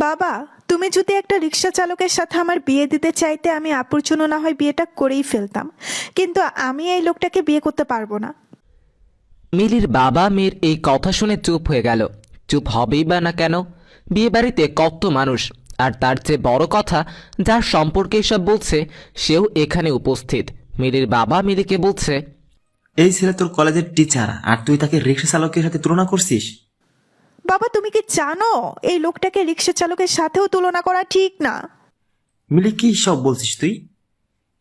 বাবা, তুমি যদি একটা রিক্সা চালকের সাথে আমার বিয়ে দিতে চাইতে আমি আপুর জন্য না হয় বিয়েটা করেই ফেলতাম, কিন্তু আমি এই লোকটাকে বিয়ে করতে পারবো না। মিলির বাবা মেয়ের এই কথা শুনে চুপ হয়ে গেল। চুপ হবেই বা না কেন? বিয়ে বাড়িতে কত মানুষ, আর তার চেয়ে বড় কথা, যার সম্পর্কে এসব বলছে সেও এখানে উপস্থিত। মিলির বাবা মিলিকে বলছে, এই ছেলে তোর কলেজের টিচার, আর তুই তাকে রিক্সা চালকের সাথে তুলনা করছিস? বাবা, তুমি কি জানো এই লোকটাকে রিক্সা চালকের সাথেও তুলনা করা ঠিক না? মিলি, কি সব বলছিস তুই?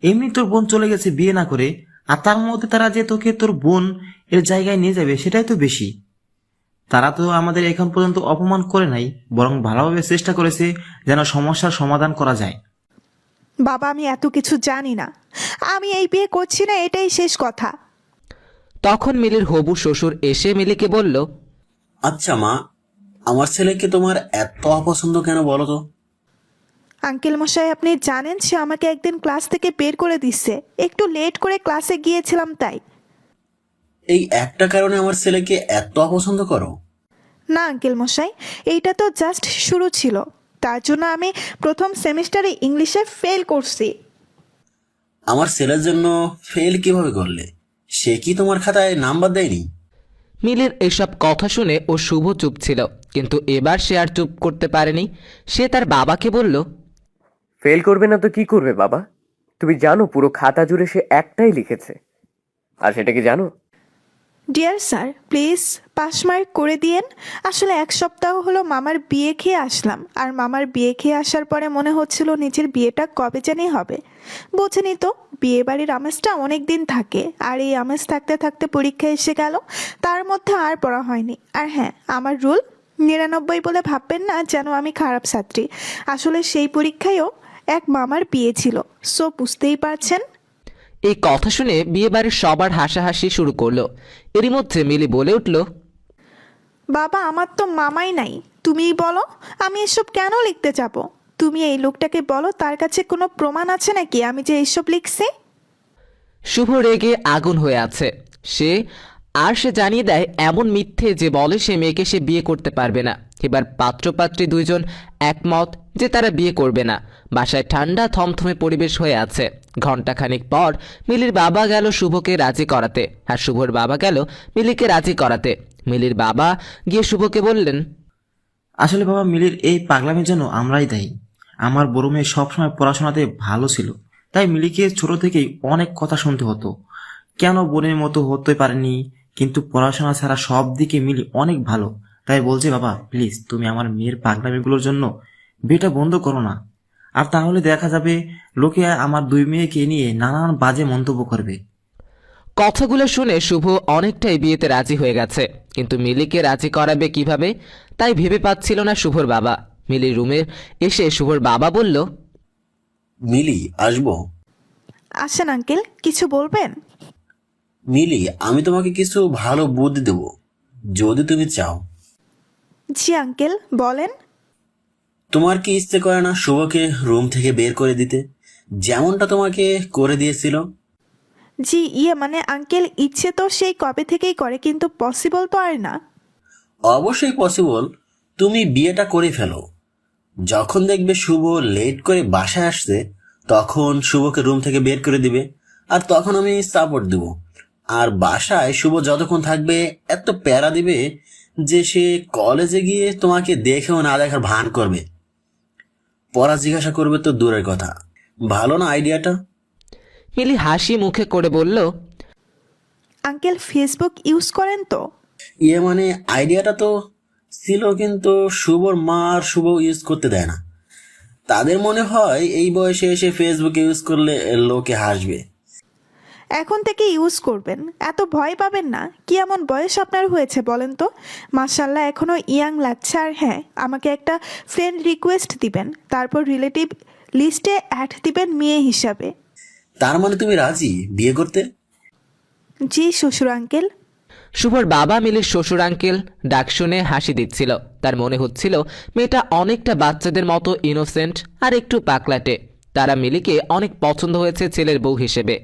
এমনি তোর বোন চলে গেছে বিয়ে না করে, আর তার মধ্যে তারা যে তোকে তোর বোন এর জায়গায় নিয়ে যাবে সেটাই তো বেশি। তারা তো আমাদের এখন পর্যন্ত অপমান করে নাই, বরং ভালোভাবে চেষ্টা করেছে যেন সমস্যার সমাধান করা যায়। বাবা, আমি এত কিছু জানি না, আমি এই বিয়ে করছি না, এটাই শেষ কথা। তখন মিলির হবু শ্বশুর এসে মিলিকে বলল, আচ্ছা মা, আমার ছেলেকে তোমার এত অপছন্দ কেন বলো তো? আঙ্কেল মশাই, আপনি জানেন সে আমাকে একদিন ক্লাস থেকে বের করে দিচ্ছে, একটু লেট করে ক্লাসে গিয়েছিলাম তাই। এই একটা কারণে আমার ছেলেকে এত অপছন্দ করো? না আঙ্কেল মশাই, এইটা তো জাস্ট শুরু ছিল, তার জন্য আমি প্রথম সেমিস্টারে ইংলিশে ফেল করছি। আমার ছেলের জন্য ফেল কিভাবে করলে? সে কি তোমার খাতায় নাম্বার দেয়নি? মিলির এসব কথা শুনে ও শুভ চুপ ছিল, কিন্তু এবার সে আর চুপ করতে পারেনি। সে তার বাবাকে বলল, ফেল করবে না তো কি করবে বাবা? তুমি জানো পুরো খাতা জুড়ে সে একটাই লিখেছে, আর সেটা কি জানো? Dear sir, please pass mark করে দিয়েন। আসলে এক সপ্তাহ হলো মামার বিয়ে খেয়ে আসলাম, আর মামার বিয়ে খেয়ে আসার পরে মনে হচ্ছিল নিজের বিয়েটা কবে জানি হবে। বোঝেনি তো, বিয়ে বাড়ির আমেজটা অনেক দিন থাকে, আর এই আমেজ থাকতে থাকতে পরীক্ষা এসে গেল, তার মধ্যে আর পড়া হয়নি। আর হ্যাঁ, আমার রুল 99 বলে ভাববেন না যেন আমি খারাপ ছাত্রী, আসলে সেই পরীক্ষায়ও এক মামার বিয়ে ছিল, সো বুঝতেই পারছেন। এই কথা শুনে বিয়েবাড়ির সবার হাসাহাসি শুরু করলো। এরই মধ্যে মিলি বলে উঠল, বাবা, আমার তো মামাই নাই, তুমিই বলো আমি এসব কেন লিখতে যাব। তুমি এই লোকটাকে বলো তার কাছে কোনো প্রমাণ আছে নাকি আমি যে এইসব লিখছি। শুভ রেগে আগুন হয়ে আছে। সে জানিয়ে দেয় এমন মিথ্যে যে বলে সে মেয়েকে সে বিয়ে করতে পারবে না। এবার পাত্রপাত্রী দুইজন একমত যে তারা বিয়ে করবে না। বাসায় ঠান্ডা থমথমে পরিবেশ হয়ে আছে। ঘণ্টাখানিক পর মিলির বাবা গেল শুভকে রাজি করাতে, আর শুভর বাবা গেল মিলিকে রাজি করাতে। মিলির বাবা গিয়ে শুভকে বললেন, আসলে বাবা, মিলির এই পাগলামির জন্য আমরাই দায়ী। আমার বড় মেয়ে সবসময় পড়াশোনাতে ভালো ছিল, তাই মিলিকে ছোট থেকেই অনেক কথা শুনতে হতো, কেন বোনের মতো হতে পারেনি। কিন্তু পড়াশোনা ছাড়া সব দিকে মিলি অনেক ভালো, তাই বলছে বাবা প্লিজ তুমি আমার মেয়ের পাগলামিগুলোর জন্য বিয়েটা বন্ধ করো না। আর তাহলে দেখা যাবে লোকে আমার দুই মেয়েকে নিয়ে নানান বাজে মন্তব্য করবে। কথাগুলো শুনে শুভ অনেকটাই বিয়েতে রাজি হয়ে গেছে, কিন্তু মিলিকে রাজি করাবে কিভাবে তাই ভেবে পাচ্ছিল না শুভর বাবা। মিলির রুমে এসে শুভর বাবা বলল, মিলি, আসবো? আসেন আঙ্কেল, কিছু বলবেন? মিলি, আমি তোমাকে কিছু ভালো বুদ্ধি দেবো যদি তুমি চাও। জি আঙ্কেল, বলেন। তোমার কি ইচ্ছে করে না শুভকে রুম থেকে বের করে দিতে, যেমনটা তোমাকে করে দিয়েছিল? জি মানে আঙ্কেল, ইচ্ছে তো সেই কবে থেকেই করে, কিন্তু পসিবল তো আর না। অবশ্যই পসিবল। তুমি বিয়েটা করে ফেলো। যখন দেখবে শুভ লেট করে বাসায় আসছে, তখন শুভকে রুম থেকে বের করে দিবে, আর তখন আমি সাপোর্ট দেব। আর বাসায় শুভ যতক্ষণ থাকবে এত প্যারা দিবে যে সে কলেজে গিয়ে তোমাকে দেখেও না দেখার ভান করবে। পড়া জিজ্ঞাসা করবে তো দূরের কথা। ভালো না আইডিয়াটা? মিলি হাসি মুখে করে বলল, আঙ্কেল, ফেসবুক ইউজ করেন তো? মানে আইডিয়াটা তো ছিল, কিন্তু শুভর মা আর শুভ ইউজ করতে দেয় না। তাদের মনে হয় এই বয়সে এসে ফেসবুক ইউজ করলে লোকে হাসবে। এখন থেকে ইউজ করবেন, এত ভয় পাবেন না। কি এমন বয়স আপনার হয়েছে বলেন তো? মাশাল্লাহ, এখনও ইয়াং লাগছে। আর হ্যাঁ, আমাকে একটা ফ্রেন্ড রিকোয়েস্ট দিবেন, তারপর রিলেটিভ লিস্টে অ্যাড দিবেন মেয়ে হিসাবে। তার মানে তুমি রাজি বিয়ে করতে? জি শ্বশুর আঙ্কেল। শুভর বাবা মিলির শ্বশুর আঙ্কেল ডাক শুনে হাসি দিচ্ছিল। তার মনে হচ্ছিল মেয়েটা অনেকটা বাচ্চাদের মতো ইনোসেন্ট আর একটু পাকলাটে। তারা মিলিকে অনেক পছন্দ হয়েছে ছেলের বউ হিসেবে।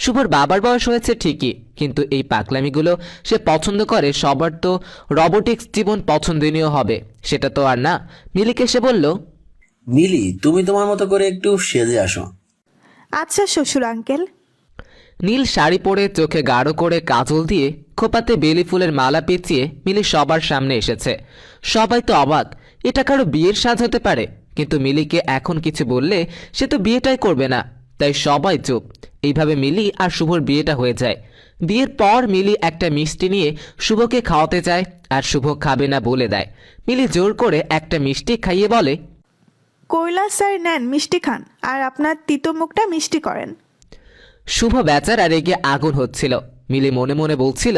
শুভর বাবার বয়স হয়েছে ঠিকই, কিন্তু এই পাগলামিগুলো সে পছন্দ করে। সবার তো রোবোটিক্স জীবন পছন্দনীয় হবে, সেটা তো আর না। মিলিকে সে বলল, মিলি, তুমি তোমার মতো করে একটু সেজে আসো। আচ্ছা শ্বশুর আঙ্কেল। নীল শাড়ি পরে চোখে গাঢ় করে কাজল দিয়ে খোপাতে বেলি ফুলের মালা পেঁচিয়ে মিলি সবার সামনে এসেছে। সবাই তো অবাক, এটা কারো বিয়ের সাজ হতে পারে। কিন্তু মিলিকে এখন কিছু বললে সে তো বিয়েটাই করবে না, তাই সবাই চুপ। এইভাবে মিলি আর শুভর বিয়েটা হয়ে যায়। বিয়ের পর মিলি একটা মিষ্টি নিয়ে শুভকে খাওয়াতে চায়, আর শুভ খাবে না বলে দেয়। মিলি জোর করে একটা মিষ্টি খাইয়ে বলে, কৈলা স্যার নেন মিষ্টি খান, আর আপনার তিতো মুখটা মিষ্টি করেন। শুভ বেচারা রেগে আগুন হচ্ছিল। মিলি মনে মনে বলছিল,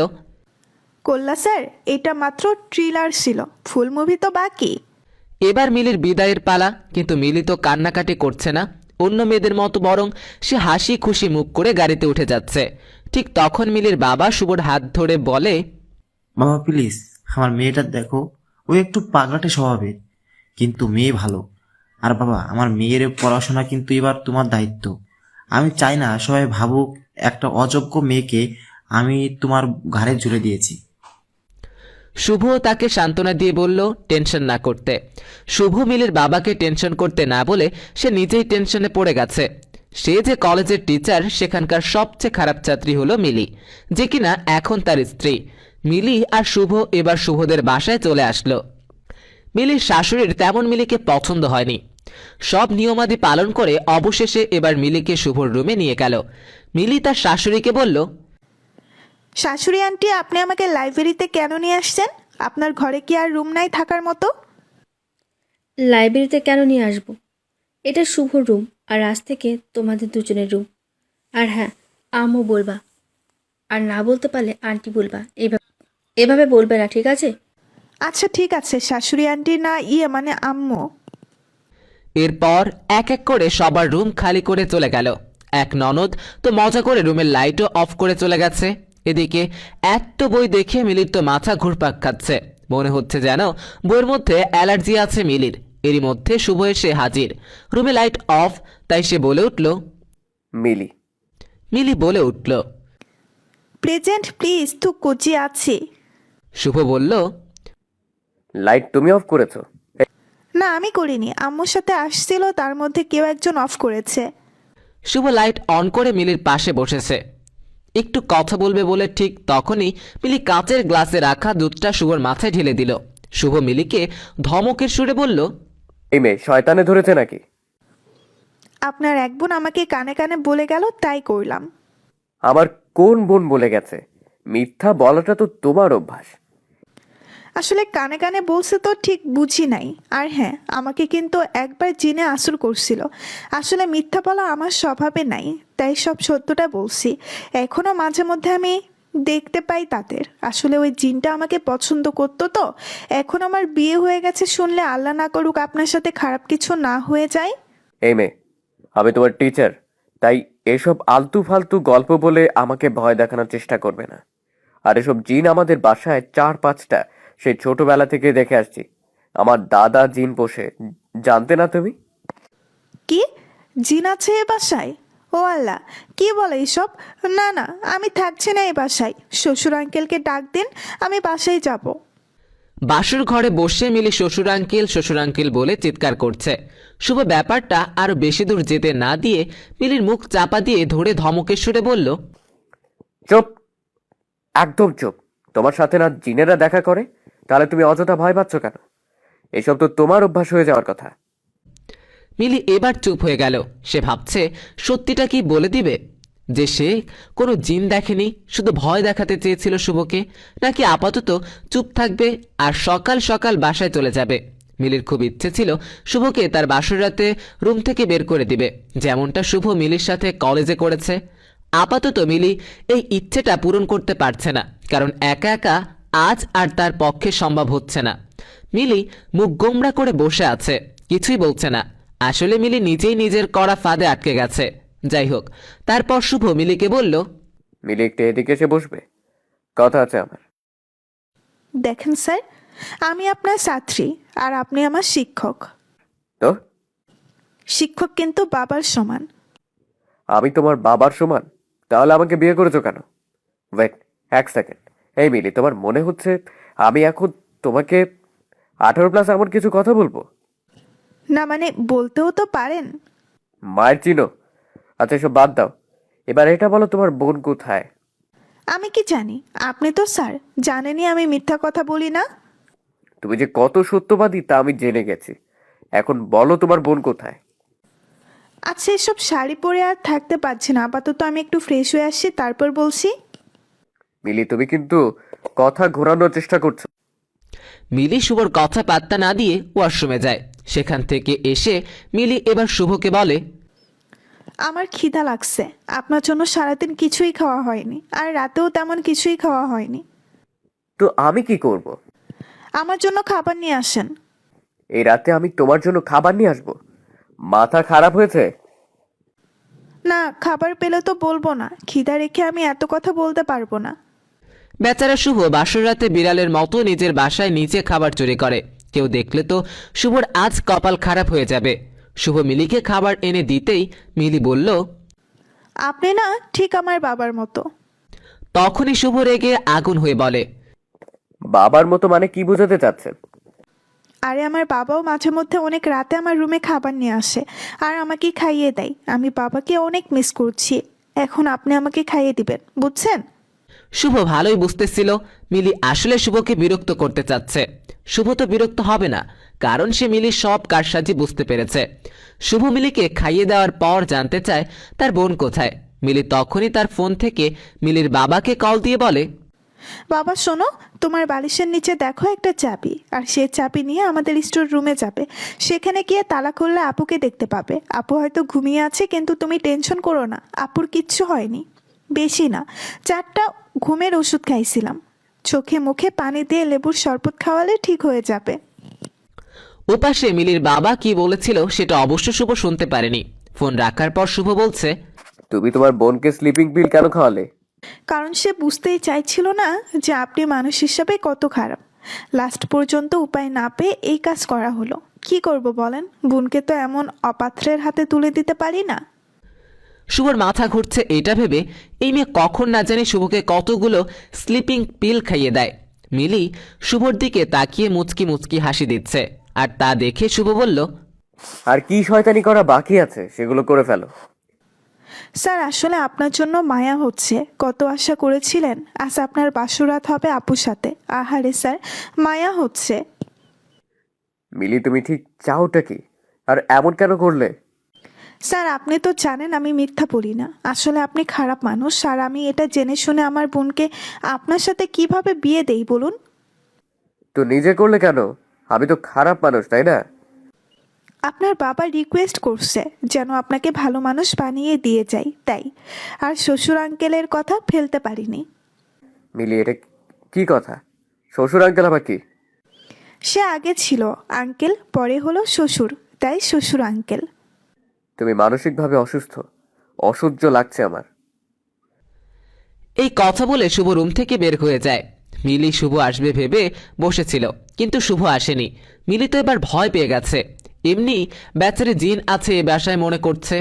কৈলা স্যার এটা মাত্র ট্রিলার ছিল, ফুল মুভি তো বাকি। এবার মিলির বিদায়ের পালা। কিন্তু মিলি তো কান্নাকাটি করছে না অন্য মেয়েদের মতো, বরং সে হাসি খুশি মুখ করে গাড়িতে উঠে যাচ্ছে। ঠিক তখন মিলির বাবা শুভর হাত ধরে বলে, বাবা প্লিজ, আমার মেয়েটা দেখো, ও একটু পাগলাটে স্বভাবের, কিন্তু মেয়ে ভালো। আর বাবা, আমার মেয়ের পড়াশোনা কিন্তু এবার তোমার দায়িত্ব। আমি চাই না সবাই ভাবুক একটা অযোগ্য মেয়েকে আমি তোমার ঘাড়ে জুড়ে দিয়েছি। শুভ তাকে সান্ত্বনা দিয়ে বলল টেনশন না করতে। শুভ মিলির বাবাকে টেনশন করতে না বলে সে নিজেই টেনশনে পড়ে গেছে। সে যে কলেজের টিচার, সেখানকার সবচেয়ে খারাপ ছাত্রী হলো মিলি, যে কিনা এখন তার স্ত্রী। মিলি আর শুভ এবার শুভদের বাসায় চলে আসলো। মিলির শাশুড়ির তেমন মিলিকে পছন্দ হয়নি। সব নিয়মাদি পালন করে অবশেষে এবার মিলিকে শুভর রুমে নিয়ে গেল। মিলি তার শাশুড়িকে বলল, শাশুড়ি আন্টি, আপনি আমাকে লাইব্রেরিতে কেন নিয়ে আসছেন? আপনার ঘরে কি আর রুম নাই থাকার মতো? লাইব্রেরিতে কেন নিয়ে আসবো? এটা শুভর রুম, আর আজ থেকে তোমাদের দুজনের রুম। আর হ্যাঁ, আম্মু বলবা, আর না বলতে পারলে আন্টি বলবা। এভাবে এভাবে বলবে না, ঠিক আছে? আচ্ছা ঠিক আছে শাশুড়ি আন্টি, না মানে আম্মু। এরপর এক এক করে সবার রুম খালি করে চলে গেল। এক ননদ তো মজা করে রুমের লাইটও অফ করে চলে গেছে। এদিকে এত বই দেখে মিলির তো মাথা ঘুরপাক খাচ্ছে। মনে হচ্ছে যেন বইয়ের মধ্যে অ্যালার্জি আছে মিলির। এরই মধ্যে শুভ এসে হাজির। রুমে লাইট অফ, তাই সে বলে উঠল, মিলি। মিলি বলে উঠল। প্রেজেন্ট প্লিজ, তো কোচি আছে। শুভ বলল, লাইট তুমি অফ করেছো? না আমি করিনি, আম্মুর সাথে আসছিল, তার মধ্যে কেউ একজন অফ করেছে। শুভ লাইট অন করে মিলির পাশে বসেছে। একটু কথা বলবে বলে ঠিক তখনই মিলি কাঁচের গ্লাসে রাখা দুধটা শুভর মাথায় ঢেলে দিল। শুভ মিলিকে ধমকের সুরে বলল, এই মেয়ে শয়তানে ধরেছে নাকি? আপনার এক বোন আমাকে কানে কানে বলে গেল, তাই করলাম। আমার কোন বোন বলে গেছে? মিথ্যা বলাটা তো তোমার অভ্যাস। আসলে কানে কানে বলছে তো ঠিক বুঝি নাই। আর হ্যাঁ, আমাকে কিন্তু একবার জিনে আসর করছিল। আসলে মিথ্যা বলা আমার স্বভাবে নাই, তাই সব সত্যটা বলছি। এখনো মাঝে মধ্যে আমি দেখতে পাই তাদের। আসলে ওই জিনটা আমাকে পছন্দ করতো তো। এখন আমার বিয়ে হয়ে গেছে শুনলে আল্লাহ না করুক আপনার সাথে খারাপ কিছু না হয়ে যায়। এই মেয়ে, আমি তোমার টিচার, তাই এসব আলতু ফালতু গল্প বলে আমাকে ভয় দেখানোর চেষ্টা করবে না। আর এসব জিন আমাদের বাসায় 4-5টা সেই ছোটবেলা থেকে দেখে আসছি। আমার দাদা জিন পোষে, জানতে না তুমি? কি জিন আছে এ বাসায়? ও আল্লাহ, কি বলে এইসব? না না, আমি থাকছি না এ বাসায়। শ্বশুর আঙ্কেলকে ডাক দিন, আমি বাসায় যাব। বাসুর ঘরে বসে মিলি শ্বশুর আঙ্কেল বলে চিৎকার করছে। শুভ ব্যাপারটা আরো বেশি দূর যেতে না দিয়ে মিলির মুখ চাপা দিয়ে ধরে ধমকের সুরে বলল, চুপ, একদম চুপ। তোমার সাথে না জিনেরা দেখা করে? তাহলে তুমি অযথা ভয় পাচ্ছ কেন? এসব তো তোমার অভ্যাস হয়ে যাওয়ার কথা। মিলি এবার চুপ হয়ে গেল। সে ভাবছে সত্যিটা কি বলে দিবে, যে সে কোনো জিন দেখেনি, শুধু ভয় দেখাতে চেয়েছিল শুভকে, নাকি আপাতত চুপ থাকবে আর সকাল সকাল বাসায় চলে যাবে। মিলির খুব ইচ্ছে ছিল শুভকে তার বাসর রাতে রুম থেকে বের করে দিবে, যেমনটা শুভ মিলির সাথে কলেজে করেছে। আপাতত মিলি এই ইচ্ছেটা পূরণ করতে পারছে না, কারণ একা একা আজ আর তার পক্ষে সম্ভব হচ্ছে না। মিলি মুখ গোমড়া করে বসে আছে, কিছুই বলছে না। আসলে মিলি নিজেই নিজের করা ফাঁদে আটকে গেছে। যাই হোক, তারপর শুভ মিলিকে বলল, মিলি একটু এদিকে এসে বসবে, কথা আছে আমার। দেখেন স্যার, আমি আপনার ছাত্রী আর আপনি আমার শিক্ষক। তো শিক্ষক কিন্তু বাবার সমান। আমি তোমার বাবার সমান? তাহলে আমাকে বিয়ে করেছো কেন? ওয়েট, এক সেকেন্ড। এই মিলি, তোমার মনে হচ্ছে আমি এখন তোমাকে 18+ এমন কিছু কথা বলবো? না মানে বলতেও তো পারেন। মায়ের চিনো? আচ্ছা, এসব বাদ দাও। এবার এটা বলো, তোমার বোন কোথায়? আমি কি জানি? আপনি তো স্যার জানেনই আমি মিথ্যা কথা বলি না। তুমি যে কত সত্যবাদী তা আমি জেনে গেছি। এখন বলো, তোমার বোন কোথায়? আচ্ছা, এসব শাড়ি পরে আর থাকতে পারছি না, আপাতত আমি একটু ফ্রেশ হয়ে আসছি, তারপর বলছি। মিলি, তুমি কিন্তু কথা ঘোরানোর চেষ্টা করছো। মিলি শুভর কথা পাত্তা না দিয়ে ওয়াশরুমে যায়। সেখান থেকে এসে মিলি এবার শুভকে বলে, আমার খিদা লাগছে, আপনার জন্য সারাদিন কিছুই খাওয়া হয়নি, আর রাতেও তেমন কিছুই খাওয়া হয়নি। তো আমি কি করব? আমার জন্য খাবার নিয়ে আসেন। এই রাতে আমি তোমার জন্য খাবার নিয়ে আসবো? মাথা খারাপ হয়েছে? না, খাবার পেলে তো বলবো না, খিদা রেখে আমি এত কথা বলতে পারবো না। বেচারা শুভ বাসর রাতে বিড়ালের মতো নিজের বাসায় নিচে খাবার চুরি করে। কেউ দেখলে তো শুভর আজ কপাল খারাপ হয়ে যাবে। শুভ মিলিকে খাবার এনে দিতেই মিলি বলল, আপনি না ঠিক আমার বাবার মতো। তখনই শুভ রেগে আগুন হয়ে বলে, বাবার মতো মানে কি বোঝাতে চাচ্ছেন? আরে আমার বাবাও মাঝে মধ্যে অনেক রাতে আমার রুমে খাবার নিয়ে আসে আর আমাকে খাইয়ে দেয়। আমি বাবাকে অনেক মিস করছি, এখন আপনি আমাকে খাইয়ে দিবেন, বুঝছেন? শুভ ভালোই বুঝতেছিল মিলি আসলে শুভকে বিরক্ত করতে চাচ্ছে। শুভ তো বিরক্ত হবে না, কারণ সে মিলির সব কারসাজি বুঝতে পেরেছে। শুভ মিলিকে খাইয়ে দেওয়ার পর জানতে চায় তার বোন কোথায়। মিলি তখনই তার ফোন থেকে মিলির বাবাকে কল দিয়ে বলে, বাবা শোনো, তোমার বালিশের নিচে দেখো একটা চাবি, আর সেই চাবি নিয়ে আমাদের স্টোর রুমে যাবে। সেখানে গিয়ে তালা খুললে আপুকে দেখতে পাবে। আপু হয়তো ঘুমিয়ে আছে, কিন্তু তুমি টেনশন করো না, আপুর কিচ্ছু হয়নি। বেশি না, 4টা ঘুমের ওষুধ খাইছিলাম। চোখে মুখে পানি দিয়ে লেবুর শরবত খাওয়ালে ঠিক হয়ে যাবে। ওপাশে মিলির বাবা কি বলেছিল সেটা অবশ্য শুভ শুনতে পারেনি। ফোন রাখার পর শুভ বলছে, তুমি তোমার বোনকে স্লিপিং পিল কেন খাওয়ালে? কারণ সে বুঝতেই চাইছিল না যে আপনি মানুষ হিসাবে কত খারাপ। লাস্ট পর্যন্ত উপায় না পেয়ে এই কাজ করা হলো। কি করব বলেন, বোনকে তো এমন অপাত্রের হাতে তুলে দিতে পারি না। শুভর মাথা ঘুরছে এটা ভেবে এই মেয়ে কখন না জানি শুভকে কতগুলো স্লিপিং পিল খাইয়ে দেয়। মিলি শুভর দিকে তাকিয়ে মুচকি মুচকি হাসি দিচ্ছে, আর তা দেখে শুভ বলল, আর কি শয়তানি করা বাকি আছে সেগুলো করে ফেলো। স্যার আসলে আপনার জন্য মায়া হচ্ছে। কত আশা করেছিলেন আজ আপনার বাসরাত হবে আপুর সাথে। আহারে স্যার, মায়া হচ্ছে। মিলি, তুমি ঠিক চাওটা কি? আর এমন কেন করলে? স্যার আপনি তো জানেন আমি মিথ্যা বলি না। আসলে আপনি খারাপ মানুষ, আর আমি এটা জেনে শুনে আমার বোনকে আপনার সাথে কিভাবে বিয়ে দেই বলুন? তো নিজে করলে কেন? আমি তো খারাপ মানুষ, তাই না? আপনার বাবা রিকোয়েস্ট করছে যেন আপনাকে ভালো মানুষ বানিয়ে দিয়ে যাই, তাই। আর শ্বশুর আঙ্কেলের কথা ফেলতে পারিনি। মিলি, এটা কি কথা? শ্বশুর আঙ্কেল আবার কি? সে আগে ছিল আঙ্কেল, পরে হলো শ্বশুর, তাই শ্বশুর আঙ্কেল। তুমি মানসিকভাবে অসুস্থ। অসহ্য লাগছে আমার। এই কথা বলে শুভ রুম থেকে বের হয়ে যায়। মিলি শুভ আসবে ভেবে বসেছিল, কিন্তু শুভ আসেনি। মিলি তো এবার ভয় পেয়ে গেছে। এমনি বেচারে জিন আছে এ বাসায় মনে করছে।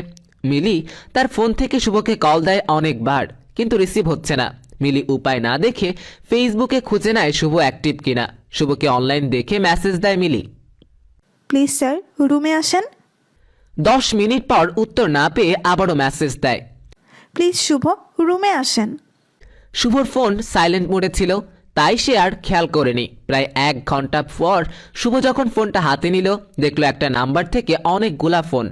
মিলি তার ফোন থেকে শুভকে কল দেয় অনেকবার, কিন্তু রিসিভ হচ্ছে না। মিলি উপায় না দেখে ফেসবুকে খুঁজে নেয় শুভ অ্যাক্টিভ কিনা। শুভকে অনলাইন দেখে মেসেজ দেয় মিলি। প্লিজ স্যার রুমে আসেন। 10 মিনিট পর উত্তর না পেয়ে আবারও মেসেজ দেয়। প্লিজ শুভ রুমে আসেন। শুভর ফোন সাইলেন্ট মোডে ছিল, তাই সে আর খেয়াল করেনি। প্রায় 1 ঘন্টা পর শুভ যখন ফোনটা হাতে নিল, দেখলো একটা নাম্বার থেকে অনেকগুলা ফোন।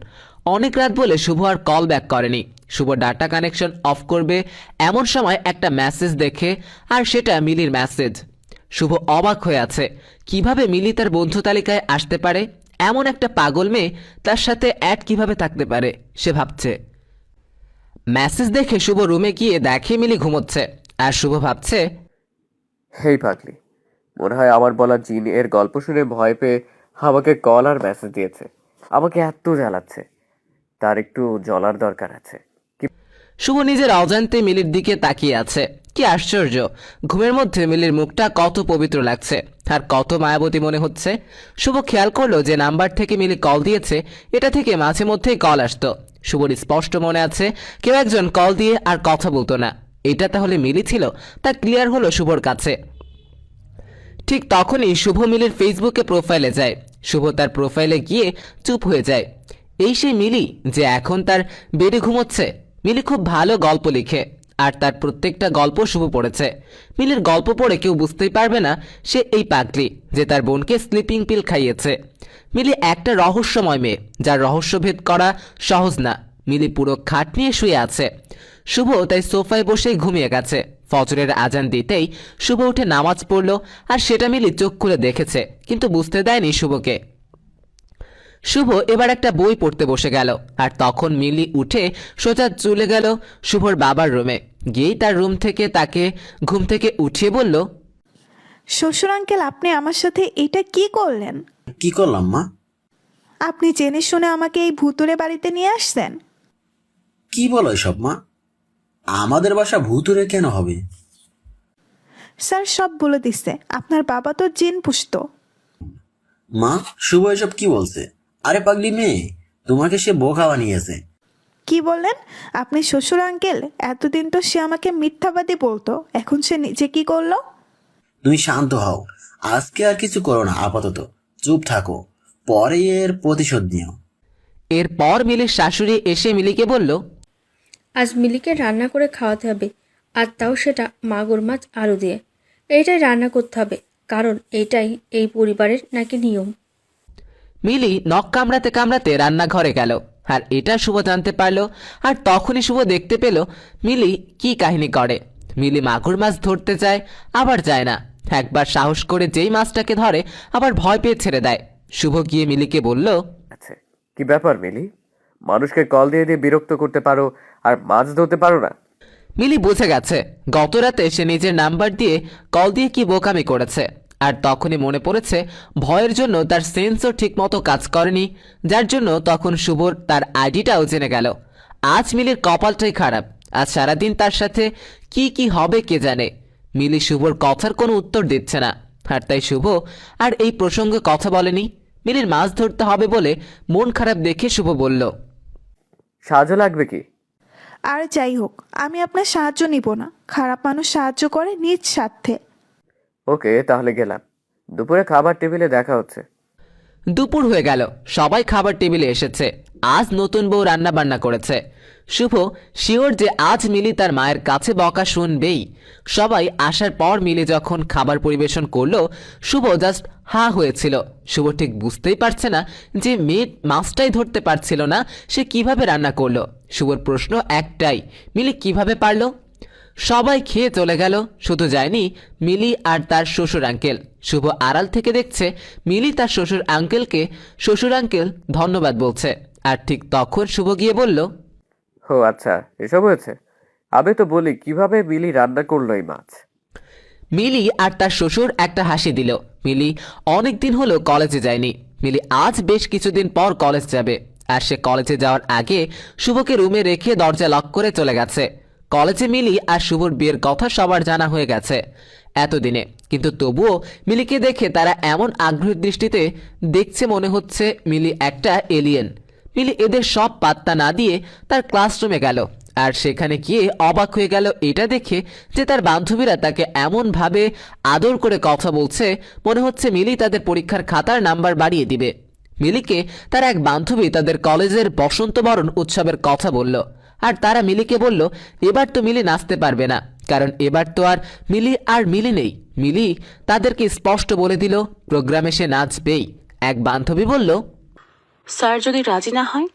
অনেক রাত বলে শুভ আর কল ব্যাক করেনি। শুভ ডাটা কানেকশন অফ করবে এমন সময় একটা মেসেজ দেখে, আর সেটা মিলির মেসেজ। শুভ অবাক হয়ে আছে, কিভাবে মিলি তার বন্ধু তালিকায় আসতে পারে। এমন একটা পাগল মেয়ে তার সাথে অ্যাড কিভাবে থাকতে পারে সে ভাবছে। মেসেজ দেখে শুভ রুমে গিয়ে দেখে মিলি ঘুমোচ্ছে, আর শুভ ভাবছে, হেই পাগলি, মনে হয় আমার বলা জিন এর গল্প শুনে ভয় পেয়ে আমাকে কল আর মেসেজ দিয়েছে। আমাকে এত জ্বালাচ্ছে, তার একটু জ্বলার দরকার আছে। শুভ নিজের অজান্তে মিলির দিকে তাকিয়ে আছে। কি আশ্চর্য, ঘুমের মধ্যে মিলির মুখটা কত পবিত্র লাগছে আর কত মায়াবতী মনে হচ্ছে। শুভ খেয়াল করলো যে নাম্বার থেকে মিলি কল দিয়েছে, এটা থেকে মাঝে মধ্যেই কল আসতো। শুভর স্পষ্ট মনে আছে কেউ একজন কল দিয়ে আর কথা বলতো না, এটা তাহলে মিলি ছিল, তা ক্লিয়ার হলো শুভর কাছে। ঠিক তখনই শুভ মিলির ফেসবুকে প্রোফাইলে যায়। শুভ তার প্রোফাইলে গিয়ে চুপ হয়ে যায়। এই সেই মিলি যে এখন তার বেডে ঘুমোচ্ছে। মিলি খুব ভালো গল্প লিখে আর তার প্রত্যেকটা গল্প শুভ পড়েছে। মিলির গল্প পড়ে কেউ বুঝতেই পারবে না সে এই পাগলি যে তার বোনকে স্লিপিং পিল খাইয়েছে। মিলি একটা রহস্যময় মেয়ে, যার রহস্যভেদ করা সহজ না। মিলি পুরো খাট নিয়ে শুয়ে আছে। শুভ তাই সোফায় বসেই ঘুমিয়ে গেছে। ফজরের আজান দিতেই শুভ উঠে নামাজ পড়ল আর সেটা মিলি চোখ খুলে দেখেছে, কিন্তু বুঝতে দেয়নি শুভকে। শুভ এবার একটা বই পড়তে বসে গেল আর তখন মিলি উঠে সোজা চলে গেল শুভর বাবার রুমে। গিয়েই তার রুম থেকে তাকে ঘুম থেকে উঠিয়ে বলল, শ্বশুর আঙ্কেল, আপনি আমার সাথে এটা কি করলেন? কি করলাম মা? আপনি জেনে শুনে আমাকে এই ভুতুরে বাড়িতে নিয়ে আসছেন? কি বলো এসব মা? আমাদের বাসা ভূতুরে কেন হবে? স্যার সব বলে দিচ্ছে, আপনার বাবা তো জিন পুষত। মা, শুভ এসব কি বলছে? আরে পাগলি মেয়ে, তোমাকে সে বোকা বানিয়েছে। কি বললেন আপনি? শ্বশুর আঙ্কেল, এতদিন তো সে আমাকে মিথ্যাবাদী বলতো, এখন সে নিজে কি করলো? তুমি শান্ত হও, আজকে আর কিছু করো না, আপাতত চুপ থাকো, পরে এর প্রতিশোধ নিও। এরপর মিলির শাশুড়ি এসে মিলিকে বলল, আজ মিলিকে রান্না করে খাওয়াতে হবে, আর তাও সেটা মাগুর মাছ আলু দিয়ে। এইটাই রান্না করতে হবে, কারণ এটাই এই পরিবারের নাকি নিয়ম। মিলি নখ কামড়াতে কামড়াতে রান্নাঘরে গেল আর এটা শুভ জানতে পারলো। আর তখনই শুভ দেখতে পেল মিলি কি কাহিনী করে। মিলি মাগুর মাছ ধরতে যায়, আবার যায় না। একবার সাহস করে যেই মাছটাকে ধরে আবার ভয় পেয়ে ছেড়ে দেয়। শুভ গিয়ে মিলিকে বলল, আচ্ছা, কি ব্যাপার মিলি? মানুষকে কল দিয়ে দিয়ে বিরক্ত করতে পারো আর মাছ ধরতে পারো না? মিলি বুঝে গেছে গত রাতে সে নিজের নাম্বার দিয়ে কল দিয়ে কি বোকামি করেছে। আর তখনই মনে পড়েছে ভয়ের জন্য তার সেন্সও ঠিকমতো কাজ করেনি, যার জন্য তখন শুভর তার আইডিটাও জেনে গেল। আজ মিলির কপালটাই খারাপ, আজ সারাদিন তার সাথে কি কি হবে কে জানে। মিলি শুভর কথার কোনো উত্তর দিচ্ছে না, আর তাই শুভ আর এই প্রসঙ্গে কথা বলেনি। মিলির মাছ ধরতে হবে বলে মন খারাপ দেখে শুভ বলল, সাহায্য লাগবে কি? আর যাই হোক, আমি আপনার সাহায্য নিব না। খারাপ মানুষ সাহায্য করে নিজ স্বার্থে। ওকে, তাহলে গেলাম। দুপুরে খাবার টেবিলে দেখা হচ্ছে। দুপুর হয়ে গেল, সবাই খাবার টেবিলে এসেছে। আজ নতুন বউ রান্না বান্না করেছে। শুভ শিওর যে আজ মিলি তার মায়ের কাছে বকা শুনবেই। সবাই আসার পর মিলি যখন খাবার পরিবেশন করলো, শুভ জাস্ট হা হয়েছিল। শুভ ঠিক বুঝতেই পারছে না যে মেয়ে মাছটাই ধরতে পারছিল না, সে কিভাবে রান্না করলো। শুভর প্রশ্ন একটাই, মিলি কিভাবে পারলো? সবাই খেয়ে চলে গেল, শুধু যায়নি মিলি আর তার শ্বশুর আঙ্কেল। শুভ আড়াল থেকে দেখছে মিলি তার শ্বশুর আঙ্কেলকে শ্বশুর আঙ্কেল ধন্যবাদ বলছে। আর ঠিক তখন শুভ গিয়ে বলল, ও আচ্ছা, এসব হয়েছে। আমি তো বলি কিভাবে মিলি রান্না করলো এই মাছ। মিলি আর তার শ্বশুর একটা হাসি দিল। মিলি অনেকদিন হলো কলেজে যায়নি। মিলি আজ বেশ কিছুদিন পর কলেজ যাবে, আর সে কলেজে যাওয়ার আগে শুভকে রুমে রেখে দরজা লক করে চলে গেছে। কলেজে মিলি আর শুভর বিয়ের কথা সবার জানা হয়ে গেছে এতদিনে, কিন্তু তবুও মিলিকে দেখে তারা এমন আগ্রহের দৃষ্টিতে দেখছে মনে হচ্ছে মিলি একটা এলিয়েন। মিলি এদের সব পাত্তা না দিয়ে তার ক্লাসরুমে গেল, আর সেখানে গিয়ে অবাক হয়ে গেল এটা দেখে যে তার বান্ধবীরা তাকে এমনভাবে আদর করে কথা বলছে মনে হচ্ছে মিলি তাদের পরীক্ষার খাতার নাম্বার বাড়িয়ে দিবে। মিলিকে তার এক বান্ধবী তাদের কলেজের বসন্ত বরণ উৎসবের কথা বলল, আর তারা মিলিকে বলল এবার তো মিলি নাচতে পারবে না, কারণ এবার তো আর মিলি নেই। মিলি তাদেরকে স্পষ্ট বলে দিল প্রোগ্রামে সে নাচবেই। এক বান্ধবী বলল, স্যার যদি রাজি না হয়?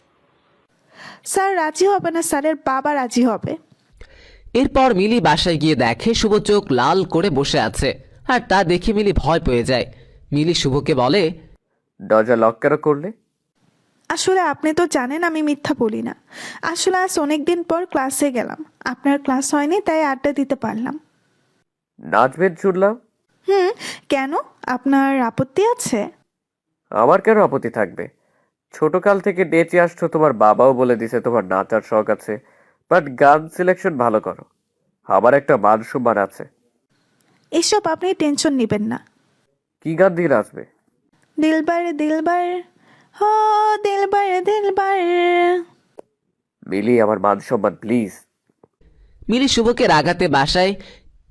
স্যার রাজি হবে না, স্যারের বাবা রাজি হবে। এরপর মিলি বাসায় গিয়ে দেখে শুভ চোখ লাল করে বসে আছে, আর তা দেখে মিলি ভয় পেয়ে যায়। মিলি শুভকে বলে, দরজা লক কেন করলে? আসলে আপনি তো জানেন আমি মিথ্যা বলি না। আসলে আজ অনেকদিন পর ক্লাসে গেলাম, আপনার ক্লাস হয়নি তাই আড্ডা দিতে পারলাম। নাচবেন শুনলাম। কেন, আপনার আপত্তি আছে? আমার কেন আপত্তি থাকবে? ছোটকাল থেকে নেচে আসছো, তোমার বাবাও বলে দিছে তোমার নাচার শখ আছে, বাট গান সিলেকশন ভালো করো। আমার একটা মান সম্মান আছে। এসব আপনি টেনশন নেবেন না। কি গান দিয়ে নাচবে? দিলবার দিলবার, হো দিলবার দিলবার। মিলি, আমার মান সম্মান প্লিজ। মিলি শুভকে রাগাতে বাসায়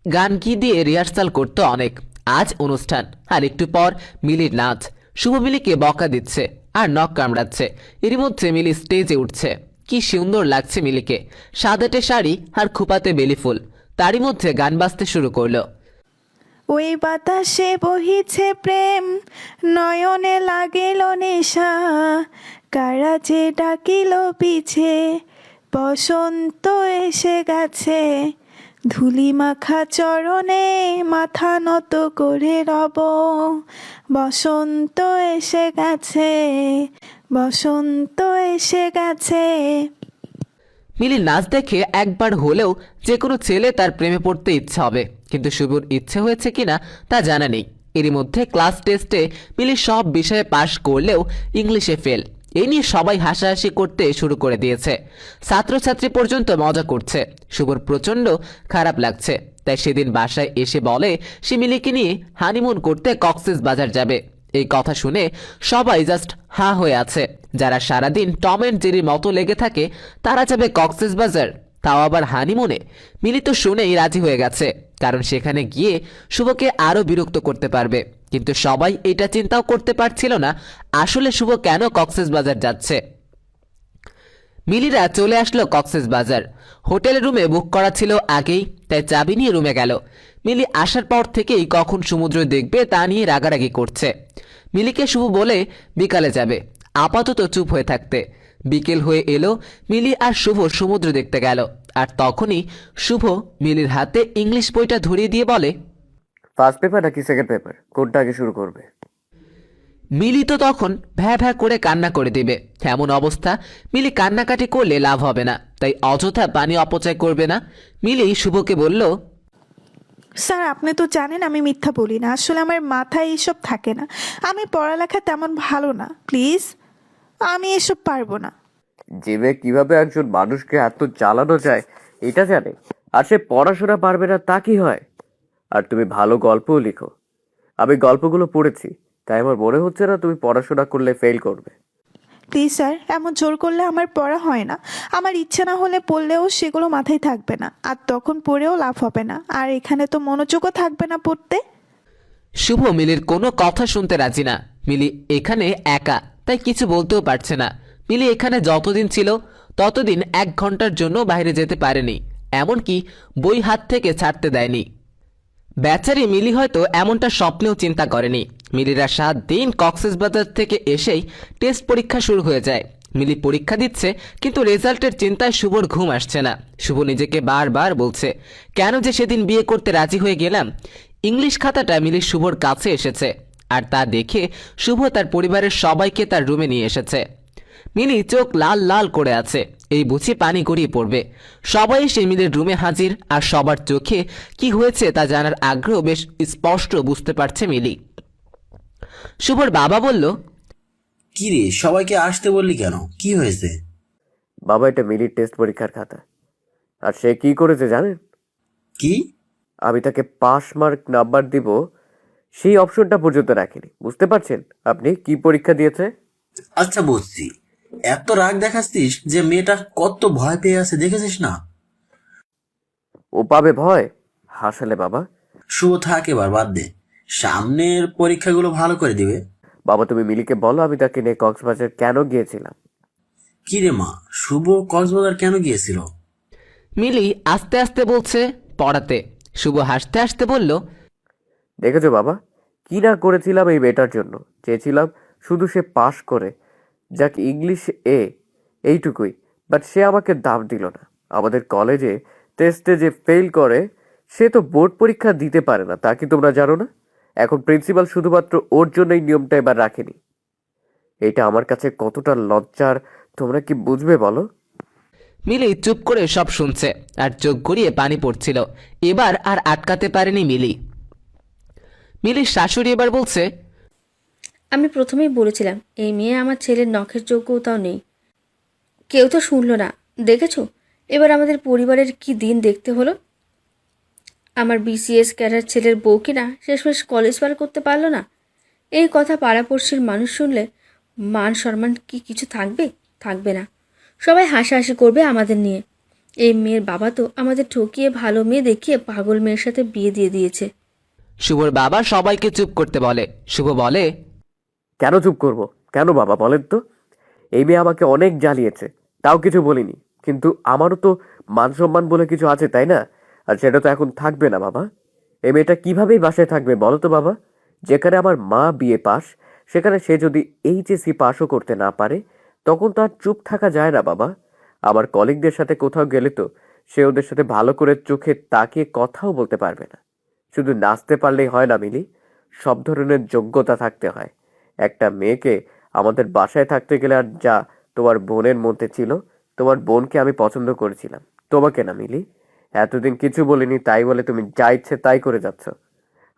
গান কি দিয়ে রিহার্সাল করতো অনেক। আজ অনুষ্ঠান, আর একটু পর মিলির নাচ। শুভ মিলিকে বকা দিচ্ছে আর নখ কামড়াচ্ছে। এরই মধ্যে মিলি স্টেজে উঠছে। কি সুন্দর লাগছে মিলিকে, সাদাটে শাড়ি আর খোপাতে বেলি ফুল। তারই মধ্যে গান বাজতে শুরু করলো। ওই বাতাসে বহিছে প্রেম, নয়নে লাগিল নেশা, কারা যে ডাকিল পিছে, বসন্ত এসে গেছে, ধুলি মাখা চরণে মাথা নত করে রব, বসন্ত এসে গেছে, বসন্ত এসে গেছে। মিলির নাচ দেখে একবার হলেও যে কোনো ছেলে তার প্রেমে পড়তে ইচ্ছা হবে, কিন্তু শুভর ইচ্ছে হয়েছে কিনা তা জানা নেই। এরই মধ্যে ক্লাস টেস্টে মিলি সব বিষয়ে পাশ করলেও ইংলিশে ফেল। এই নিয়ে সবাই হাসাহাসি করতে শুরু করে দিয়েছে। ছাত্রছাত্রী পর্যন্ত মজা করছে। শুভর প্রচণ্ড খারাপ লাগছে, তাই সেদিন বাসায় এসে বলে সে মিলিকে নিয়ে হানিমুন করতে কক্সবাজার যাবে। এই কথা শুনে সবাই জাস্ট হা হয়ে আছে। যারা সারাদিন টম অ্যান্ড জেরির মতো লেগে থাকে তারা যাবে কক্সবাজার, তাও আবার হানিমুনে। মিলি তো শুনেই রাজি হয়ে গেছে, কারণ সেখানে গিয়ে শুভকে আরও বিরক্ত করতে পারবে। কিন্তু সবাই এটা চিন্তাও করতে পারছিল না আসলে শুভ কেন কক্সবাজার যাচ্ছে। মিলিরা চলে আসলো কক্সবাজার। হোটেল রুমে বুক করা ছিল আগেই, তাই চাবি নিয়ে রুমে গেল। মিলি আসার পর থেকেই কখন সমুদ্র দেখবে তা নিয়ে রাগারাগি করছে। মিলিকে শুভ বলে বিকালে যাবে, আপাতত চুপ হয়ে থাকতে। বিকেল হয়ে এলো, মিলি আর শুভ সমুদ্র দেখতে গেল। আর তখনই শুভ মিলির হাতে ইংলিশ বইটা ধরিয়ে দিয়ে বলে, ফার্স্ট পেপার নাকি সেকেন্ড পেপার, কোনটা আগে শুরু করবে? মিলি তো তখন ভ্যা ভ্যা করে কান্না করে দেবে। এমন অবস্থা, মিলি কান্নাকাটি করলে লাভ হবে না, তাই অযথা পানি অপচয় করবে না। মিলি শুভকে বলল, স্যার আপনি তো জানেন আমি মিথ্যা বলি না, আসলে আমার মাথায় এইসব থাকে না, আমি পড়ালেখা তেমন ভালো না, প্লিজ আমি এসব পারবো না। যে মেয়ে কিভাবে একজন মানুষকে এত চালানো যায় এটা জানে, আর সে পড়াশোনা পারবে না তা কি হয়? আর তুমি ভালো গল্পও লিখো। আমি গল্পগুলো পড়েছি, তাই আমার মনে হচ্ছে না তুমি পড়াশোনা করলে ফেল করবে। প্লিজ স্যার, এমন জোর করলে আমার পড়া হয় না, আমার ইচ্ছে না হলে পড়লেও সেগুলো মাথায় থাকবে না, আর তখন পড়েও লাভ হবে না, আর এখানে তো মনোযোগও থাকবে না পড়তে। শুভ মিলির কোনো কথা শুনতে রাজি না। মিলি এখানে একা, তাই কিছু বলতেও পারছে না। মিলি এখানে যতদিন ছিল ততদিন 1 ঘন্টার জন্য বাইরে যেতে পারেনি, এমনকি বই হাত থেকে ছাড়তে দেয়নি। বেচারি মিলি হয়তো এমনটা স্বপ্নেও চিন্তা করেনি। মিলিরা 7 দিন কক্সবাজার থেকে এসেই টেস্ট পরীক্ষা শুরু হয়ে যায়। মিলি পরীক্ষা দিচ্ছে, কিন্তু রেজাল্টের চিন্তায় শুভর ঘুম আসছে না। শুভ নিজেকে বারবার বলছে কেন যে সেদিন বিয়ে করতে রাজি হয়ে গেলাম। ইংলিশ খাতাটা মিলি শুভর কাছে এসেছে, আর তা দেখে শুভ তার পরিবারের সবাইকে তার রুমে নিয়ে এসেছে। মিলি চোখ লাল লাল করে আছে, এই বুঝি পানি গড়িয়ে পড়বে। সবাই এসে মিলির রুমে হাজির, আর সবার চোখে কি হয়েছে তা জানার আগ্রহ বেশ স্পষ্ট বুঝতে পারছে মিলি। শুভর বাবা বলল, কি রে, সবাইকে আসতে বললি কেন? কি হয়েছে? বাবা, এটা মিলির টেস্ট পরীক্ষার খাতা। আর সে কি করেছে জানেন? কি? আমি তাকে পাস মার্ক নাম্বার দিব সেই অপশনটা পর্যন্ত রাখিনি। বুঝতে পারছেন আপনি কি পরীক্ষা দিয়েছে? আচ্ছা বুঝছি, এত রাগ দেখাচ্ছিস যে মেয়েটা কত ভয় পেয়ে আছে, দেখেছিস না? ও পাবে ভয়? হাসালে বাবা। শুভ থাক, এবার বাদ দে, সামনের পরীক্ষাগুলো ভালো করে দিবে। বাবা, তুমি মিলিকে বলো আমি তাকে নিয়ে কক্সবাজার কেন গিয়েছিলাম। কি রে মা, শুভ কক্সবাজার কেন গিয়েছিল? মিলি আস্তে আস্তে বলছে পড়াতে। শুভ হাসতে হাসতে বলল, দেখেছো বাবা, কি না করেছিলাম এই মেয়েটার জন্য। চেয়েছিলাম শুধু সে পাশ করে যাক, ইংলিশ এ, এইটুকুই। বাট সে আমাকে দাম দিল না। আমাদের কলেজে টেস্টে যে ফেল করে সে তো বোর্ড পরীক্ষা দিতে পারে না, তা কি তোমরা জানো না? এখন প্রিন্সিপাল শুধুমাত্র ওর জন্য এই নিয়মটা এবার রাখেনি। এটা আমার কাছে কতটা লজ্জার তোমরা কি বুঝবে বলো? মিলি চুপ করে সব শুনছে, আর চোখ গড়িয়ে পানি পড়ছিল। এবার আর আটকাতে পারেনি মিলি। মিলির শাশুড়ি এবার বলছে, আমি প্রথমেই বলেছিলাম এই মেয়ে আমার ছেলের নখের যোগ্যতাও নেই। কেউ তো শুনলো না, দেখেছো এবার আমাদের পরিবারের কি দিন দেখতে হলো। আমার বিসিএস ক্যাডার ছেলের বউ কিনা শেষমেশ কলেজ পার করতে পারলো না। এই কথা পাড়াপড়শির মানুষ শুনলে মান সম্মান কি কিছু থাকবে? থাকবে না। সবাই হাসাহাসি করবে আমাদের নিয়ে। এই মেয়ের বাবা তো আমাদের ঠকিয়ে ভালো মেয়ে দেখিয়ে পাগল মেয়ের সাথে বিয়ে দিয়ে দিয়েছে। শুভর বাবা সবাইকে চুপ করতে বলে। শুভ বলে, কেন চুপ করব? কেন বাবা বলেন তো? এই মেয়ে আমাকে অনেক জ্বালিয়েছে, তাও কিছু বলিনি। কিন্তু আমারও তো মান সম্মান বলে কিছু আছে, তাই না? আর সেটা তো এখন থাকবে না বাবা। এই মেয়েটা কিভাবেই বাসায় থাকবে বলো তো বাবা? যেখানে আমার মা বিএ পাস, সেখানে সে যদি এইচএসসি পাসও করতে না পারে, তখন তো আর চুপ থাকা যায় না বাবা। আমার কলিগদের সাথে কোথাও গেলে তো সে ওদের সাথে ভালো করে চোখে তাকিয়ে কথাও বলতে পারবে না। শুধু নাচতে পারলেই হয় না মিলি, সব ধরনের যোগ্যতা থাকতে হয়। একটা মেয়েকে আমাদের বাসায় থাকতে গেলে, আর যা তোমার বোনের মধ্যে ছিল, তোমার বোনকে আমি পছন্দ করেছিলাম, তোমাকে না মিলি। এতদিন কিছু বলিনি, তাই বলে তুমি যা ইচ্ছে তাই করে যাচ্ছ।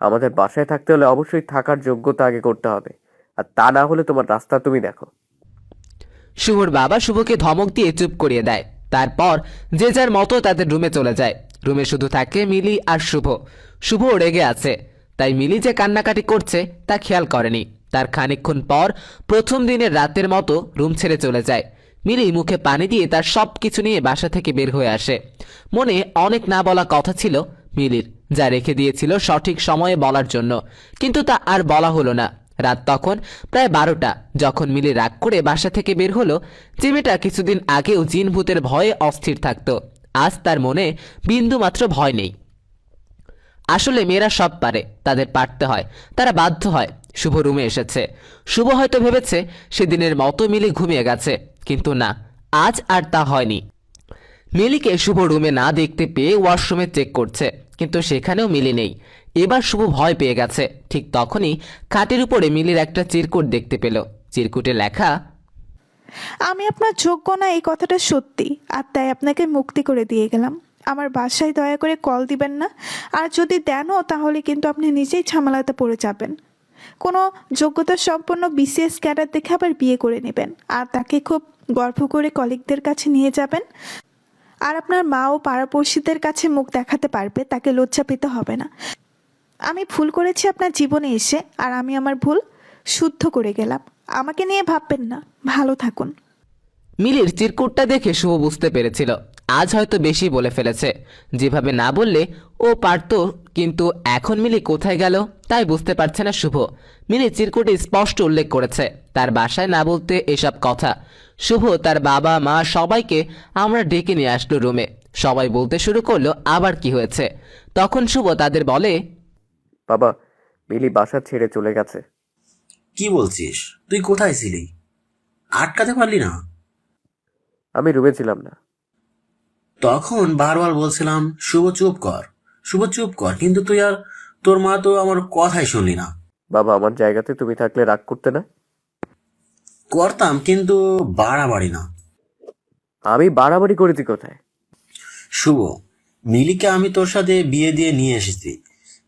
আমাদের বাসায় থাকতে হলে অবশ্যই থাকার যোগ্যতা আগে করতে হবে, আর তা না হলে তোমার রাস্তা তুমি দেখো। শুভর বাবা শুভকে ধমক দিয়ে চুপ করিয়ে দেয়। তারপর যে যার মতো তাদের রুমে চলে যায়। রুমে শুধু থাকে মিলি আর শুভ। শুভ রেগে আছে, তাই মিলি যে কান্নাকাটি করছে তা খেয়াল করেনি। তার খানিকক্ষণ পর প্রথম দিনের রাতের মতো রুম ছেড়ে চলে যায়। মিলি মুখে পানি দিয়ে তার সব কিছু নিয়ে বাসা থেকে বের হয়ে আসে। মনে অনেক না বলা কথা ছিল মিলির, যা রেখে দিয়েছিল সঠিক সময়ে বলার জন্য, কিন্তু তা আর বলা হলো না। রাত তখন প্রায় 12টা, যখন মিলি রাগ করে বাসা থেকে বের হলো। যে মেয়েটা কিছুদিন আগেও জিন ভূতের ভয়ে অস্থির থাকতো, আজ তার মনে বিন্দু মাত্র ভয় নেই। আসলে মেয়েরা সব পারে, তাদের পারতে হয়, তারা বাধ্য হয়। শুভ রুমে এসেছে। শুভ হয়তো ভেবেছে সেদিনের মতো মিলি ঘুমিয়ে গেছে, কিন্তু না, আজ আর তা হয়নি। মিলিকে শুভ রুমে না দেখতে পেয়ে ওয়াশরুমে চেক করছে, কিন্তু সেখানেও মিলি নেই। এবার শুভ ভয় পেয়ে গেছে। ঠিক তখনই খাটের উপরে মিলির একটা চিরকুট দেখতে পেল। চিরকুটে লেখা, আমি আপনার যোগ্য না এই কথাটা সত্যি, আর তাই আপনাকে মুক্তি করে দিয়ে গেলাম। আমার বাসায় দয়া করে কল দিবেন না, আর যদি দেনও তাহলে কিন্তু আপনি নিজেই ঝামেলাতে পড়ে যাবেন। কোনো যোগ্যতা সম্পন্ন বিসিএস ক্যাডার দেখে আবার বিয়ে করে নেবেন, আর তাকে খুব গর্ব করে কলিগদের কাছে নিয়ে যাবেন। আর আপনার মা ও পাড়াপড়শিদের কাছে মুখ দেখাতে পারবে, তাকে লজ্জা পেতে হবে না। আমি ভুল করেছি আপনার জীবনে এসে, আর আমি আমার ভুল শুদ্ধ করে গেলাম। আমাকে নিয়ে ভাববেন না, ভালো থাকুন। মিলির চিরকুটটা দেখে শুভ বুঝতে পেরেছিল আজ হয়তো বেশি বলে ফেলেছে। যেভাবে না বললে ও পারত, কিন্তু এখন মিলি কোথায় গেল তাই বুঝতে পারছে না শুভ। মিলি চিরকুটে স্পষ্ট উল্লেখ করেছে তার বাসায় না বলতে এসব কথা। শুভ তার বাবা মা সবাইকে আমরা ডেকে নিয়ে আসলো রুমে। সবাই বলতে শুরু করলো আবার কি হয়েছে। তখন শুভ তাদের বলে, বাবা, মিলি বাসা ছেড়ে চলে গেছে। কি বলছিস? তুই কোথায় ছিলি? আটকাতে পারলি না? আমি রুমে ছিলাম না। তখন বারবার বলছিলাম শুভ চুপ কর, শুভ চুপ কর, কিন্তু তুই আর তোর মা তো আমার কথাই শুনলি না। বাবা, আমার জায়গাতে তুমি থাকলে রাগ করতে না? করতাম, কিন্তু বাড়াবাড়ি না। আমি বাড়াবাড়ি করেছি কোথায়? শুভ, মিলিকে আমি তোর সাথে বিয়ে দিয়ে নিয়ে এসেছি।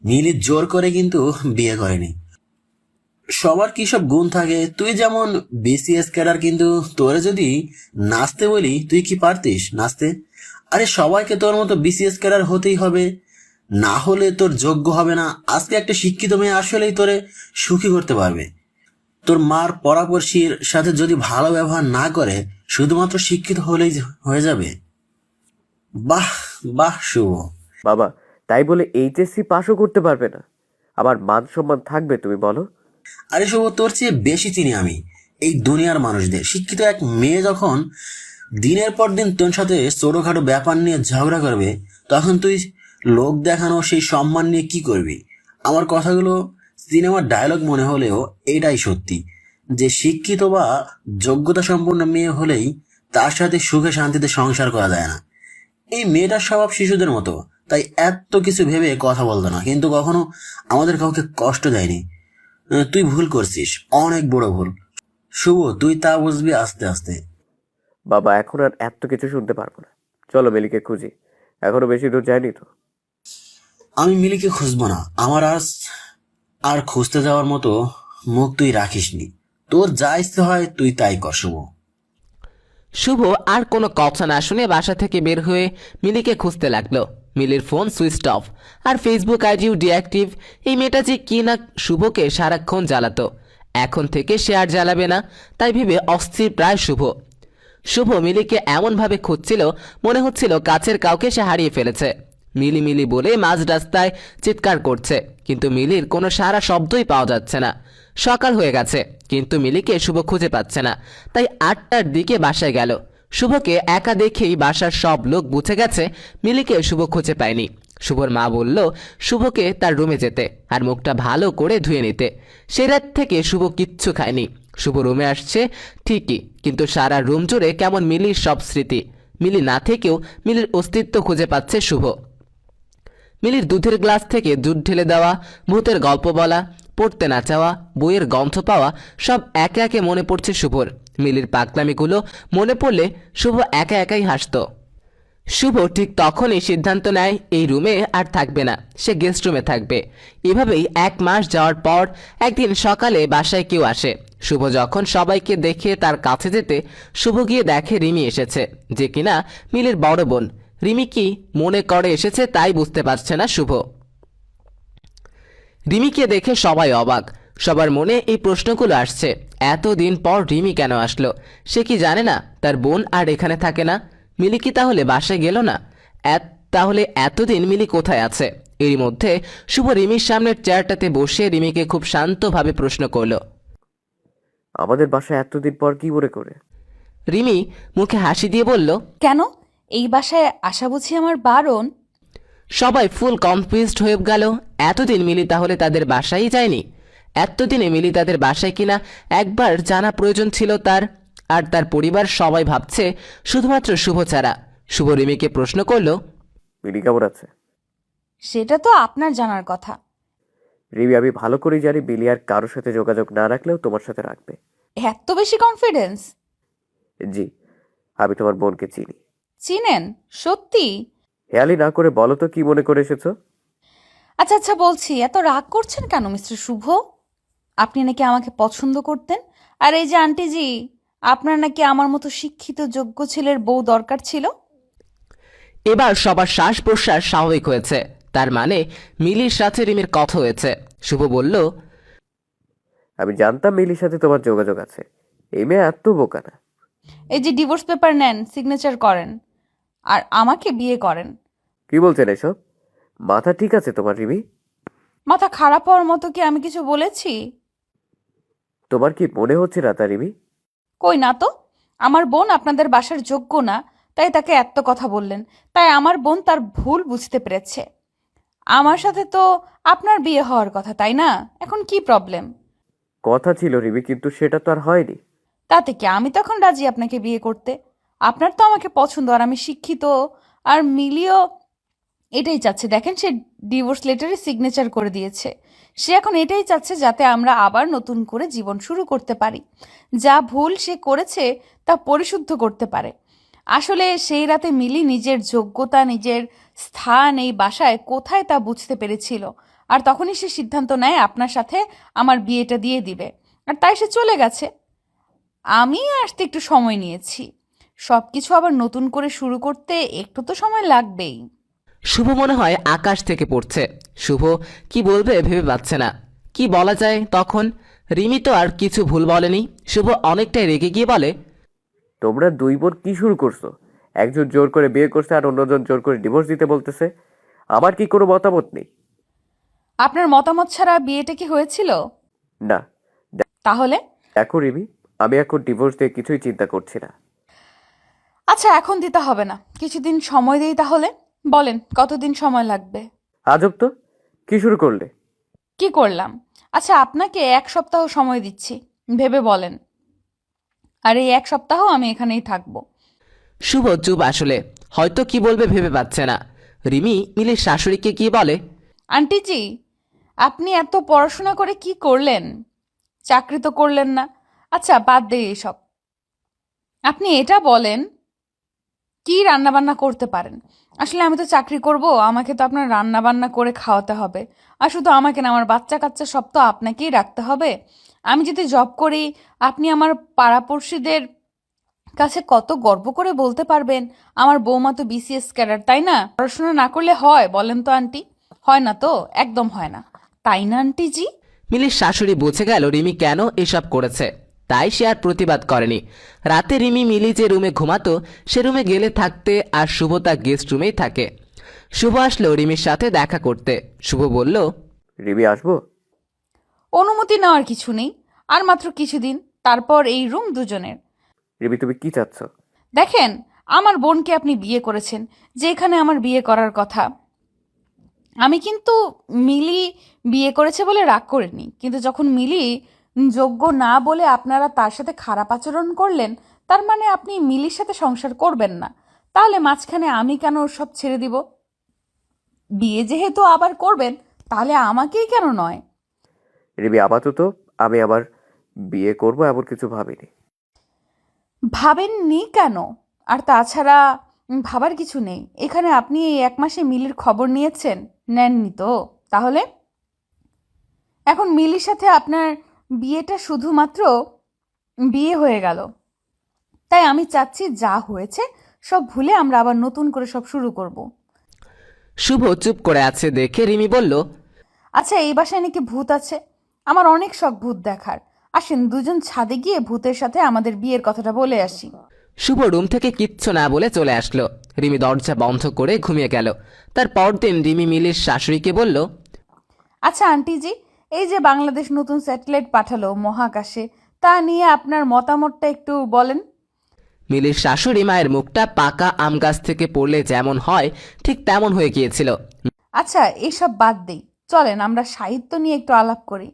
মিলি জোর করে কিন্তু বিয়ে করেনি। সবার কি সব গুণ থাকে? তুই যেমন বিসিএস ক্যাডার, কিন্তু তোরে যদি নাচতে বলি তুই কি পারতিস নাচতে? আরে সবাইকে তোর মতো বিসিএস ক্যাডার হতেই হবে, না হলে তোর যোগ্য হবে না। আজকে একটা শিক্ষিত মেয়ে আসলেই তোরে সুখী করতে পারবে। তোর মার পরামর্শীর সাথে যদি ভালো ব্যবহার না করে, শুধুমাত্র শিক্ষিত হলেই হয়ে যাবে। বাহ বাহ শুভ। বাবা, তাই বলে এইচএসসি পাসও করতে পারবে না? আমার মান সম্মান থাকবে তুমি বলো? আরে শুভ, তোর চেয়ে বেশি চিনি আমি এই দুনিয়ার মানুষদের। শিক্ষিত এক মেয়ে যখন দিনের পর দিন তোর সাথে ছোটখাটো ব্যাপার নিয়ে ঝগড়া করবে, তখন তুই লোক দেখানো সেই সম্মান নিয়ে কি করবি? আমার কথাগুলো সিনেমার ডায়লগ মনে হলেও এটাই সত্যি, যে শিক্ষিত বা যোগ্যতা সম্পন্ন মেয়ে হলেই তার সাথে সুখে শান্তিতে সংসার করা যায় না। এই মেয়েটার স্বভাব শিশুদের মতো, তাই এত কিছু ভেবে কথা বলতো না, কিন্তু কখনো আমাদের কাউকে কষ্ট দেয়নি। তুই ভুল করছিস, অনেক বড় ভুল। শুভ, তুই তা বুঝবি আস্তে আস্তে। বাবা, এখন আর এত কিছু শুনতে পারবো না। চলো মিলিকে খুঁজি, এখনো বেশি দূর যায়নি তো। আমি মিলিকে খুঁজবো না, আমার আজ আর খুঁজতে যাওয়ার মতো মুখ তুই রাখিসনি। তোর যা ইচ্ছে হয় তুই তাই কর শুভ। শুভ আর কোনো কথা না শুনে বাসা থেকে বের হয়ে মিলিকে খুঁজতে লাগলো। মিলির ফোন সুইচ অফ, আর ফেসবুক আইডিও ডিঅ্যাক্টিভ। এই মেয়েটা যে কি না শুভকে সারাক্ষণ জ্বালাতো, এখন থেকে সে আর জ্বালাবে না, তাই ভেবে অস্থির প্রায় শুভ। শুভ মিলিকে এমনভাবে খুঁজছিল, মনে হচ্ছিল কাছের কাউকে সে হারিয়ে ফেলেছে। মিলি মিলি বলে মাঝ রাস্তায় চিৎকার করছে, কিন্তু মিলির কোনো সারা শব্দই পাওয়া যাচ্ছে না। সকাল হয়ে গেছে, কিন্তু মিলিকে শুভ খুঁজে পাচ্ছে না, তাই 8টার দিকে বাসায় গেল। শুভকে একা দেখেই বাসার সব লোক বুঝে গেছে মিলিকে শুভ খুঁজে পায়নি। শুভর মা বলল শুভকে তার রুমে যেতে আর মুখটা ভালো করে ধুয়ে নিতে। সে রাত থেকে শুভ কিচ্ছু খায়নি। শুভ রুমে আসছে ঠিকই, কিন্তু সারা রুম জুড়ে কেমন মিলির সব স্মৃতি। মিলি না থেকেও মিলির অস্তিত্ব খুঁজে পাচ্ছে শুভ। মিলির দুধের গ্লাস থেকে দুধ ঢেলে দেওয়া, ভূতের গল্প বলা, পড়তে না চাওয়া, বইয়ের গন্ধ পাওয়া, সব একে একে মনে পড়ছে শুভর। মিলির পাগলামিগুলো মনে পড়লে শুভ একা একাই হাসত। শুভ ঠিক তখনই সিদ্ধান্ত নেয় এই রুমে আর থাকবে না, সে গেস্ট রুমে থাকবে। এভাবেই 1 মাস যাওয়ার পর একদিন সকালে বাসায় কেউ আসে। শুভ যখন সবাইকে দেখে তার কাছে যেতে, শুভ গিয়ে দেখে রিমি এসেছে, যে কিনা মিলির বড় বোন। রিমি কি মনে করে এসেছে তাই বুঝতে পারছে না শুভ। রিমিকে দেখে সবাই অবাক, সবার মনে এই প্রশ্নগুলো আসছে, এতদিন পর রিমি কেন আসলো? সে কি জানে না তার বোন আর এখানে থাকে না? মিলি কি তাহলে বাসায় গেল না? তাহলে এতদিন মিলি কোথায় আছে? এরই মধ্যে শুভ রিমির সামনের চেয়ারটাতে বসে রিমিকে খুব শান্তভাবে প্রশ্ন করলো। আমাদের বাসায় এতদিন পর কি মনে করে? রিমি মুখে হাসি দিয়ে বলল, কেন? এই বাসায় আসা বুঝি আমার বারণ? সবাই ফুল কনফিউজড হয়ে গেল। এতদিন মিলি তাহলে তাদের বাসায় যায়নি? এতদিনে মিলি তাদের বাসায় কিনা একবার জানা প্রয়োজন ছিল তার। আর তার পরিবার সবাই ভাবছে শুধুমাত্র শুভ ছাড়া। শুভ রিমিকে প্রশ্ন করলো, মিলি কেমন আছে? সেটা তো আপনার জানার কথা। রিমি, আমি ভালো করেই জানি মিলি আর কারোর সাথে যোগাযোগ না রাখলেও তোমার সাথে রাখবে। এত বেশি কনফিডেন্স? জি, আমি তোমার বোনকে চিনি। চিনেন? সত্যি? হেয়ালি না করে বলো তো কি মনে করে এসেছো? আচ্ছা আচ্ছা, বলছি, এত রাগ করছেন কেন মিস্টার শুভ? আপনি নাকি আমাকে পছন্দ করতেন, আর এই যে আন্টিজি, আপনার নাকি আমার মতো শিক্ষিত যোগ্য ছেলের বউ দরকার ছিল। এবার সবার শ্বাস প্রশ্বাস স্বাভাবিক হয়েছে, তার মানে মিলির সাথে রিমির কথা হয়েছে। শুভ বলল, আমি জানতাম মিলির সাথে তোমার যোগাযোগ আছে। এই মেয়ে এত বোকা না। এই যে ডিভোর্স পেপার নেন, সিগনেচার করেন, আর আমাকে বিয়ে করেন। কি বলছেন এসব? মাথা ঠিক আছে তোমার রিমি? মাথা খারাপ হওয়ার মতো কি আমি কিছু বলেছি? তোমার কি মনে হচ্ছে না তা রিমি? কই না তো। আমার বোন আপনাদের বাসার যোগ্য না, তাই তাকে এত কথা বললেন। তাই আমার বোন তার ভুল বুঝতে পেরেছে। আমার সাথে তো আপনার বিয়ে হওয়ার কথা, তাই না? এখন কি প্রবলেম? কথা ছিল রিমি, কিন্তু সেটা তো আর হয়নি। তাতে কি, আমি তখন রাজি আপনাকে বিয়ে করতে। আপনার তো আমাকে পছন্দ, আর আমি শিক্ষিত, আর মিলিও এটাই চাচ্ছে। দেখেন, সে ডিভোর্স লেটারে সিগনেচার করে দিয়েছে। সে এখন এটাই চাচ্ছে যাতে আমরা আবার নতুন করে জীবন শুরু করতে পারি, যা ভুল সে করেছে তা পরিশুদ্ধ করতে পারে। আসলে সেই রাতে মিলি নিজের যোগ্যতা, নিজের স্থান এই বাসায় কোথায় তা বুঝতে পেরেছিল, আর তখনই সে সিদ্ধান্ত নেয় আপনার সাথে আমার বিয়েটা দিয়ে দিবে, আর তাই সে চলে গেছে। আমি আসতে একটু সময় নিয়েছি। সবকিছু আবার নতুন করে শুরু করতে একটু তো সময় লাগবেই। শুভ মনে হয় আকাশ থেকে পড়ছে। শুভ কি বলবে ভেবে পাচ্ছে না, কি বলা যায় তখন। রিমি তো আর কিছু ভুল বলেনি। শুভ অনেকটাই রেগে গিয়ে বলে, তোমরা দুই বোন কি শুরু করছো? একজন জোর করে বিয়ে করছে আর অন্যজন জোর করে ডিভোর্স দিতে বলতেছে। আমার কি কোনো মতামত নেই? আপনার মতামত ছাড়া বিয়েটা কি হয়েছিল? না। তাহলে? দেখো রিমি, আমি এখন ডিভোর্স দিয়ে কিছুই চিন্তা করছি না। আচ্ছা, এখন দিতে হবে না, কিছুদিন সময় দিই তাহলে। বলেন কতদিন সময় লাগবে? আজব তো, কি শুরু করলে? কি করলাম? আচ্ছা, আপনাকে 1 সপ্তাহ সময় দিচ্ছি, ভেবে বলেন। আর এই 1 সপ্তাহ আমি এখানেই থাকবো। শুভ চুপ, আসলে হয়তো কি বলবে ভেবে পাচ্ছে না। রিমি মিলির শাশুড়িকে গিয়ে বলে, আন্টিজি, আপনি এত পড়াশোনা করে কি করলেন? চাকরি তো করলেন না। আচ্ছা, বাদ দেই এসব। আপনি এটা বলেন, কি রান্নাবান্না করতে পারেন? আসলে আমি তো চাকরি করব, আমাকে তো আপনার রান্নাবান্না করে খাওয়াতে হবে। আর শুধু আমাকে না, আমার বাচ্চা কাচ্চা সব তো আপনাকেই রাখতে হবে। আমি যদি জব করি, আপনি আমার পাড়াপড়শিদের কাছে কত গর্ব করে বলতে পারবেন আমার বৌমা তো বিসিএস ক্যাডার, তাই না? পড়াশোনা না করলে হয় বলেন তো আন্টি? হয় না তো, একদম হয় না, তাই না আন্টি জি? মিলির শাশুড়ি বুঝে গেল রিমি কেন এসব করেছে, তাই সে আর প্রতিবাদ করেনি। রাতে রিমি মিলি যে রুমে ঘুমাতো সে রুমে গেলে থাকতে, আর শুভ তার গেস্ট রুমেই থাকে। শুভ আসলো রিমির সাথে দেখা করতে। শুভ বলল, রিমি আসবো? অনুমতি নেওয়ার কিছু নেই, আর মাত্র কিছুদিন, তারপর এই রুম দুজনের। রিমি তুমি কি চাচ্ছ? দেখেন, আমার বোনকে আপনি বিয়ে করেছেন, যেখানে আমার বিয়ে করার কথা। আমি কিন্তু মিলি বিয়ে করেছে বলে রাগ করিনি, কিন্তু যখন মিলি যোগ্য না বলে আপনারা তার সাথে খারাপ আচরণ করলেন, তার মানে আপনি মিলির সাথে সংসার করবেন না। তাহলে মাঝখানে আমি কেন সব ছেড়ে দিব? বিয়ে যেহেতু আবার করবেন, তাহলে আমাকেই কেন নয়? রিমি আপাতত আমি আবার বিয়ে করব এমন কিছু ভাবিনি। ভাবেননি কেন? আর তাছাড়া ভাবার কিছু নেই। এখানে আপনি এই 1 মাসে মিলির খবর নিয়েছেন? নেননি তো? তাহলে এখন মিলির সাথে আপনার বিয়েটা শুধুমাত্র বিয়ে হয়ে গেল। তাই আমি চাচ্ছি যা হয়েছে সব ভুলে আমরা আবার নতুন করে সব শুরু করব। শুভ চুপ করে আছে দেখে রিমি বলল, আচ্ছা, এই বাসায় নাকি ভূত আছে? আমার অনেক শখ ভূত দেখার। আসেন দুজন ছাদে গিয়ে ভূতের সাথে আমাদের বিয়ের কথাটা বলে আসি। শুভ রুম থেকে কিচ্ছু না বলে চলে আসলো। রিমি দরজা বন্ধ করে ঘুমিয়ে গেল। তার পরদিন রিমি মিলির শাশুড়িকে বলল, আচ্ছা আন্টিজি, এই যে বাংলাদেশ নতুন স্যাটেলাইট পাঠালো মহাকাশে, তা নিয়ে আপনার মতামতটা একটু বলেন। মিলির শাশুড়ি মায়ের মুখটা পাকা আম গাছ থেকে পড়লে যেমন হয় ঠিক তেমন হয়ে গিয়েছিল। আচ্ছা, এসব বাদ দেই, চলেন আমরা সাহিত্য নিয়ে একটু আলাপ করি।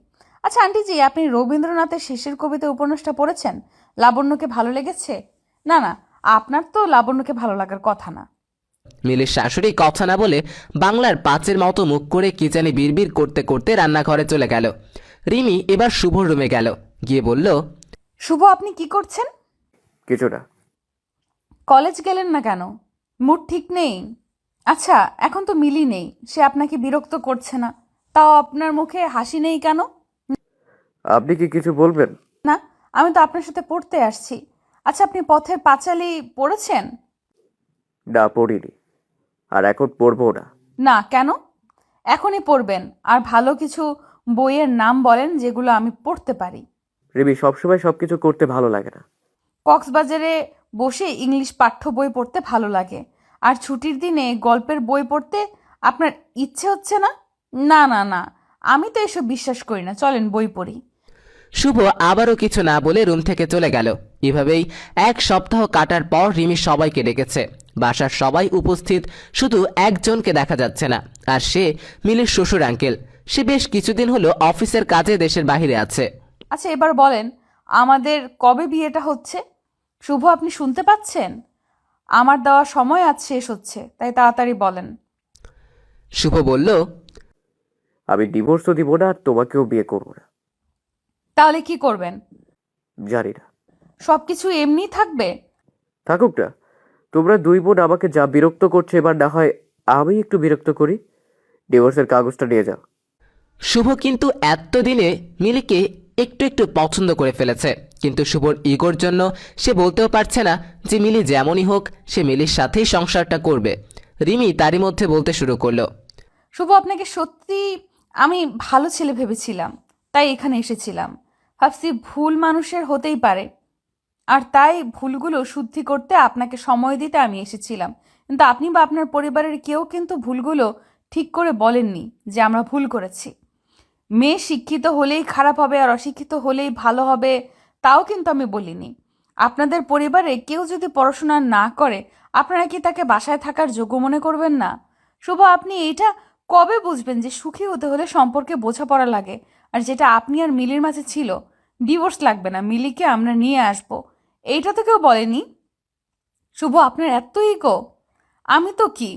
আচ্ছা আন্টিজি, আপনি রবীন্দ্রনাথের শেষের কবিতা উপন্যাসটা পড়েছেন? লাবণ্যকে ভালো লেগেছে? না না, আপনার তো লাবণ্যকে ভালো লাগার কথা না। মিলির শাশুড়ি কথা না বলে বাংলার পাঁচের মতো মুখ করে কি জানি বিড়বিড় করতে করতে রান্নাঘরে চলে গেল। রিমি এবার শুভর রুমে গেল, গিয়ে বলল, শুভ, আপনি কি করছেন? কিছু না। কলেজ গেলেন না কেন? মুড ঠিক নেই? আচ্ছা, এখন তো মিলি নেই, সে আপনাকে বিরক্ত করছে না, তাও আপনার মুখে হাসি নেই কেন? আপনি কি কিছু বলবেন? না, আমি তো আপনার সাথে পড়তে আসছি। আচ্ছা, আপনি পথের পাঁচালী পড়েছেন? না, পড়িনি, আর এখন পড়বো না। না, কেন? এখনই পড়বেন। আর ভালো কিছু বইয়ের নাম বলেন যেগুলো আমি পড়তে পারি। রিমি সবসময় সবকিছু করতে ভালো লাগে না। কক্সবাজারে বসে ইংলিশ পাঠ্য বই পড়তে ভালো লাগে, আর ছুটির দিনে গল্পের বই পড়তে আপনার ইচ্ছে হচ্ছে না? না না না, আমি তো এসব বিশ্বাস করি না, চলেন বই পড়ি। শুভ আবারও কিছু না বলে রুম থেকে চলে গেল। এভাবেই 1 সপ্তাহ কাটার পর রিমি সবাইকে ডেকেছে। বাসার সবাই উপস্থিত, শুধু একজনকে দেখা যাচ্ছে না, আর সে মিলির শ্বশুর আঙ্কেল। সে বেশ কিছুদিন হলো অফিসের কাজে দেশের বাইরে আছে। আচ্ছা, এবার বলেন আমাদের কবে বিয়েটা হচ্ছে? শুভ, আপনি শুনতে পাচ্ছেন? আমার দেওয়া সময় আজ শেষ হচ্ছে, তাই তাড়াতাড়ি বলেন। শুভ বলল, আমি ডিভোর্সও দিব না, আর তোমাকেও বিয়ে করবো না। তাহলে কি করবেন? জানি না। সবকিছু এমনি থাকবে? থাকুক না। তোমরা 2 বোন আমাকে যা বিরক্ত করছে, এবার না হয় আমি একটু বিরক্ত করি। ডিভোর্সের কাগজটা নিয়ে যাও। শুভ কিন্তু এতদিনে মিলিকে একটু একটু পছন্দ করে ফেলেছে, কিন্তু শুভর ইগোর জন্য সে বলতেও পারছে না যে মিলি যেমনই হোক সে মিলির সাথেই সংসারটা করবে। রিমি তারই মধ্যে বলতে শুরু করলো, শুভ, আপনাকে সত্যি আমি ভালো ছেলে ভেবেছিলাম, তাই এখানে এসেছিলাম। ভাবছি ভুল মানুষের হতেই পারে, আর তাই ভুলগুলো শুদ্ধি করতে আপনাকে সময় দিতে আমি এসেছিলাম। কিন্তু আপনি বা আপনার পরিবারের কেউ কিন্তু ভুলগুলো ঠিক করে বলেননি যে আমরা ভুল করেছি। মেয়ে শিক্ষিত হলেই খারাপ হবে আর অশিক্ষিত হলেই ভালো হবে, তাও কিন্তু আমি বলিনি। আপনাদের পরিবারে কেউ যদি পড়াশোনা না করে, আপনারা কি তাকে বাসায় থাকার যোগ্য মনে করবেন না? শুভ, আপনি এইটা কবে বুঝবেন যে সুখী হতে হলে সম্পর্কে বোঝাপড়া লাগে? আর যেটা আপনি আর মিলির মাঝে ছিল, ডিভোর্স লাগবে না, মিলিকে আমরা নিয়ে আসব, এইটা তো কেউ বলেনি। শুভ, আপনার এত ইগো। আমি তো কি,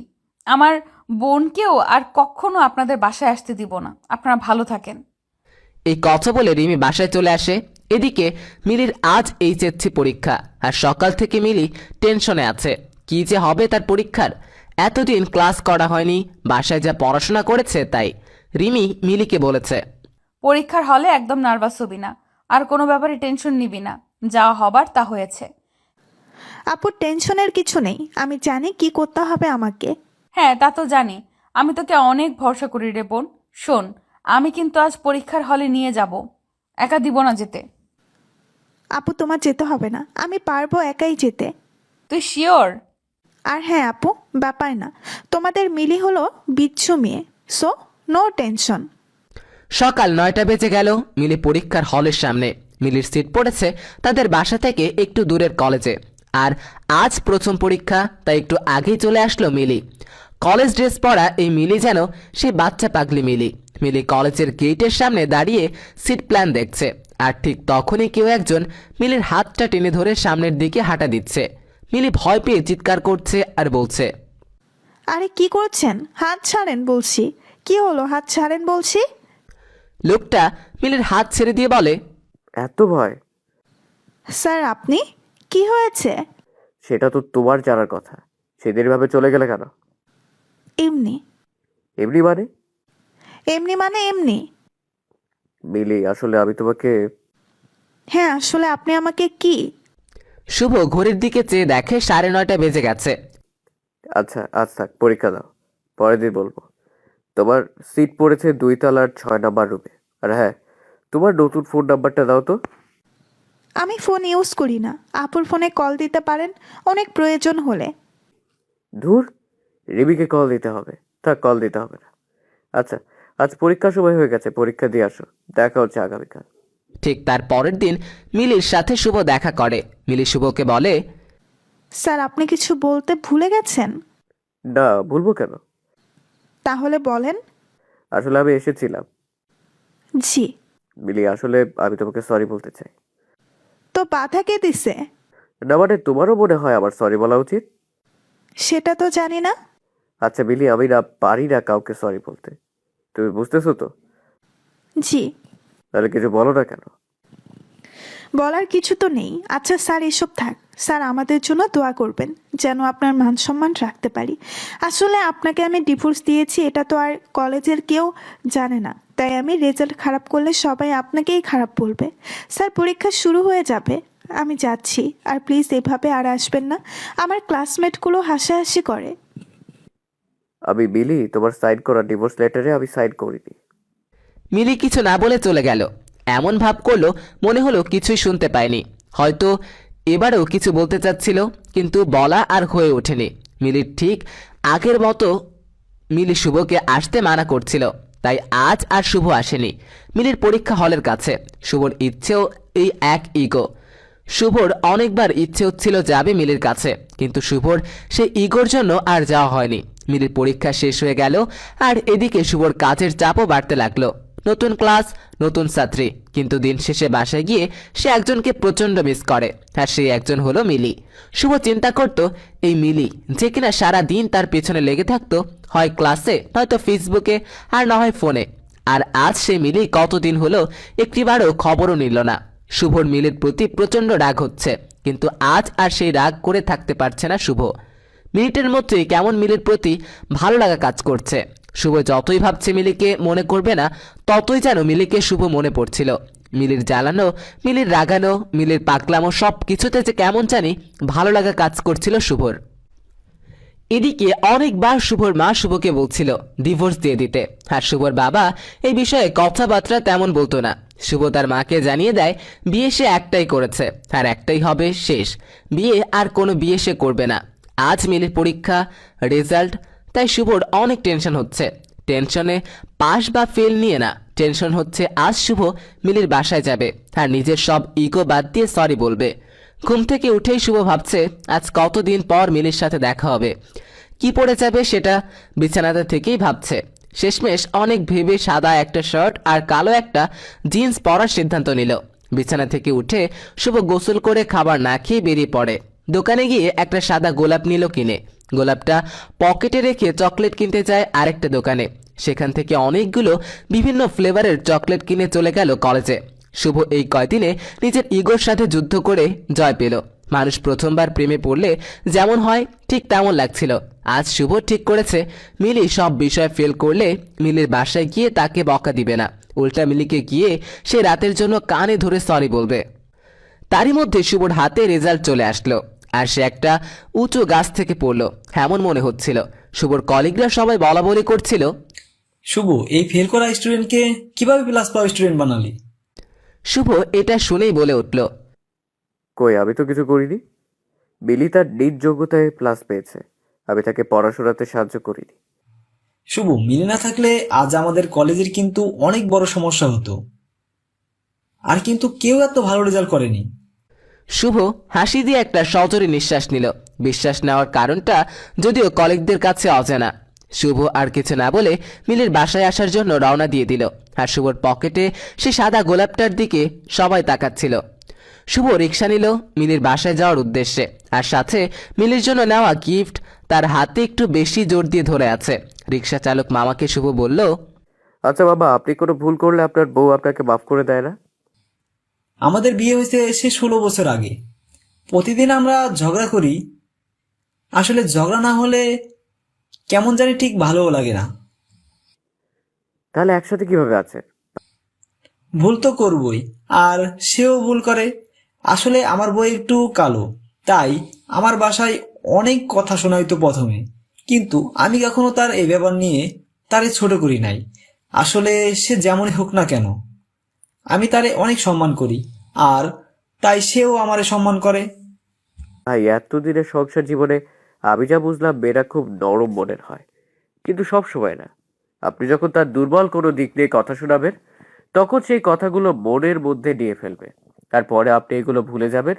আমার বোনকেও আর কখনো আপনাদের বাসায় আসতে দিব না। আপনারা ভালো থাকেন। এই কথা বলে রিমি বাসায় চলে আসে। এদিকে মিলির আজ এইচএসসি পরীক্ষা, আর সকাল থেকে মিলি টেনশনে আছে কি যে হবে তার পরীক্ষার। এতদিন ক্লাস করা হয়নি, বাসায় যা পড়াশোনা করেছে তাই। রিমি মিলিকে বলেছে, পরীক্ষার হলে একদম নার্ভাস হবি না, আর কোনো ব্যাপারে টেনশন নিবি না, যা হবার তা হয়েছে। আপু টেনশনের কিছু নেই, আমি জানি কি করতে হবে আমাকে। হ্যাঁ তা তো জানি, আমি তোকে অনেক ভরসা করি রে বোন। শোন, আমি কিন্তু আজ পরীক্ষার হলে নিয়ে যাব, একা দিব না যেতে। আপু তোমার যেতে হবে না, আমি পারবো একাই যেতে। তুই শিওর? আর হ্যাঁ আপু, ব্যাপার না, তোমাদের মিলি হলো বিচ্ছু মেয়ে, সো নো টেনশন। সকাল 9টা বেজে গেল। মিলি পরীক্ষার হলের সামনে। মিলির সিট পড়েছে তাদের বাসা থেকে একটু দূরের কলেজে। আর আজ প্রথম পরীক্ষা, তাই একটু আগেই চলে আসলো মিলি। কলেজ ড্রেস পরা এই মিলি যেন সেই বাচ্চা পাগলি মিলি। মিলি কলেজের গেটের সামনে দাঁড়িয়ে সিট প্ল্যান দেখছে। আর ঠিক তখনই কেউ একজন মিলির হাতটা টেনে ধরে সামনের দিকে হাঁটা দিচ্ছে। মিলি ভয় পেয়ে চিৎকার করছে আর বলছে, আরে কি করছেন, হাত ছাড়েন বলছি। কি হলো, হাত ছাড়েন বলছি। লোকটা মিলির হাত ছেড়ে দিয়ে বলে, এত ভয়? স্যার আপনি, কি হয়েছে? সেটা তো তোমার জানার কথা। সেদিন ভাবে চলে গেলে কেন? এমনি। এমনি মানে? এমনি মানে এমনি। মিলি, আসলে আমি তোমাকে... হ্যাঁ আসলে আপনি আমাকে কি? শুভ ঘড়ির দিকে চেয়ে দেখে 9:30 বেজে গেছে। আচ্ছা আজ থাক, পরীক্ষা দাও, পরের দিন বলবো। তোমার সিট পড়েছে 2 তলার 6 নাম্বার রুমে। আর হ্যাঁ, তোমার নতুন ফোন নাম্বারটা দাও তো। আমি ফোন ইউজ করি না, আপুর ফোনে কল দিতে পারেন অনেক প্রয়োজন হলে। ধুর, রিমিকে কল দিতে হবে। থাক, কল দিতে হবে না। আচ্ছা, আজ পরীক্ষার সময় হয়ে গেছে, পরীক্ষা দিয়ে আসো। দেখা হচ্ছে আগামীকাল। ঠিক তার পরের দিন মিলির সাথে শুভ দেখা করে। মিলি শুভকে বলে, স্যার আপনি কিছু বলতে ভুলে গেছেন? না, ভুলবো কেন? তাহলে বলেন। আসলে আমি এসেছিলাম। জি। মিলি, আসলে আমি তোমাকে সরি বলতে চাই। তো বাধা কে দিছে? না মানে, তোমারও মনে হয় আমার সরি বলা উচিত? সেটা তো জানি না। আচ্ছা মিলি, আমি না পারি না কাউকে সরি বলতে, তুমি বুঝতেছো তো? জি। তাহলে কিছু বলো না কেন? বলার কিছু তো নেই। আচ্ছা স্যার এসব থাক, স্যার আমাদের জন্য দোয়া করবেন যেন আপনার মান সম্মান রাখতে পারি। আসলে আপনাকে আমি ডিভোর্স দিয়েছি, এটা তো আর কলেজের কেউ জানে না, তাই আমি রেজাল্ট খারাপ করলে সবাই আপনাকেই খারাপ বলবে। স্যার পরীক্ষা শুরু হয়ে যাবে, আমি যাচ্ছি। আর প্লিজ এভাবে আর আসবেন না, আমার ক্লাসমেটগুলো হাসাহাসি করে। আমি মিলি, তোমার সাইন করা ডিভোর্স লেটারে আমি সাইন করিনি। মিলি কিছু না বলে চলে গেল। এমন ভাব করলো মনে হলো কিছুই শুনতে পায়নি। হয়তো এবারেও কিছু বলতে চাচ্ছিল, কিন্তু বলা আর হয়ে ওঠেনি। মিলির ঠিক আগের মতো মিলি শুভকে আসতে মানা করছিল, তাই আজ আর শুভ আসেনি মিলির পরীক্ষা হলের কাছে। শুভর ইচ্ছেও এই এক ইগো। শুভর অনেকবার ইচ্ছে হচ্ছিল যাবে মিলির কাছে, কিন্তু শুভর সেই ইগোর জন্য আর যাওয়া হয়নি। মিলির পরীক্ষা শেষ হয়ে গেল, আর এদিকে শুভর কাজের চাপও বাড়তে লাগলো। নতুন ক্লাস, নতুন ছাত্রী, কিন্তু দিন শেষে বাসায় গিয়ে সে একজনকে প্রচণ্ড মিস করে, আর সেই একজন হলো মিলি। শুভ চিন্তা করত, এই মিলি যে কিনা সারা দিন তার পেছনে লেগে থাকতো, হয় ক্লাসে, নয়তো ফেসবুকে, আর না হয় ফোনে। আর আজ সেই মিলি কতদিন হলো একটিবারও খবরও নিল না। শুভর মিলির প্রতি প্রচণ্ড রাগ হচ্ছে, কিন্তু আজ আর সেই রাগ করে থাকতে পারছে না শুভ। মিনিটের মধ্যেই কেমন মিলির প্রতি ভালো লাগা কাজ করছে। শুভ যতই ভাবছে মিলিকে মনে করবে না, ততই যেন মিলিকে শুভ মনে পড়ছিল। মিলির জ্বালানো, মিলির রাগানো, মিলির পাকলামো সব কিছুতে যে কেমন জানি ভালো লাগা কাজ করছিল শুভর। এদিকে অনেকবার শুভর মা শুভকে বলছিল ডিভোর্স দিয়ে দিতে, আর শুভর বাবা এই বিষয়ে কথাবার্তা তেমন বলতো না। শুভ তার মাকে জানিয়ে দেয় বিয়ে সে একটাই করেছে, আর একটাই হবে শেষ বিয়ে, আর কোনো বিয়ে সে করবে না। আজ মিলির পরীক্ষা, রেজাল্ট, তাই শুভর অনেক টেনশন হচ্ছে। টেনশনে পাস বা ফেল নিয়ে না, টেনশন হচ্ছে আজ শুভ মিলির বাসায় যাবে আর নিজের সব ইগো বাদ দিয়ে সরি বলবে। ঘুম থেকে উঠেই শুভ ভাবছে আজ কতদিন পর মিলির সাথে দেখা হবে, কি পরে যাবে সেটা বিছানাতে থেকেই ভাবছে। শেষমেশ অনেক ভেবে সাদা একটা শার্ট আর কালো একটা জিন্স পরার সিদ্ধান্ত নিল। বিছানা থেকে উঠে শুভ গোসল করে খাবার না খেয়ে বেরিয়ে পড়ে। দোকানে গিয়ে একটা সাদা গোলাপ নিল কিনে। গোলাপটা পকেটে রেখে চকলেট কিনতে যায় আরেকটা দোকানে। সেখান থেকে অনেকগুলো বিভিন্ন ফ্লেভারের চকলেট কিনে চলে গেল কলেজে। শুভ এই কয়দিনে নিজের ইগোর সাথে যুদ্ধ করে জয় পেল। মানুষ প্রথমবার প্রেমে পড়লে যেমন হয় ঠিক তেমন লাগছিল। আজ শুভ ঠিক করেছে মিলি সব বিষয় ফেল করলে মিলির বাসায় গিয়ে তাকে বকা দিবে না, উল্টা মিলিকে গিয়ে সে রাতের জন্য কানে ধরে সরি বলবে। তারই মধ্যে শুভর হাতে রেজাল্ট চলে আসলো। আর সে একটা উঁচু গাছ থেকে পড়লো এমন মনে হচ্ছিল। শুভর কলিগরা সবাই বলা বলি করছিল, শুভ, এই ফেল করা স্টুডেন্টকে কিভাবে প্লাস পাওয়া স্টুডেন্ট বানালি? শুভ এটা শুনেই বলে উঠল, কই, আমি তো কিছু করিনি। মিলি তার নিজ যোগ্যতায় প্লাস পেয়েছে, আমি তাকে পড়াশোনাতে সাহায্য করিনি। শুভ, মিলে না থাকলে আজ আমাদের কলেজের কিন্তু অনেক বড় সমস্যা হতো, আর কিন্তু কেউ এত ভালো রেজাল্ট করেনি। শুভ হাসি দিয়ে একটা সজোরে নিঃশ্বাস নিল। বিশ্বাস নেওয়ার কারণটা যদিও কলিগদের কাছে অজানা। শুভ আর কিছু না বলে মিলির বাসায় আসার জন্য রওনা দিয়ে দিল। আর শুভর পকেটে সে সাদা গোলাপটার দিকে সবাই তাকাচ্ছিল। শুভ রিক্সা নিল মিলির বাসায় যাওয়ার উদ্দেশ্যে, আর সাথে মিলির জন্য নেওয়া গিফট তার হাতে একটু বেশি জোর দিয়ে ধরে আছে। রিক্সা চালক মামাকে শুভ বলল, আচ্ছা বাবা, আপনি কোনো ভুল করলে আপনার বউ আপনাকে মাফ করে দেয় না? আমাদের বিয়ে হয়েছে সে 16 বছর আগে। প্রতিদিন আমরা ঝগড়া করি, আসলে ঝগড়া না হলে কেমন জানি ঠিক ভালোও লাগে না। তাহলে একসাথে কিভাবে আছে? ভুল তো করবই, আর সেও ভুল করে। আসলে আমার বই একটু কালো, তাই আমার বাসায় অনেক কথা শোনাইতো প্রথমে, কিন্তু আমি কখনো তার এই ব্যাপার নিয়ে তারে ছোট করি নাই। আসলে সে যেমনই হোক না কেন, আমি তারে অনেক সম্মান করি, আর তাই সেও আমারে সম্মান করে। ভাই, এতদিনের সংসার জীবনে আমি যা বুঝলাম, মেয়েরা খুব নরম মনের হয়, কিন্তু সব সময় না। আপনি যখন তার দুর্বল কোনো দিক নিয়ে কথা শোনাবেন, তখন সেই কথাগুলো মনের মধ্যে নিয়ে ফেলবে। তারপরে আপনি এগুলো ভুলে যাবেন,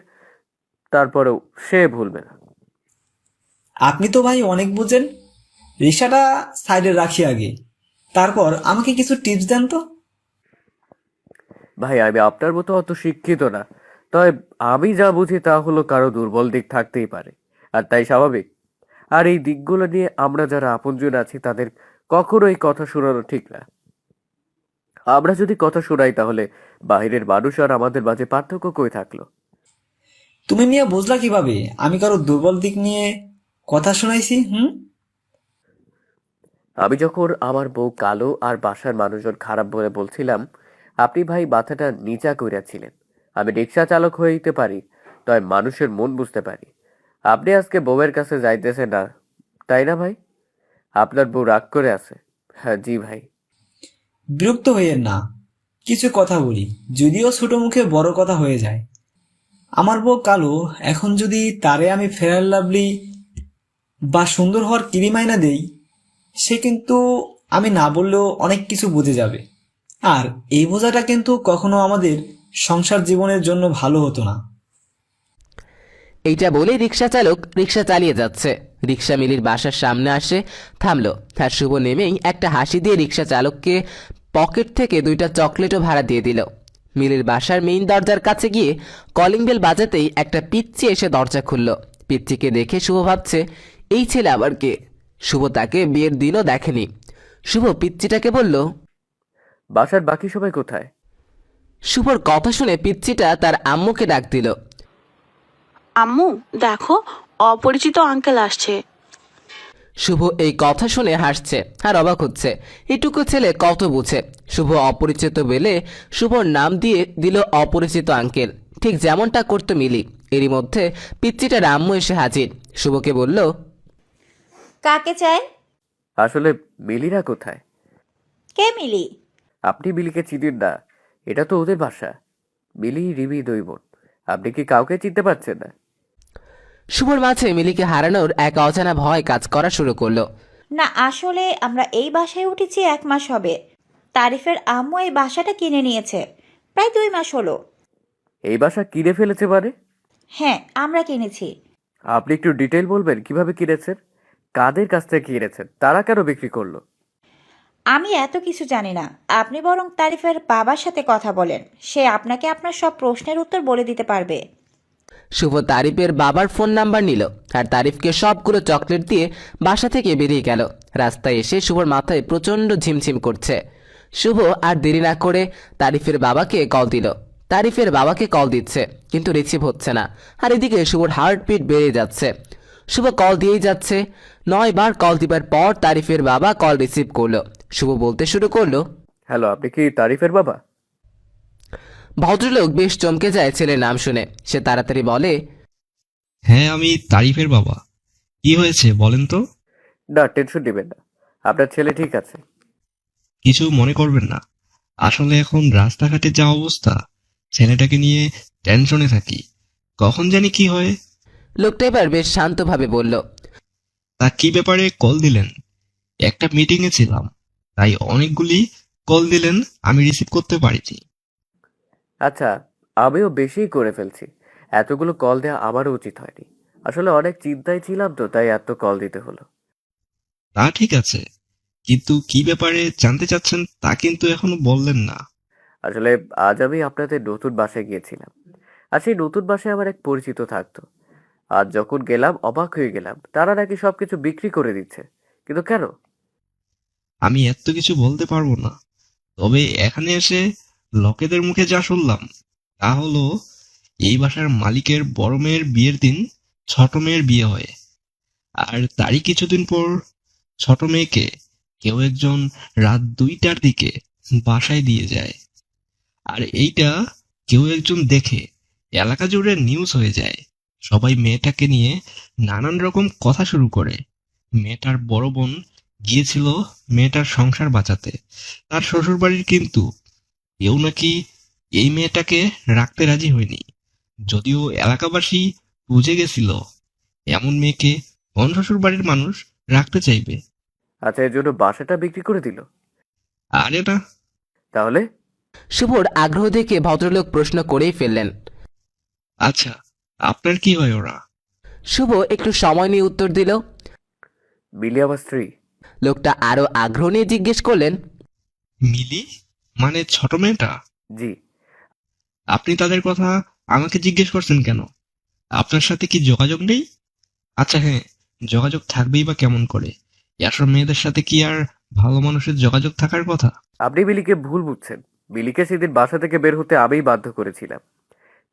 তারপরেও সে ভুলবে না। আপনি তো ভাই অনেক বুঝেন। রিক্সাটা সাইডে রাখি আগে, তারপর আমাকে কিছু টিপস দেন তো। ভাই, আমি আপনার মতো অত শিক্ষিত না, তবে আমি যা বুঝি তা হলো কারো দুর্বল দিক থাকতেই পারে, আর তাই স্বাভাবিক। আর এই দিকগুলো নিয়ে আমরা যারা আপনজন আছি তাদের কখনোই কথা শোনানো ঠিক না। আমরা যদি কথা শোনাই তাহলে বাইরের মানুষ আর আমাদের মাঝে পার্থক্য কই থাকলো? তুমি মিয়া বুঝলা কিভাবে আমি কারো দুর্বল দিক নিয়ে কথা শোনাইছি? আমি যখন আমার বউ কালো আর বাসার মানুষজন খারাপ বলে বলছিলাম, আপনি ভাই মাথাটা নিচা কইরাছিলেন। আমি রিক্সা চালক হইতে পারি, তবে মানুষের মন বুঝতে পারি। আপনি আজকে বউয়ের কাছে যাইতেছেন না, তাই না ভাই? আপনার বউ রাগ করে আছে? হ্যাঁ জি ভাই। বিরক্ত হইয়েন না, কিছু কথা বলি, যদিও ছোট মুখে বড় কথা হয়ে যায়। আমার বউ কালো, এখন যদি তারে আমি ফেয়ার লাভলি বা সুন্দর হওয়ার ক্রিম আইনা দেই, সে কিন্তু আমি না বললেও অনেক কিছু বুঝে যাবে, আর এই বোঝাটা কিন্তু কখনো আমাদের সংসার জীবনের জন্য ভালো হতো না। এইটা বলে রিক্সা চালক রিক্সা চালিয়ে যাচ্ছে। রিক্সা মিলির বাসার সামনে আসে থামলো। আর শুভ নেমেই একটা হাসি দিয়ে রিক্সা চালককে পকেট থেকে 2টা চকলেটও ভাড়া দিয়ে দিল। মিলির বাসার মেইন দরজার কাছে গিয়ে কলিং বেল বাজাতেই একটা পিচ্চি এসে দরজা খুলল। পিচ্চিকে দেখে শুভ ভাবছে, এই ছেলে আবার কে? শুভ তাকে বিয়ের দিনও দেখেনি। শুভ পিচ্চিটাকে বলল, বাসার বাকি সবাই কোথায়? শুভর কথা শুনে পিচ্চিটা তার আম্মুকে ডাক দিল। আম্মু দেখো, অপরিচিত আঙ্কেল আসছে। শুভ এই কথা শুনে হাসছে আর অবাক হচ্ছে, এটুকু ছেলে কত বুঝে। শুভ অপরিচিত বেলে শুভর নাম দিয়ে দিল অপরিচিত আঙ্কেল, ঠিক যেমনটা করতো মিলি। এরই মধ্যে পিচ্চিটার আম্মু এসে হাজির। শুভকে বলল, কাকে চাই? আসলে মিলিরা কোথায়? কে মিলি? আপনি মিলিকে চিনেন না? এটা তো ওদের বাসা। মিলি রিমি 2 বোন। আপনি কি কাউকে চিনতে পারছেন না? শুভর মাঝে মিলিকে হারানোর এক অজানা ভয় কাজ করা শুরু করলো। না, আসলে আমরা এই বাসায় উঠেছি 1 মাস হবে। তারিফের আম্মু এই বাসাটা কিনে নিয়েছে, প্রায় 2 মাস হলো। এই বাসা কিনে ফেলেছে মানে? হ্যাঁ, আমরা কিনেছি। আপনি একটু ডিটেল বলবেন, কিভাবে কিনেছেন, কাদের কাছ থেকে কিনেছেন, তারা কেন বিক্রি করলো? আমি এত কিছু জানি না, আপনি বরং তারিফের বাবার সাথে কথা বলেন, সে আপনাকে আপনার সব প্রশ্নের উত্তর বলে দিতে পারবে। শুভ তারিফের বাবার ফোন নাম্বার নিল আর তারিফকে সবগুলো চকলেট দিয়ে বাসা থেকে বেরিয়ে গেল। রাস্তায় এসে শুভর মাথায় প্রচণ্ড ঝিমঝিম করছে। শুভ আর দেরি না করে তারিফের বাবাকে কল দিল। তারিফের বাবাকে কল দিচ্ছে, কিন্তু রিসিভ হচ্ছে না। আর এদিকে শুভর হার্টবিট বেড়ে যাচ্ছে। শুভ কল দিয়েই যাচ্ছে। 9 বার কল দিবার পর তারিফের বাবা কল রিসিভ করলো। শুভ বলতে শুরু করলো, হ্যালো, আপনি কি তারিফের বাবা? ভদ্রলোক বেশ চমকে যায় ছেলের নাম শুনে। সে তাড়াতাড়ি বলে, হ্যাঁ, আমি তারিফের বাবা। কি হয়েছে বলেন তো? না, টেনশন নেবেন না, আপনার ছেলে ঠিক আছে। কিছু মনে করবেন না। আসলে এখন রাস্তাঘাটে যা অবস্থা, ছেলেটাকে নিয়ে টেনশনে থাকি, কখন জানি কি হয়। লোকটা এবার বেশ শান্তভাবে বলল, তা কি ব্যাপারে কল দিলেন? একটা মিটিংয়ে ছিলাম, তাই অনেকগুলি কল দিলেন, আমি রিসিভ করতে পারিনি। আচ্ছা, আমিও বেশিই করে ফেলছি। এতগুলো কল দেওয়া আমারও উচিত হয়নি। আসলে অনেক চিন্তায় ছিলাম তো, তাই এত কল দিতে হলো। তা ঠিক আছে, কিন্তু কি ব্যাপারে জানতে চাচ্ছেন তা কিন্তু এখনো বললেন না। আসলে আজ আমি আপনাদের নতুন বাসায় গিয়েছিলাম, আর সেই নতুন বাসায় আমার এক পরিচিত থাকতো। আজ যখন গেলাম অবাক হয়ে গেলাম, তারা নাকি সবকিছু বিক্রি করে দিচ্ছে। কিন্তু কেন? আমি এত কিছু বলতে পারবো না, তবে এখানে এসে লোকেদের মুখে যা শুনলাম তা হলো এই বাসার মালিকের বড় মেয়ের বিয়ের দিন ছোট মেয়ের বিয়ে হয়, আর তারই কিছুদিন পর ছোট মেয়েকে কেউ একজন রাত 2টার দিকে বাসায় দিয়ে যায়। আর এইটা কেউ একজন দেখে এলাকা জুড়ে নিউজ হয়ে যায়। সবাই মেয়েটাকে নিয়ে নানান রকম কথা শুরু করে। মেয়েটার বড় বোন গিয়েছিল মেয়েটার সংসার বাঁচাতে, তার শ্বশুরবাড়ির কিন্তু কেউ নাকি এই মেয়েটাকে রাখতে রাজি হয়নি, যদিও এলাকাবাসী বুঝে গেছিল এমন মেয়েকে কোন শ্বশুরবাড়ির মানুষ রাখতে চাইবে। আচ্ছা, এর জন্য বাসাটা বিক্রি করে দিল? আরে না। তাহলে? শুভর আগ্রহ দেখে ভদ্রলোক প্রশ্ন করেই ফেললেন। আচ্ছা, আপনার কি হয় ওরা? শুভ একটু সময় নিয়ে উত্তর দিল। মিলি আমার স্ত্রী। লোকটা আরো আগ্রহ নিয়ে জিজ্ঞেস করলেন, মিলি মানে ছোট মেয়েটা? জি। আপনি তাদের কথা আমাকে জিজ্ঞেস করছেন কেন? আপনার সাথে কি যোগাযোগ নেই? আচ্ছা হ্যাঁ, যোগাযোগ থাকবেই বা কেমন করে? এসব মেয়েদের সাথে কি আর ভালো মানুষের যোগাযোগ থাকার কথা? আপনি বিলিকে ভুল বুঝছেন। বিলিকে সেদিন বাসা থেকে বের হতে আমিই বাধ্য করেছিলাম,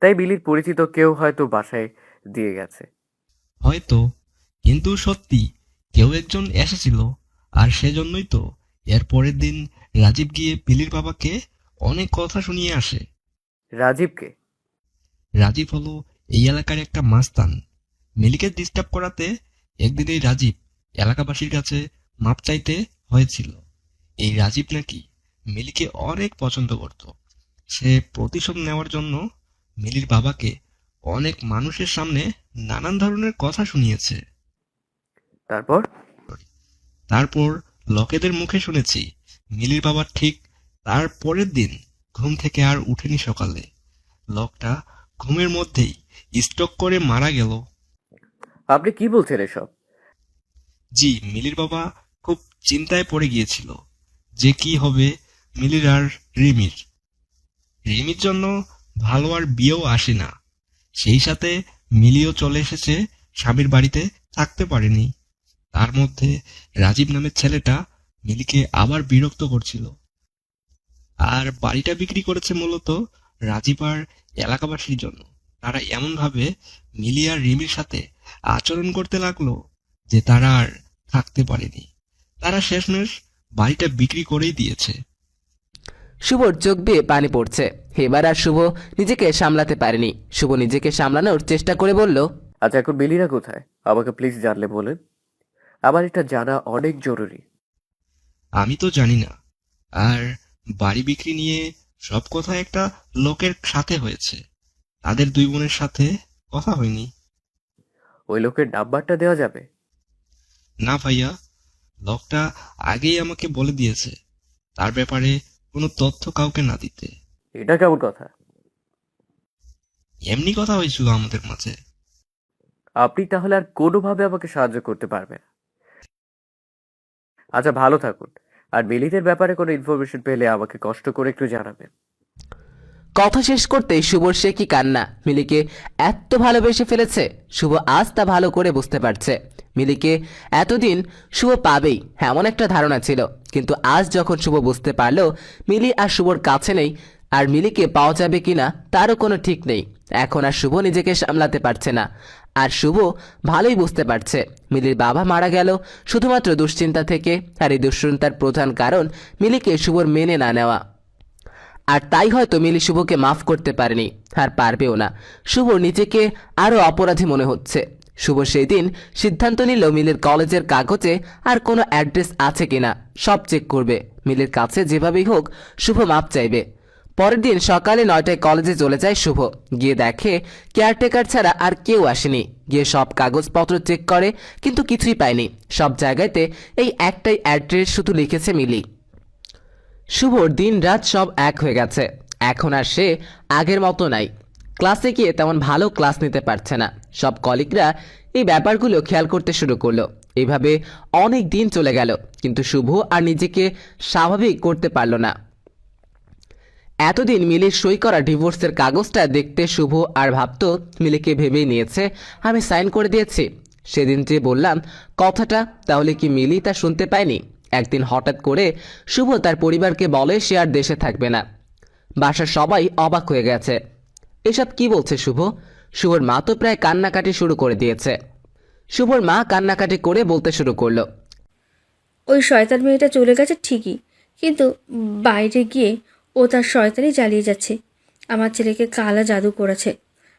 তাই বিলির পরিচিত কেউ হয়তো বাসায় দিয়ে গেছে। হয়তো, কিন্তু সত্যি কেউ একজন এসেছিল, আর সেজন্যই তো এর পরের দিন রাজীব গিয়ে বিলির বাবাকে অনেক কথা শুনিয়ে আসে। রাজীবকে? রাজীব হলো এই এলাকার একটা মাস্তান। মিলিকে ডিস্টার্ব করাতে একদিন এই রাজীব এলাকাবাসীর কাছে মাপ চাইতে হয়েছিল। এই রাজীব নাকি মিলিকে অনেক পছন্দ করত। সে প্রতিশোধ নেওয়ার জন্য মিলির বাবাকে অনেক মানুষের সামনে নানান ধরনের কথা শুনিয়েছে। তারপর? তারপর লোকেদের মুখে শুনেছি মিলির বাবা ঠিক তার পরের দিন ঘুম থেকে আর উঠেনি সকালে। লোকটা ঘুমের মধ্যেই স্ট্রোক করে মারা গেল। আপনি কি বলছেন এসব? জি, মিলির বাবা খুব চিন্তায় পড়ে গিয়েছিল যে কি হবে মিলির আর রিমির। রিমির জন্য ভালো আর বিয়েও আসে না, সেই সাথে মিলিও চলে এসেছে স্বামীর বাড়িতে, থাকতে পারেনি। তার মধ্যে রাজীব নামের ছেলেটা মিলিকে আবার বিরক্ত করছিল, আর বাড়িটা বিক্রি করেছে মূলত রাজীব আর এলাকাবাসীর জন্য। তারা এমন ভাবে মিলি আর রিমির সাথে আচরণ করতে লাগলো যে তারা আর থাকতে পারেনি। তারা শেষমেশ বাড়িটা বিক্রি করেই দিয়েছে। শুভর চোখ বেয়ে পানি পড়ছে। এবার আর শুভ নিজেকে সামলাতে পারেনি। শুভ নিজেকে সামলানোর চেষ্টা করে বলল, আচ্ছা, এখন মিলিরা কোথায়? আমাকে প্লিজ জানলে বলেন, আমার এটা জানা অনেক জরুরি। আমি তো জানি না, আর বাড়ি বিক্রি নিয়ে সব কথা একটা লোকের সাথে হয়েছে, তাদের দুই বোনের সাথে কথা হয়নি। ওই লোকের নাম্বারটা দেওয়া যাবে? না ভাইয়া, লোকটা আগেই আমাকে বলে দিয়েছে তার ব্যাপারে কোনো তথ্য কাউকে না দিতে। এটা কেমন কথা? এমনি কথা হয়েছিল আমাদের মাঝে। আপনি তাহলে আর কোনোভাবে আমাকে সাহায্য করতে পারবেন? আচ্ছা, ভালো থাকুন, আর মিলিদের ব্যাপারে কোনো ইনফরমেশন পেলে আমাকে কষ্ট করে একটু জানাবেন। কথা শেষ করতেই শুভর সে কি কান্না। মিলিকে এত ভালোবেসে ফেলেছে শুভ আজ তা ভালো করে বুঝতে পারছে। মিলিকে এতদিন শুভ পাবেই এমন একটা ধারণা ছিল, কিন্তু আজ যখন শুভ বুঝতে পারলো মিলি আর শুভর কাছে নেই, আর মিলিকে পাওয়া যাবে কিনা তারও কোনো ঠিক নেই। এখন আর শুভ নিজেকে সামলাতে পারছে না, আর শুভ ভালোই বুঝতে পারছে মিলির বাবা মারা গেল শুধুমাত্র দুশ্চিন্তা থেকে, আর এই দুশ্চিন্তার প্রধান কারণ মিলিকে শুভর মেনে না নেওয়া। আর তাই হয়তো মিলি শুভকে মাফ করতে পারেনি, আর পারবেও না। শুভ নিজেকে আরো অপরাধী মনে হচ্ছে। শুভ সেই দিন সিদ্ধান্ত নিল মিলির কলেজের কাগজে আর কোনো অ্যাড্রেস আছে কিনা সব চেক করবে। মিলির কাছে যেভাবেই হোক শুভ মাপ চাইবে। পরের দিন সকালে 9টায় কলেজে চলে যায় শুভ। গিয়ে দেখে কেয়ারটেকার ছাড়া আর কেউ আসেনি। গিয়ে সব কাগজপত্র চেক করে, কিন্তু কিছুই পায়নি। সব জায়গাতে এই একটাই অ্যাড্রেস শুধু লিখেছে মিলি। শুভর দিন রাত সব এক হয়ে গেছে। এখন আর সে আগের মতো নাই। ক্লাসে গিয়ে তেমন ভালো ক্লাস নিতে পারছে না। সব কলিগরা এই ব্যাপারগুলো খেয়াল করতে শুরু করলো। এইভাবে অনেক দিন চলে গেল, কিন্তু শুভ আর নিজেকে স্বাভাবিক করতে পারল না। এতদিন মিলির সই করা ডিভোর্সের কাগজটা দেখতে শুভ আর ভাবতো মিলিকে ভেবেই নিয়েছে আমি সাইন করে দিয়েছি। সেদিন যে বললাম কথাটা, তাহলে কি মিলি তা শুনতে পায়নি? একদিন হঠাৎ করে শুভ তার পরিবারকে বলে সে আর দেশে থাকবে না। বাসার সবাই অবাক হয়ে গেছে। এসব কি বলছে শুভ? শুভর মা তো প্রায় কান্নাকাটি শুরু করে দিয়েছে। শুভর মা কান্নাকাটি করে বলতে শুরু করলো, ওই শয়তান মেয়েটা চলে গেছে ঠিকই, কিন্তু বাইরে গিয়ে ও তার শয়তানি জ্বালিয়ে যাচ্ছে। আমার ছেলেকে কালা জাদু করেছে,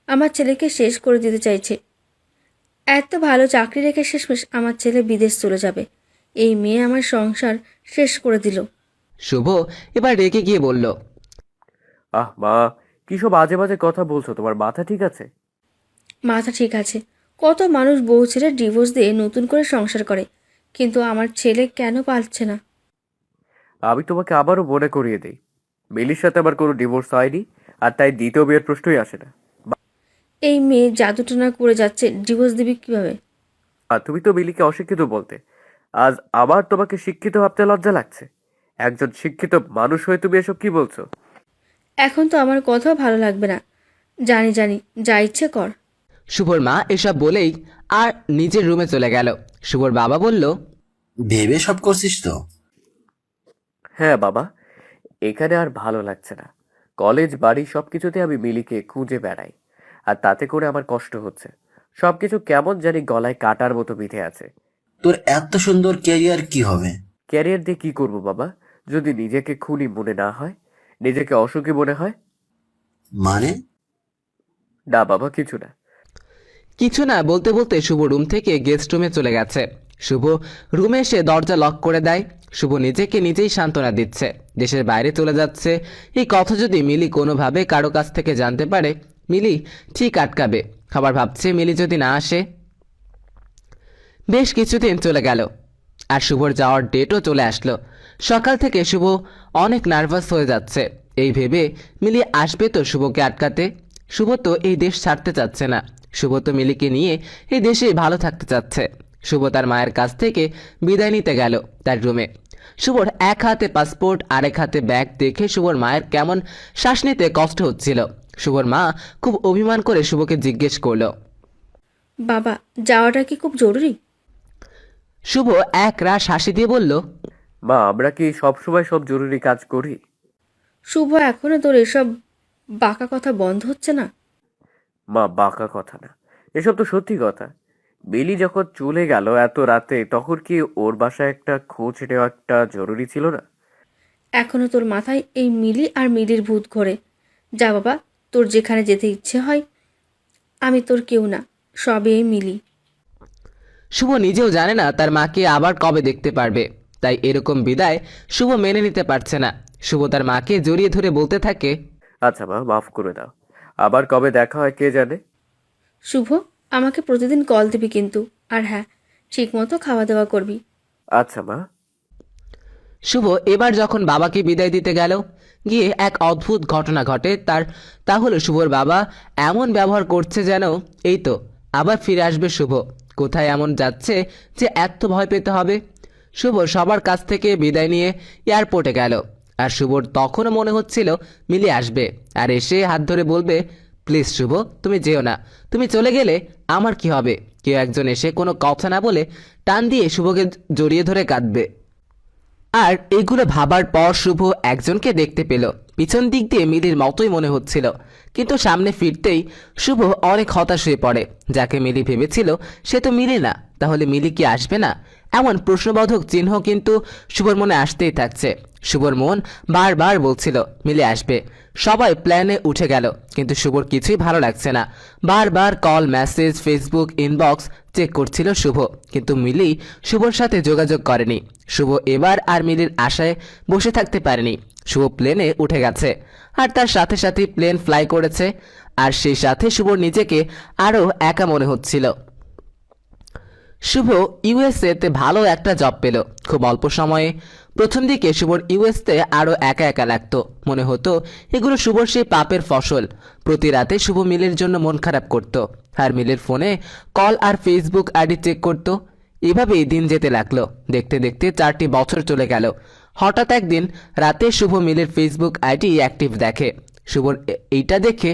আমার ছেলেকে শেষ করে দিতে চাইছে। এত ভালো চাকরি রেখে শেষমেশ আমার ছেলে বিদেশ চলে যাবে। এই মেয়ে আমার সংসার শেষ করে দিল। শুভ এবার রেগে গিয়ে বলল, আহ মা, কি সব আজে বাজে কথা বলছো? তোমার মাথা ঠিক আছে? মাথা ঠিক আছে। কত মানুষ বউ ছেলে ডিভোর্স দিয়ে নতুন করে সংসার করে, কিন্তু আমার ছেলে কেন পারছে না? আমি তোমাকে আবারও মনে করিয়ে দিই, মিলির সাথে আমার কোনো ডিভোর্স হয়নি, আর তাই দ্বিতীয় বিয়ের প্রশ্নই আসে না। এই মেয়ে জাদুটনা করে যাচ্ছে, ডিভোর্স দিবি কিভাবে? আর তুমি তো মিলিকে অশিক্ষিত বলতে, আজ আবার তোমাকে শিক্ষিত ভাবতে লজ্জা লাগছে? একজন শিক্ষিত মানুষ হয়ে তুমি এসব কি বলছো? এখন তো আমার কথাও ভালো লাগবে না। জানি জানি, যা ইচ্ছে কর। শুভর মা এসব বলেই আর নিজের রুমে চলে গেল। শুভর বাবা বলল, ভেবে সব করছিস তো? হ্যাঁ বাবা, এখানে আর ভালো লাগছে না। কলেজ বাড়ি সবকিছুতে আমি মিলিকে খুঁজে বেড়াই, আর তাতে করে আমার কষ্ট হচ্ছে। সবকিছু কেমন জানি গলায় কাটার মতো বিঁধে আছে। তোর এত সুন্দর ক্যারিয়ার কি হবে? ক্যারিয়ার দিয়ে কি করবো বাবা, যদি নিজেকে খুনি মনে না হয়, নিজেকে অসুখী মনে হয়? মানে? না বাবা, কিছু না। কিছু না বলতে বলতে শুভ রুম থেকে গেস্ট রুমে চলে গেছে। শুভ রুমে এসে দরজা লক করে দেয়। শুভ নিজেকে নিজেই সান্ত্বনা দিচ্ছে, দেশের বাইরে চলে যাচ্ছে। এই কথা যদি মিলি কোনোভাবে কারো কাছ থেকে জানতে পারে, মিলি ঠিক আটকাবে। আবার ভাবছে মিলি যদি না আসে। বেশ কিছুদিন চলে গেল, আর শুভর যাওয়ার ডেটও চলে আসলো। সকাল থেকে শুভ অনেক নার্ভাস হয়ে যাচ্ছে, এই ভেবে মিলি আসবে তো শুভকে আটকাতে। শুভ তো এই দেশ ছাড়তে চাচ্ছে না। শুভ তো মিলিকে নিয়ে এই দেশে ভালো থাকতে চাচ্ছে। শুভ তার মায়ের কাছ থেকে বিদায় নিতে গেল তার রুমে। শুভর এক হাতে পাসপোর্ট, আরেক হাতে ব্যাগ দেখে শুভর মায়ের কেমন শ্বাস নিতে কষ্ট হচ্ছিল। শুভর মা খুব অভিমান করে শুভকে জিজ্ঞেস করলো, বাবা, যাওয়াটা কি খুব জরুরি? শুভ এক রাশ হাসি দিয়ে বলল, মা, আমরা কি সবসময় সব জরুরি কাজ করি? শুভ, এখনো তোর এসব বাঁকা কথা বন্ধ হচ্ছে না? মা, বাঁকা কথা না, এসব তো সত্যি কথা। মিলি যখন চলে গেল এত রাতে, তখন কি ওর বাসায় একটা খোঁজ নেওয়া একটা জরুরি ছিল না? এখনো তোর মাথায় এই মিলি আর মিলির ভূত ঘোরে। যা বাবা, তোর যেখানে যেতে ইচ্ছে হয়। আমি তোর কেউ না, সবই এই মিলি। শুভ নিজেও জানে না তার মাকে আবার কবে দেখতে পারবে, তাই এরকম বিদায় শুভ মেনে নিতে পারছে না। শুভ তার মাকে জড়িয়ে ধরে বলতে থাকে, আচ্ছা মা, মাফ করে দাও। আবার কবে দেখা হয় কে জানে। শুভ, আমাকে প্রতিদিন কল দিবি কিন্তু, আর হ্যাঁ, ঠিক মতো খাওয়া দাওয়া করবি। আচ্ছা মা। শুভ এবার যখন বাবাকে বিদায় দিতে গেল, গিয়ে এক অদ্ভুত ঘটনা ঘটে তা হলো শুভর বাবা এমন ব্যবহার করছে যেন এই তো আবার ফিরে আসবে শুভ। কোথায় এমন যাচ্ছে যে এত ভয় পেতে হবে? শুভ সবার কাছ থেকে বিদায় নিয়ে এয়ারপোর্টে গেল, আর শুভর তখনও মনে হচ্ছিল মিলি আসবে আর এসে হাত ধরে বলবে, প্লিজ শুভ, তুমি যেও না, তুমি চলে গেলে আমার কি হবে? কেউ একজন এসে কোনো কথা না বলে টান দিয়ে শুভকে জড়িয়ে ধরে কাঁদবে। আর এগুলো ভাবার পর শুভ একজনকে দেখতে পেল। পিছন দিক দিয়ে মিলির মতোই মনে হচ্ছিল, কিন্তু সামনে ফিরতেই শুভ অনেক হতাশ হয়ে পড়ে। যাকে মিলি ভেবেছিল সে তো মিলি না, তাহলে মিলি কি আসবে না? এমন প্রশ্নবোধক চিহ্ন কিন্তু শুভর মনে আসতেই থাকছে। শুভর মন বারবার বলছিল মিলি আসবে। সবাই প্ল্যানে উঠে গেল, কিন্তু শুভর কিছুই ভালো লাগছে না। বারবার call, message, Facebook inbox check করছিল শুভ, কিন্তু মিলি শুভর সাথে যোগাযোগ করেনি। শুভ এবার আর মিলির আশায় বসে থাকতে পারেনি। শুভ প্লেনে উঠে গেছে, আর তার সাথে সাথে প্লেন ফ্লাই করেছে। আর সেই সাথে শুভর নিজেকে আরও একা মনে হচ্ছিল। শুভ ইউএসএতে ভালো একটা জব পেল খুব অল্প সময়ে। প্রথম দিকে শুভর ইউএসতে আরও একা একা লাগতো, মনে হতো এগুলো শুভর সেই পাপের ফসল। প্রতি রাতে শুভ মিলের জন্য মন খারাপ করত, আর মিলের ফোনে কল আর ফেসবুক আইডি চেক করত। এভাবেই দিন যেতে লাগলো। দেখতে দেখতে 4টি বছর চলে গেল। হঠাৎ একদিন রাতে শুভ মিলের ফেসবুক আইডি অ্যাক্টিভ দেখে। শুভর এইটা দেখে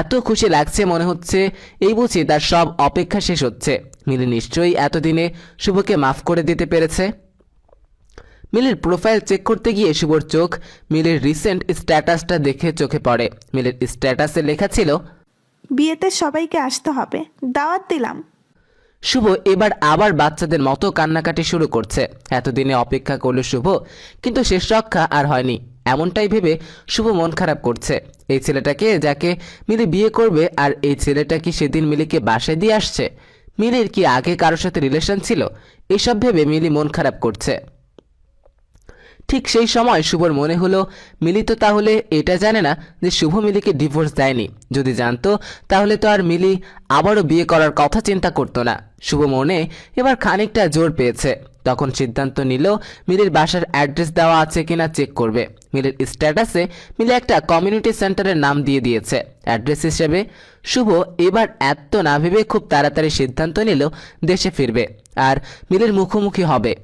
এত খুশি লাগছে, মনে হচ্ছে এই বুঝি তার সব অপেক্ষা শেষ হচ্ছে। মিলি নিশ্চয়ই এতদিনে শুভকে মাফ করে দিতে পেরেছে। মিলির প্রোফাইল চেক করতে গিয়ে শুভর চোখ মিলির রিসেন্ট স্ট্যাটাসটা দেখে চোখে পড়ে। মিলির স্ট্যাটাসে লেখা ছিল, বিয়েতে সবাইকে আসতে হবে, দাওয়াত দিলাম। শুভ এবার আবার বাচ্চাদের মতো কান্নাকাটি শুরু করছে। এতদিনে অপেক্ষা করল শুভ, কিন্তু শেষ রক্ষা আর হয়নি। এমনটাই ভেবে শুভ মন খারাপ করছে। এই ছেলেটাকে যাকে মিলি বিয়ে করবে, আর এই ছেলেটা কি সেদিন মিলিকে বাসায় দিয়ে আসছে? মিলির কি আগে কারোর সাথে রিলেশন ছিল? এসব ভেবে মিলি মন খারাপ করছে। ঠিক সেই সময় শুভর মনে হলো মিলি তো তাহলে এটা জানে না যে শুভ মিলিকে ডিভোর্স দেয়নি। যদি জানতো তাহলে তো আর মিলি আবারও বিয়ে করার কথা চিন্তা করতো না। শুভ মনে এবার খানিকটা জোর পেয়েছে। তখন সিদ্ধান্ত নিল মিলির বাসার অ্যাড্রেস দেওয়া আছে কিনা চেক করবে। মিলির স্ট্যাটাসে মিলি একটা কমিউনিটি সেন্টারের নাম দিয়ে দিয়েছে অ্যাড্রেস হিসেবে। শুভ এবার এত না ভেবে খুব তাড়াতাড়ি সিদ্ধান্ত নিল দেশে ফিরবে আর মিলির মুখোমুখি হবে।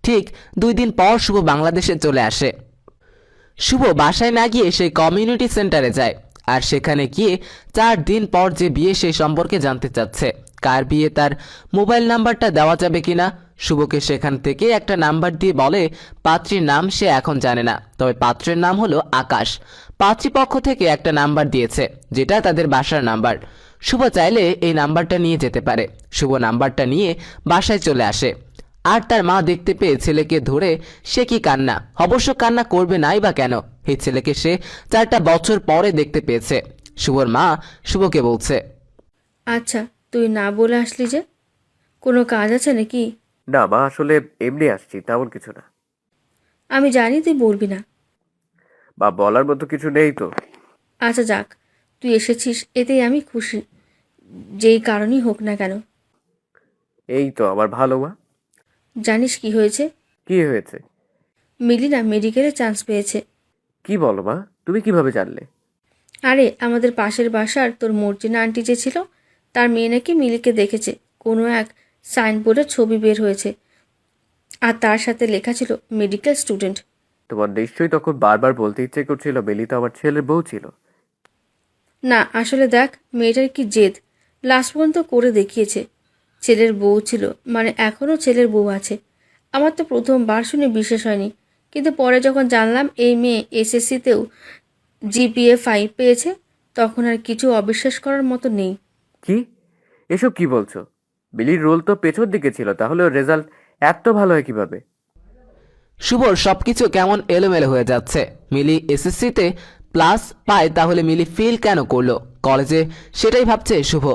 ঠিক 2 দিন পর শুভ বাংলাদেশে চলে আসে। শুভ বাসায় না গিয়ে সেই কমিউনিটি সেন্টারে যায়, আর সেখানে গিয়ে 4 দিন পর যে বিয়ে সেই সম্পর্কে জানতে চাচ্ছে। কার বিয়ে তার মোবাইল নাম্বারটা দেওয়া যাবে কিনা। শুভকে সেখান থেকে একটা নাম্বার দিয়ে বলে পাত্রীর নাম সে এখন জানে না, তবে পাত্রের নাম হলো আকাশ। পাত্রীপক্ষ থেকে একটা নাম্বার দিয়েছে, যেটা তাদের বাসার নাম্বার। শুভ চাইলে এই নাম্বারটা নিয়ে যেতে পারে। শুভ নাম্বারটা নিয়ে বাসায় চলে আসে, আর তার মা দেখতে পেয়ে ছেলেকে ধরে সে কি কান্না। অবশ্য কান্না করবে নাই বা কেন, এই ছেলেকে সে 4টা বছর পরে দেখতে পেয়েছে। শুভর মা শুভকে বলছে, আচ্ছা, তুই না বলে আসলি যে? কোনো কাজ আছে নাকি? না মা, আসলে এমনি আসছি, তেমন কিছু না। আমি জানি তুই বলবি না। বা বলার মতো কিছু নেই তো। আচ্ছা যাক, তুই এসেছিস এতেই আমি খুশি, যেই কারণই হোক না কেন। এই তো আমার ভালো মা। জানিস কি হয়েছে? কি হয়েছে? মিলি না মেডিকেলে চান্স পেয়েছে। কি বলো মা, তুমি কিভাবে জানলে? আরে আমাদের পাশের বাসার তোর মর্জিনা আন্টি যে ছিল, তার মেয়ে নাকি মিলিকে দেখেছে। কোনো এক সাইনবোর্ডের ছবি বের হয়েছে, আর তার সাথে লেখা ছিল মেডিকেল স্টুডেন্ট। তোমার নিশ্চয়ই তখন বারবার বলতে ইচ্ছে করছিল মিলি তো আমার ছেলের বউ ছিল। না আসলে দেখ, মেয়েটার কি জেদ, লাস্ট পর্যন্ত করে দেখিয়েছে। ছেলের বউ ছিল মানে এখনও ছেলের বউ আছে। আমার তো প্রথমবার শুনে বিশ্বাস হয়নি, কিন্তু পরে যখন জানলাম এই মেয়ে এসএসসিতেও জিপিএ 5 পেয়েছে, তখন আর কিছু অবিশ্বাস করার মতো নেই। কি এসব কি বলছো? মিলির রোল তো পেছন দিকে ছিল, তাহলে ওর রেজাল্ট এত ভালো হয় কিভাবে? শুভর সবকিছু কেমন এলোমেলো হয়ে যাচ্ছে। মিলি এসএসসিতে প্লাস পায়, তাহলে মিলি ফেল কেন করলো কলেজে, সেটাই ভাবছে শুভ।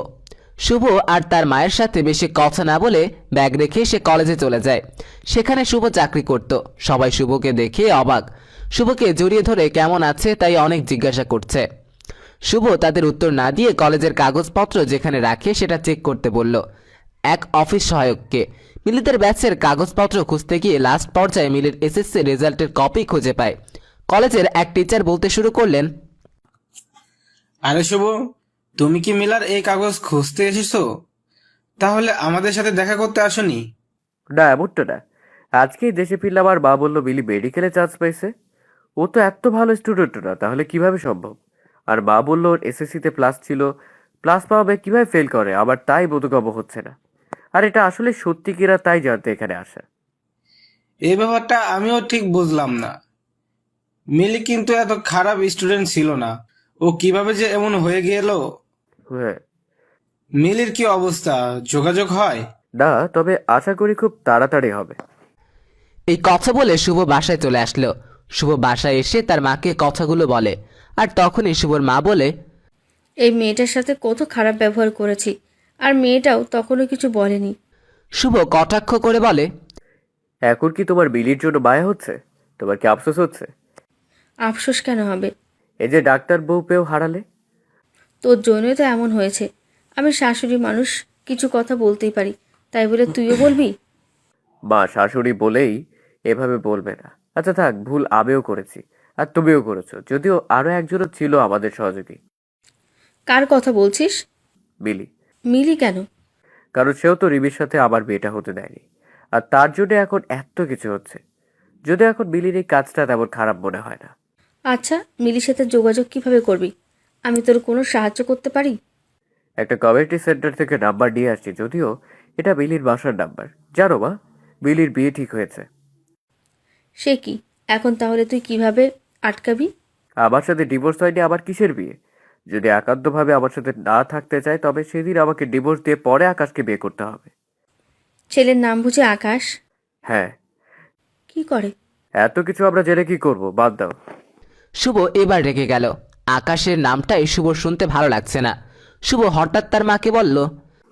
শুভ আর তার মায়ের সাথে বেশি কথা না বলে ব্যাগ রেখে সে কলেজে চলে যায়। সেখানে শুভ চাকরি করত। সবাই শুভকে দেখে অবাক। শুভকে জড়িয়ে ধরে কেমন আছে তাই অনেক জিজ্ঞাসা করছে। শুভ তাদের উত্তর না দিয়ে কলেজের কাগজপত্র যেখানে রাখে সেটা চেক করতে বলল এক অফিস সহায়ককে। মিলিদের ব্যাচের কাগজপত্র খুঁজতে গিয়ে লাস্ট পর্যায়ে মিলির এসএসসি রেজাল্টের কপি খুঁজে পায়। কলেজের এক টিচার বলতে শুরু করলেন, আরে শুভ, তুমি কি মিলার এই কাগজ খুঁজতে এসেছো? তাহলে আমাদের সাথে দেখা করতে আসোনি? না, এমনটা না। আজকেই দেশে ফিরলাম আর মা বললো মিলি মেডিকেলে চান্স পাইছে। ও তো এত ভালো স্টুডেন্ট না, তাহলে কিভাবে সম্ভব? আর মা বললো ওর এসএসসিতে প্লাস ছিল, প্লাস পাওয়াবে কিভাবে ফেল করে, আবার তাই বোধগম্য হচ্ছে না। আর এটা আসলে সত্যি কিনা তাই জানতে এখানে আসা। এই ব্যাপারটা আমিও ঠিক বুঝলাম না। মিলি কিন্তু এত খারাপ স্টুডেন্ট ছিল না, ও কিভাবে যে এমন হয়ে গেল। হ্যাঁ। মিলির কি অবস্থা, যোগাযোগ হয়? না, তবে আশা করি খুব তাড়াতাড়ি হবে। এই কথা বলে শুভ বাসায় চলে আসলো। শুভ বাসায় এসে তার মাকে কথাগুলো বলে, আর তখনই শুভর মা বলে, এই মেয়েটার সাথে কত খারাপ ব্যবহার করেছি, আর মেয়েটাও তখনও কিছু বলেনি। শুভ কটাক্ষ করে বলে, এখন কি তোমার বিলির জন্য মায়া হচ্ছে? তোমার কি আফসোস হচ্ছে? আফসোস কেন হবে? এই যে ডাক্তার বউ পেয়েও হারালে। তোর জন্যই তো এমন হয়েছে। আমি শাশুড়ি মানুষ, কিছু কথা বলতেই পারি, তাই বলে তুইও বলবি? মা শাশুড়ি বলেই এভাবে বলবে না। আচ্ছা থাক, ভুল আমিও করেছি আর তুমিও করেছো, যদিও আরো একজনও ছিল আমাদের সহযোগী। কার কথা বলছিস? বিলি। মিলি কেন? কারণ সেও তো রিমির সাথে আমার বিয়েটা হতে দেয়নি, আর তার জন্য এখন এত কিছু হচ্ছে। যদি এখন বিলির এই কাজটা তেমন খারাপ মনে হয় না। আচ্ছা, মিলির সাথে যোগাযোগ কিভাবে করবি? আমি তোর কোনো সাহায্য করতে পারি? একটা কমিউনিটি সেন্টার থেকে নাম্বার নিয়ে আসছি, যদিও এটা বিলির বাসার নাম্বার। জানো মা, বিলির বিয়ে ঠিক হয়েছে। সে কি? এখন তাহলে তুই কিভাবে আটকাবি? আমার সাথে ডিভোর্স হয়নি, আবার কিসের বিয়ে? যদি একান্তভাবে আমার সাথে না থাকতে চায়, তবে সেদিন আমাকে ডিভোর্স দিয়ে পরে আকাশকে বিয়ে করতে হবে। ছেলের নাম বুঝে আকাশ? হ্যাঁ। কি করে? এত কিছু আমরা জেনে কি করব, বাদ দাও। শুভ এবার রেগে গেল। আকাশের নামটাই শুভ শুনতে ভালো লাগছে না। শুভ হঠাৎ তার মাকে বলল,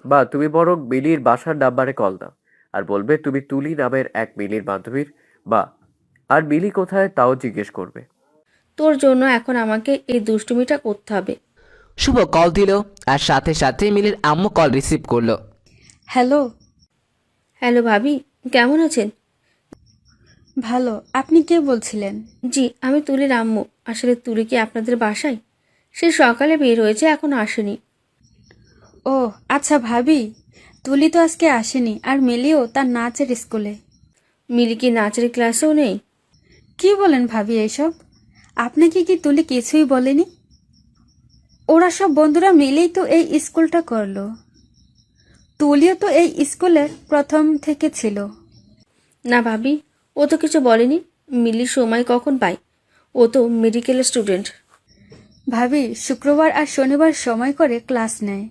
বা তুমি বরং বিলির বাসার নাম্বারে কল দাও আর বলবে তুমি তুলি নামের এক মিলির বান্ধবীর বা, আর মিলি কোথায় তাও জিজ্ঞেস করবে। তোর জন্য এখন আমাকে এই দুষ্টুমিটা করতে হবে। শুভ কল দিল, আর সাথে সাথে মিলির আম্মু কল রিসিভ করলো। হ্যালো। হ্যালো ভাবি, কেমন আছেন? ভালো। আপনি কে বলছিলেন? জি, আমি তুলির আম্মু। আসলে তুলি কি আপনাদের বাসায়? সে সকালে বের হয়েছে, এখনো আসেনি। ও আচ্ছা ভাবি, তুলি তো আজকে আসেনি, আর মিলিও তার নাচের স্কুলে। মিলি কি নাচের ক্লাসেও নেই? কি বলেন ভাবি এইসব? আপনাকে কি তুলি কিছুই বলেনি? ওরা সব বন্ধুরা মিলেই তো এই স্কুলটা করলো। তুলিও তো এই স্কুলের প্রথম থেকে ছিল। না ভাবি, ও তো কিছু বলেনি। মিলির সময় কখন পায়? ও তো মেডিকেল স্টুডেন্ট। ভাবি শুক্রবার আর শনিবার সময় করে ক্লাস নেয়,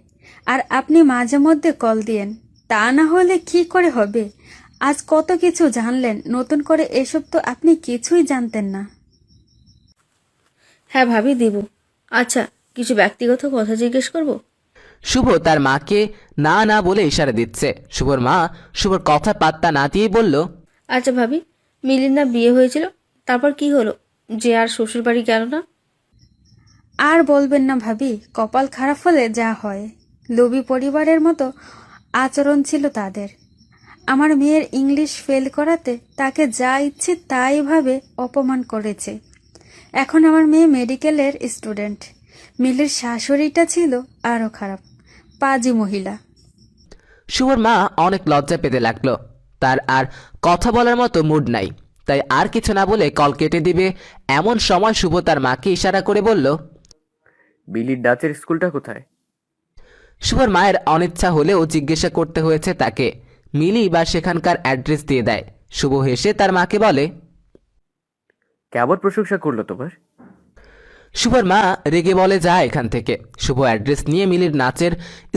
আর আপনি মাঝে মধ্যে কল দিয়েন। তা না হলে কি করে হবে? আজ কত কিছু জানলেন নতুন করে, এসব তো আপনি কিছুই জানতেন না। হ্যাঁ ভাবি, দিব। আচ্ছা, কিছু ব্যক্তিগত কথা জিজ্ঞেস করব? শুভ তার মাকে না না বলে ইশারা দিচ্ছে। শুভর মা শুভর কথা পাত্তা না দিয়ে বলল, আচ্ছা ভাবি, মিলির না বিয়ে হয়েছিল, তারপর কি হলো যে আর শ্বশুর বাড়ি গেল না? আর বলবেন না ভাবি, কপাল খারাপ হলে যা হয়। লোভী পরিবারের মতো আচরণ ছিল তাদের। আমার মেয়ের ইংলিশ ফেল করাতে তাকে যা ইচ্ছে তাই ভাবে অপমান করেছে। এখন আমার মেয়ে মেডিকেলের স্টুডেন্ট। মিলির শাশুড়িটা ছিল আরো খারাপ, পাজি মহিলা। শুভর মা অনেক লজ্জা পেতে লাগলো। তার আর কথা বলার মতো মুড নাই, তাই আর কিছু না বলে কল কেটে দিবে এমন সময় শুভ তার মাকে ইশারা করে বলল, বিলির নাচের স্কুলটা কোথায়? শুভর মায়ের অনিচ্ছা হলেও জিজ্ঞাসা করতে হয়েছে তাকে। মিলি বা সেখানকার অ্যাড্রেস দিয়ে দেয়। শুভ হেসে তার মাকে বলে, কেমন প্রশংসা করলো তোমার? শুভর মা রেগে বলে, যা এখান থেকে। শুভ অ্যাড্রেস নিয়ে মিলির নাচের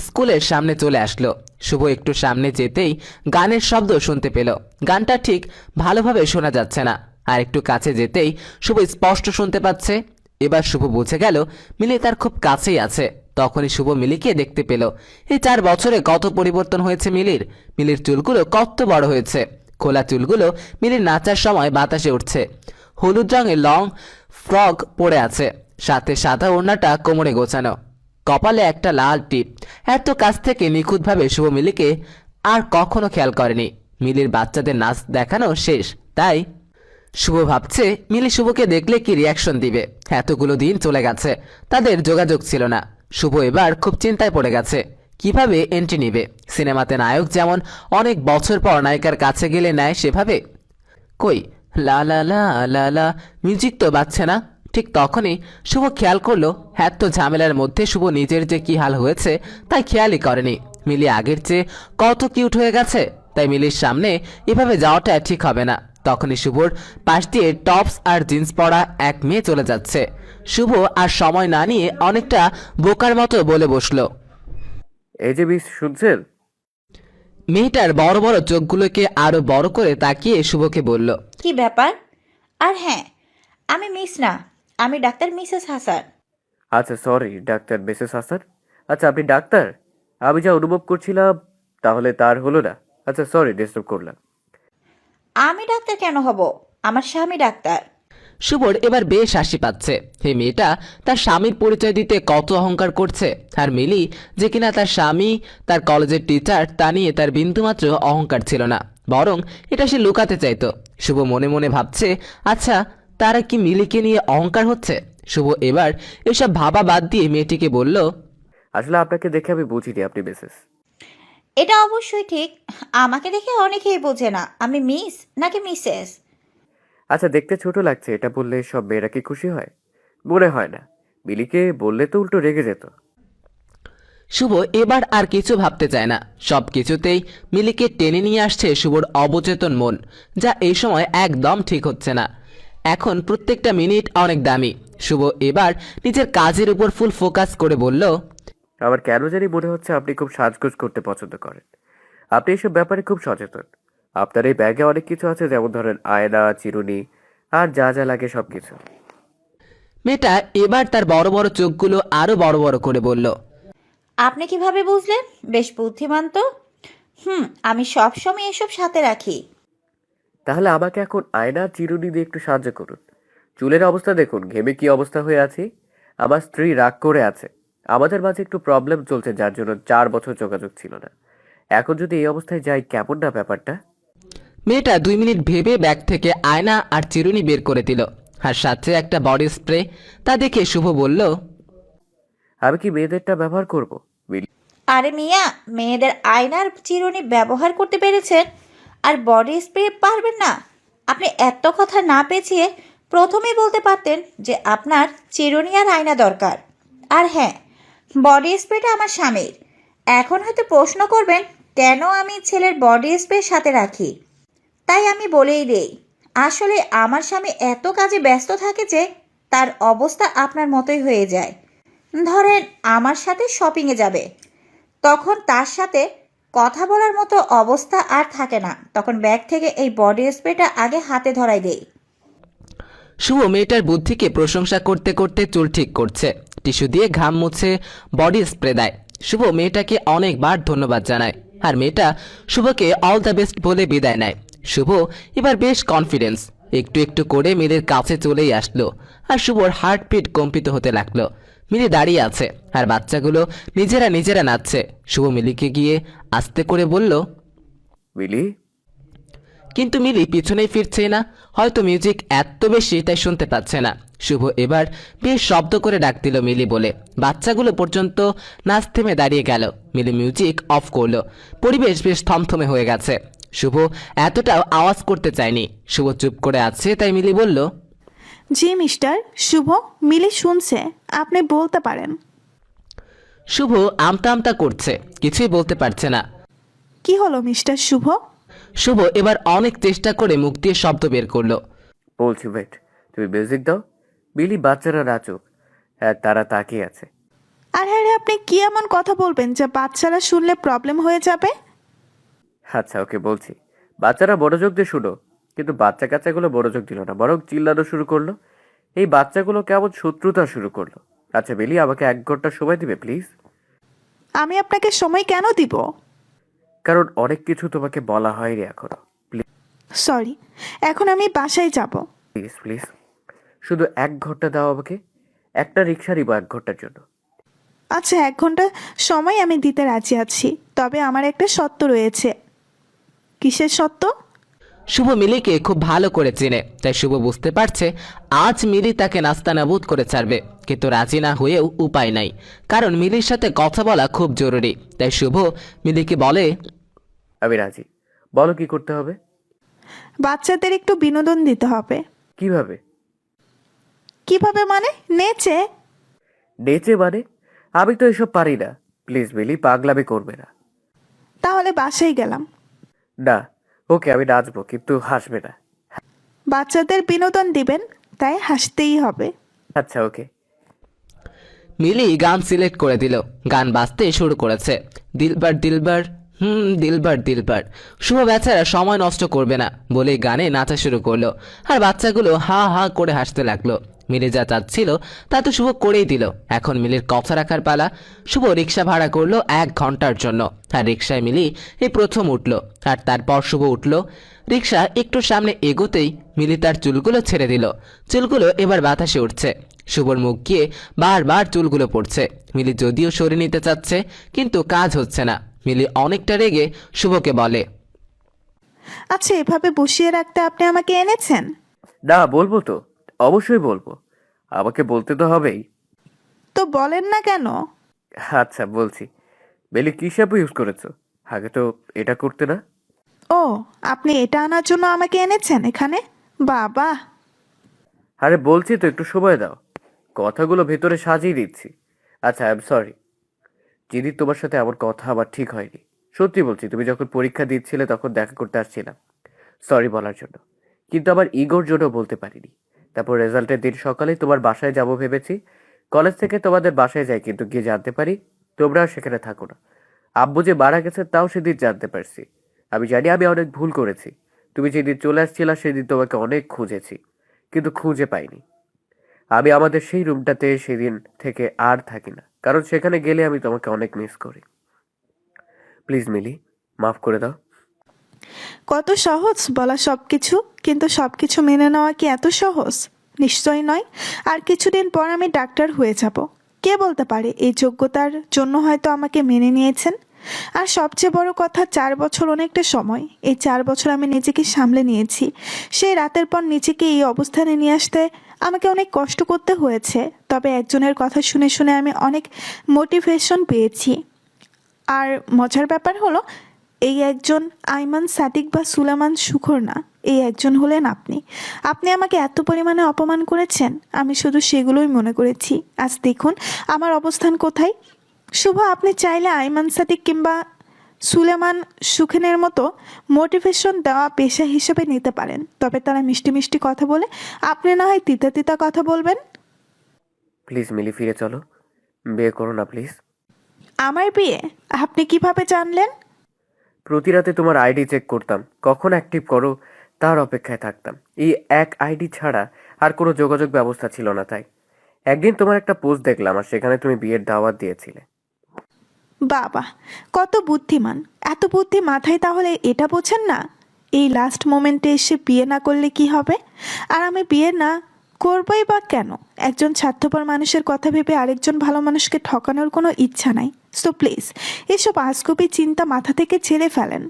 স্কুলের সামনে চলে আসলো। শুভ একটু সামনে যেতেই গানের শব্দ শুনতে পেল। গানটা ঠিক ভালোভাবে শোনা যাচ্ছে না, আর একটু কাছে যেতেই শুভ স্পষ্ট শুনতে পাচ্ছে। এবার শুভ বুঝে গেল মিলি তার খুব কাছেই আছে। তখনই শুভ মিলিকে দেখতে পেল। এই 4 বছরে কত পরিবর্তন হয়েছে মিলির। মিলির চুলগুলো কত বড় হয়েছে। খোলা চুলগুলো মিলির নাচার সময় বাতাসে উঠছে। হলুদ রঙের লং ফ্রক পরে আছে, সাথে সাদা ওড়নাটা কোমরে গোছানো, কপালে একটা লাল টিপ। এত কাছ থেকে নিখুঁতভাবে শুভ মিলিকে আর কখনো খেয়াল করেনি। মিলির বাচ্চাদের নাচ দেখানো শেষ, তাই শুভ ভাবছে মিলি শুভকে দেখলে কি রিয়াকশন দিবে। এতগুলো দিন চলে গেছে, তাদের যোগাযোগ ছিল না। শুভ এবার খুব চিন্তায় পড়ে গেছে, কিভাবে এন্ট্রি নিবে। সিনেমাতে নায়ক যেমন অনেক বছর পর নায়িকার কাছে গেলে নেয়, সেভাবে কই লা লা লা লা লা মিউজিক তো বাজছে না। ঠিক তখনই শুভ খেয়াল করলো এত ঝামেলার মধ্যে শুভ নিজের যে কি হাল হয়েছে তাই খেয়ালই করেনি। মিলি আগের চেয়ে কত কিউট হয়ে গেছে, তাই মিলির সামনে এভাবে যাওয়াটা ঠিক হবে না। তখনই শুভর পাশ দিয়ে টপস আর জিন্স পরা এক মেয়ে চলে যাচ্ছে। শুভ আর সময় না নিয়ে অনেকটা বোকার মতো বলে বসলো, এই যে মিস, শুনছেন? মেয়েটার বড় বড় চোখগুলোকে আরো বড় করে তাকিয়ে শুভকে বলল, কি ব্যাপার? আর হ্যাঁ, আমি মিস না, আমি ডাক্তার মিসেস হাসান। আচ্ছা সরি ডাক্তার মিসেস হাসান। আচ্ছা আপনি ডাক্তার? আমি যা অনুভব করছিলাম তাহলে তার হলো না। আচ্ছা সরি ডিস্টার্ব করলাম। আমি ডাক্তার কেন হব? আমার স্বামী ডাক্তার। শুভর এবার বেশ হাসি পাচ্ছে। এই মেয়েটা তার স্বামীর পরিচয় দিতে কত অহংকার করছে, আর মিলি যে কিনা তার স্বামী তার কলেজের টিচার তা নিয়ে তার বিন্দুমাত্র অহংকার ছিল না, বরং এটা সে লুকাতে চাইতো। শুভ মনে মনে ভাবছে, আচ্ছা তারা কি মিলিকে নিয়ে অহংকার হচ্ছে? শুভ এবার এসব ভাবা বাদ দিয়ে মেয়েটিকে বলল, আসলে আপনাকে দেখে আমি বুঝিনি আপনি মিসেস। এটা অবশ্যই ঠিক, আমাকে দেখে অনেকেই বোঝে না আমি মিস নাকি মিসেস। আচ্ছা দেখতে ছোট লাগছে এটা বললে সব মেয়েরা কি খুশি হয়? মনে হয় না। মিলিকে বললে তো উল্টো রেগে যেত। শুভ এবার আর কিছু ভাবতে চায় না, সব কিছুতেই মিলিকে টেনে নিয়ে আসছে শুভর অবচেতন মন, যা এই সময় একদম ঠিক হচ্ছে না। এখন প্রত্যেকটা মিনিট অনেক দামি। শুভ এবার নিজের কাজের উপর ফুল ফোকাস করে বলল, আমার কেন জানি মনে হচ্ছে আপনি খুব সাজগোজ করতে পছন্দ করেন। আপনি এসব ব্যাপারে খুব সচেতন। আপনার এই ব্যাগে অনেক কিছু আছে, যেমন ধরেন আয়না, চিরুনি আর যা যা লাগে সবকিছু। মেয়েটা এবার তার বড় বড় চোখগুলো আরো বড় বড় করে বলল, আপনি কিভাবে বুঝলেন? বেশ বুদ্ধিমান তো। আমি সবসময় এসব সাথে রাখি। তাহলে আমাকে এখন আয়না আর চিরুনি দিয়ে একটু সাহায্য করুন। চুলের অবস্থা দেখুন, ঘেমে কি অবস্থা হয়ে আছি। আমার স্ত্রী রাগ করে আছে। আমাদের মাঝে একটু প্রবলেম চলছে, যার জন্য 4 বছর যোগাযোগ ছিল না। এখন যদি এই অবস্থায় যাই, কেমন না ব্যাপারটা? মেয়েটা 2 মিনিট ভেবে ব্যাগ থেকে আয়না আর চিরুনি বের করে দিল, আর সাথে একটা বডি স্প্রে। তা দেখে শুভ বলল, আমি কি মেয়েদেরটা ব্যবহার করবো? আরে মিয়া, মেয়েদের আয়নার চিরুনি ব্যবহার করতে পেরেছেন আর বডি স্প্রে পারবেন না? আপনি এত কথা না পেঁচিয়ে প্রথমেই বলতে পারতেন যে আপনার চিরুনি আর আয়না দরকার। আর হ্যাঁ, বডি স্প্রেটা আমার স্বামীর। এখন হয়তো প্রশ্ন করবেন কেন আমি ছেলের বডি স্প্রে সাথে রাখি। তাই আমি বলেই দেই, আসলে আমার স্বামী এত কাজে ব্যস্ত থাকে যে তার অবস্থা আপনার মতোই হয়ে যায়। ধরেন আমার সাথে শপিংয়ে যাবে, তখন তার সাথে কথা বলার মতো অবস্থা আর থাকে না, তখন ব্যাগ থেকে এই বডি স্প্রেটা আগে হাতে ধরাই দেই। শুভ মেয়েটার বুদ্ধিকে প্রশংসা করতে করতে চুল ঠিক করছে, টিস্যু দিয়ে ঘাম মুছে বডি স্প্রে দেয়। শুভ মেয়েটাকে অনেকবার ধন্যবাদ জানায়, আর মেয়েটা শুভকে অল দ্য বেস্ট বলে বিদায় নেয়। শুভ এবার বেশ কনফিডেন্স, একটু একটু করে মিলির কাছে চলেই আসলো, আর শুভর হার্টবিট কম্পিত হতে লাগলো। মিলি দাঁড়িয়ে আছে, আর বাচ্চাগুলো নিজেরা নিজেরা নাচছে। শুভ মিলিকে গিয়ে আস্তে করে বলল, মিলি। কিন্তু মিলি পিছনেই ফিরছে না, হয়তো মিউজিক এত বেশি তাই শুনতে পাচ্ছে না। শুভ এবার বেশ শব্দ করে ডাক দিল মিলি বলে, বাচ্চাগুলো পর্যন্ত নাচ থেমে দাঁড়িয়ে গেল। মিলি মিউজিক অফ করলো, পরিবেশ বেশ থমথমে হয়ে গেছে। শুভ এতটাও আওয়াজ করতে চায়নি। শুভ চুপ করে আছে, তাই মিলি বলল, জি মিস্টার শুভ, মিলি শুনছে, আপনি বলতে পারেন। শুভ আমতা আমতা করছে, কিছুই বলতে পারছে না। কি হলো মিস্টার শুভ? শুভ এবার অনেক চেষ্টা করে মুখ দিয়ে শব্দ বের করলো, বলছি ওয়েট, তুমি মিউজিক দাও। মিলি বাচ্চারা নাচুক। হ্যাঁ, তারা তাকিয়ে আছে। আরে আরে, আপনি কি এমন কথা বলবেন যা বাচ্চারা শুনলে প্রবলেম হয়ে যাবে? আচ্ছা ওকে বলছি। বাচ্চারা মনোযোগ দিয়ে শুনো। কিন্তু বাচ্চা কাচ্চাগুলো মনোযোগ দিল না, বরং চিল্লানো শুরু করলো। এই বাচ্চাগুলো কেমন শত্রুতা শুরু করলো। আচ্ছা মিলি, আমাকে 1 ঘন্টা সময় দিবে প্লিজ? আমি আপনাকে সময় কেন দিব? কারণ অনেক কিছু তোমাকে বলা হয়নি এখনো। প্লিজ সরি, এখন আমি বাসায় যাব। প্লিজ প্লিজ, শুধু 1 ঘন্টা দাও আমাকে। একটা রিক্সা নিবো 1 ঘন্টার জন্য। আচ্ছা, 1 ঘন্টা সময় আমি দিতে রাজি আছি, তবে আমার একটা শর্ত রয়েছে। কিসের শর্ত? শুভ মিলিকে খুব ভালো করে চেনে, তাই শুভ বুঝতে পারছে আজ মিলি তাকে নাস্তানাবুদ করে ছাড়বে। কিন্তু রাজি না হয়েও উপায় নাই, কারণ মিলির সাথে কথা বলা খুব জরুরি। তাই শুভ মিলিকে বলে, আমি রাজি, বলো কি করতে হবে। বাচ্চাদের একটু বিনোদন দিতে হবে। কিভাবে? কিভাবে মানে? নেচে। নেচে মানে? আমি তো এসব পারি না। প্লিজ মিলি, পাগলামি করবে না। তাহলে বাসায় গেলাম। না, ওকে আমি নাচবো, কিন্তু হাসবে না। বাচ্চাদের বিনোদন দিবেন, তাই হাসতেই হবে। আচ্ছা ওকে। মিলি গান সিলেক্ট করে দিল, গান বাজতে শুরু করেছে। দিলবার দিলবার দিলবার দিলবার। শুভ বেচারা সময় নষ্ট করবে না বলে গানে নাচা শুরু করলো, আর বাচ্চাগুলো হা হা করে হাসতে লাগলো। মিলি যা চাচ্ছিল তা তো শুভ করেই দিল। এখন মিলির কথা রাখার পালা। শুভ রিক্সা ভাড়া করলো 1 ঘন্টার জন্য, আর রিক্সায় মিলি এই প্রথম উঠলো, আর তারপর শুভ উঠলো। রিক্সা একটু সামনে এগোতেই মিলি তার চুলগুলো ছেড়ে দিল। চুলগুলো এবার বাতাসে উঠছে। শুভর মুখ গিয়ে বারবার চুলগুলো পড়ছে। মিলি যদিও সরিয়ে নিতে চাচ্ছে, কিন্তু কাজ হচ্ছে না। মিলি অনেকটা রেগে শুভকে বলে, আচ্ছা, এভাবে বসিয়ে রাখতে আপনি আমাকে এনেছেন? না, বলবো তো, অবশ্যই বলবো। আমাকে বলতে তো হবেই। তো বলেন না কেন? আচ্ছা বলছি। বেলি কি শ্যাম্পু ইউজ করেছো? আগে তো এটা করতে না। ও, আপনি এটা আনার জন্য আমাকে এনেছেন এখানে? বাবা! আরে বলছি তো, একটু সময় দাও, কথাগুলো ভেতরে সাজিয়ে দিচ্ছি। আচ্ছা, আই এম সরি জিদি, তোমার সাথে আমার কথা আমার ঠিক হয়নি। সত্যি বলছি, তুমি যখন পরীক্ষা দিচ্ছিলে তখন দেখা করতে আসছিলাম সরি বলার জন্য, কিন্তু আমার ইগোর জন্য বলতে পারিনি। তারপর রেজাল্টের দিন সকালে তোমার বাসায় যাব ভেবেছি। কলেজ থেকে তোমাদের বাসায় যাই, কিন্তু গিয়ে জানতে পারি তোমরা সেখানে থাকো না। আব্বু যে মারা গেছে তাও সেদিন জানতে পারছি। আমি জানি আমি অনেক ভুল করেছি। তুমি যেদিন চলে আসছিলা সেদিন তোমাকে অনেক খুঁজেছি, কিন্তু খুঁজে পাইনি। আমি আমাদের সেই রুমটাতে সেদিন থেকে আর থাকি না, কারণ সেখানে গেলে আমি তোমাকে অনেক মিস করি। প্লিজ মিলি, মাফ করে দাও। কত সহজ বলা সবকিছু, কিন্তু সবকিছু মেনে নেওয়া কি এত সহজ? নিশ্চয়ই নয়। আর কিছুদিন পর আমি ডাক্তার হয়ে যাব। কে বলতে পারে এই যোগ্যতার জন্য হয়তো আমাকে মেনে নিয়েছেন। আর সবচেয়ে বড় কথা, 4 বছর অনেকটা সময়। এই 4 বছর আমি নিজেকে সামলে নিয়েছি। সেই রাতের পর নিজেকে এই অবস্থানে নিয়ে আসতে আমাকে অনেক কষ্ট করতে হয়েছে। তবে একজনের কথা শুনে শুনে আমি অনেক মোটিভেশন পেয়েছি। আর মজার ব্যাপার হলো, এই একজন আইমান সাদিক বা সুলেমান শুকর না, এই একজন হলেন আপনি। আপনি আমাকে এত পরিমাণে অপমান করেছেন, আমি শুধু সেগুলোই মনে করেছি। আজ দেখুন আমার অবস্থান কোথায়। শুভ, আপনি চাইলে আইমান সাদিক কিংবা সুলেমান সুখেনের মতো মোটিভেশন দেওয়া পেশা হিসেবে নিতে পারেন, তবে তারা মিষ্টি মিষ্টি কথা বলে, আপনি না হয় তিতা তিতা কথা বলবেন। প্লিজ মিলি, ফিরে চলো, বিয়ে করো না প্লিজ। আমার বিয়ে? আপনি কিভাবে জানলেন? প্রতি রাতে তোমার আইডি চেক করতাম, কখন অ্যাক্টিভ করো তার অপেক্ষায় থাকতাম। এই এক আইডি ছাড়া আর কোনো যোগাযোগ ব্যবস্থা ছিল না, তাই একদিন তোমার একটা পোস্ট দেখলাম, আর সেখানে তুমি বিয়ের দাওয়াত দিয়েছিলে। বাবা, কত বুদ্ধিমান! এত বুদ্ধি মাথায় তাহলে এটা বোঝেন না এই লাস্ট মোমেন্টে এসে বিয়ে না করলে কি হবে? আর আমি বিয়ে না করবই বা কেন? একজন স্বার্থপর মানুষের কথা ভেবে আরেকজন ভালো মানুষকে ঠকানোর কোনো ইচ্ছা নাই। সো প্লিজ এসব আজগুবি চিন্তা মাথা থেকে ছেড়ে ফেলেন।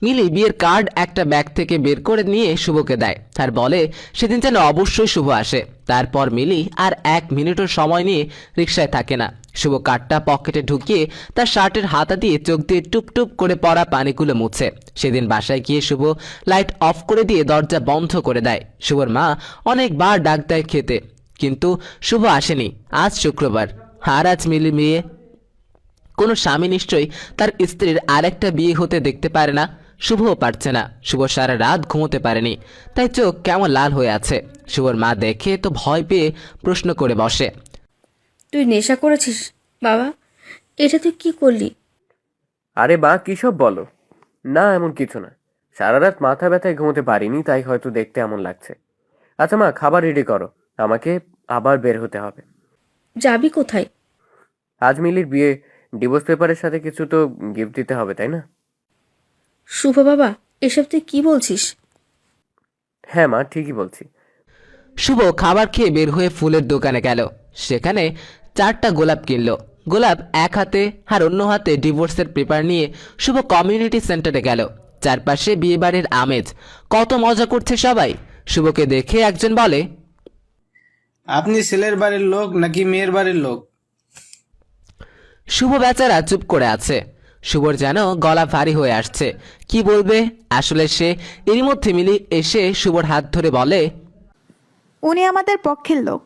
মিলি বিয়ের কার্ড একটা ব্যাগ থেকে বের করে নিয়ে শুভকে দেয়, আর বলে সেদিন যেন অবশ্যই শুভ আসে। তারপর মিলি আর 1 মিনিটও সময় নিয়ে রিক্সায় থাকে না। শুভ কার্ডটা পকেটে ঢুকিয়ে তার শার্টের হাতা দিয়ে চোখ দিয়ে টুপ টুপ করে পড়া পানিগুলো মুছে। সেদিন বাসায় গিয়ে শুভ লাইট অফ করে দিয়ে দরজা বন্ধ করে দেয়। শুভর মা অনেকবার ডাক দেয় খেতে, কিন্তু শুভ আসেনি। আজ শুক্রবার, আর আজ মিলি বিয়ে। কোনো স্বামী নিশ্চয়ই তার স্ত্রীর আরেকটা বিয়ে হতে দেখতে পারে না। শুভও পারছে না। শুভ সারা রাত ঘুমোতে পারেনি, তাই চোখ কেমন লাল হয়ে আছে। শুভর মা দেখে তো ভয় পেয়ে প্রশ্ন করে বসে, তুই নেশা করেছিস বাবা? এটা তুই কি করলি? আরে মা, কি সব বলো? না, এমন কিছু না। সারা রাত মাথা ব্যথায় ঘুমোতে পারিনি, তাই হয়তো দেখতে এমন লাগছে। আচ্ছা মা, খাবার রেডি করো, আমাকে আবার বের হতে হবে। যাবি কোথায়? আজ মিলির বিয়ে, ডিভোর্স পেপারের সাথে কিছু তো গিফট দিতে হবে, তাই না? শুভ বাবা, এসব তুই কি বলছিস? হ্যাঁ মা, ঠিকই বলছি। শুভ খাবার খেয়ে বের হয়ে ফুলের দোকানে গেল। সেখানে 4টা গোলাপ কিনলো। গোলাপ এক হাতে আর অন্য হাতে ডিভোর্সের পেপার নিয়ে শুভ কমিউনিটি সেন্টারে গেল। চারপাশে বিয়েবাড়ির আমেজ, কত মজা করছে সবাই। শুভকে দেখে একজন বলে, আপনি ছেলের বাড়ির লোক নাকি মেয়ের বাড়ির লোক? শুভ বেচারা চুপ করে আছে। শুভর যেন গলা ভারী হয়ে আসছে, কি বলবে। আসলে সে এরই মধ্যে মিলি এসে শুভর হাত ধরে বলে, উনি আমাদের পক্ষের লোক।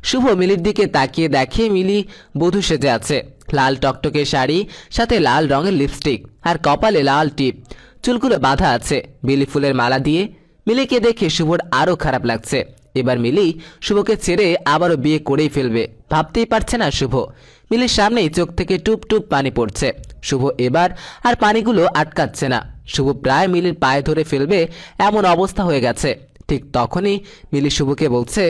শুভ মিলির দিকে তাকিয়ে দেখে মিলি বধূ সেজে আছে। লাল টকটকে শাড়ি, সাথে লাল রঙের লিপস্টিক, আর কপালে লাল টিপ। চুলগুলো বাঁধা আছে বেলি ফুলের মালা দিয়ে। মিলিকে দেখে শুভর আরও খারাপ লাগছে। এবার মিলি শুভকে ছেড়ে আবারও বিয়ে করেই ফেলবে, ভাবতেই পারছে না শুভ। মিলির সামনেই চোখ থেকে টুপ টুপ পানি পড়ছে। শুভ এবার আর পানিগুলো আটকাচ্ছে না। শুভ প্রায় মিলির পায়ে ধরে ফেলবে এমন অবস্থা হয়ে গেছে। ঠিক তখনই মিলি শুভকে বলছে,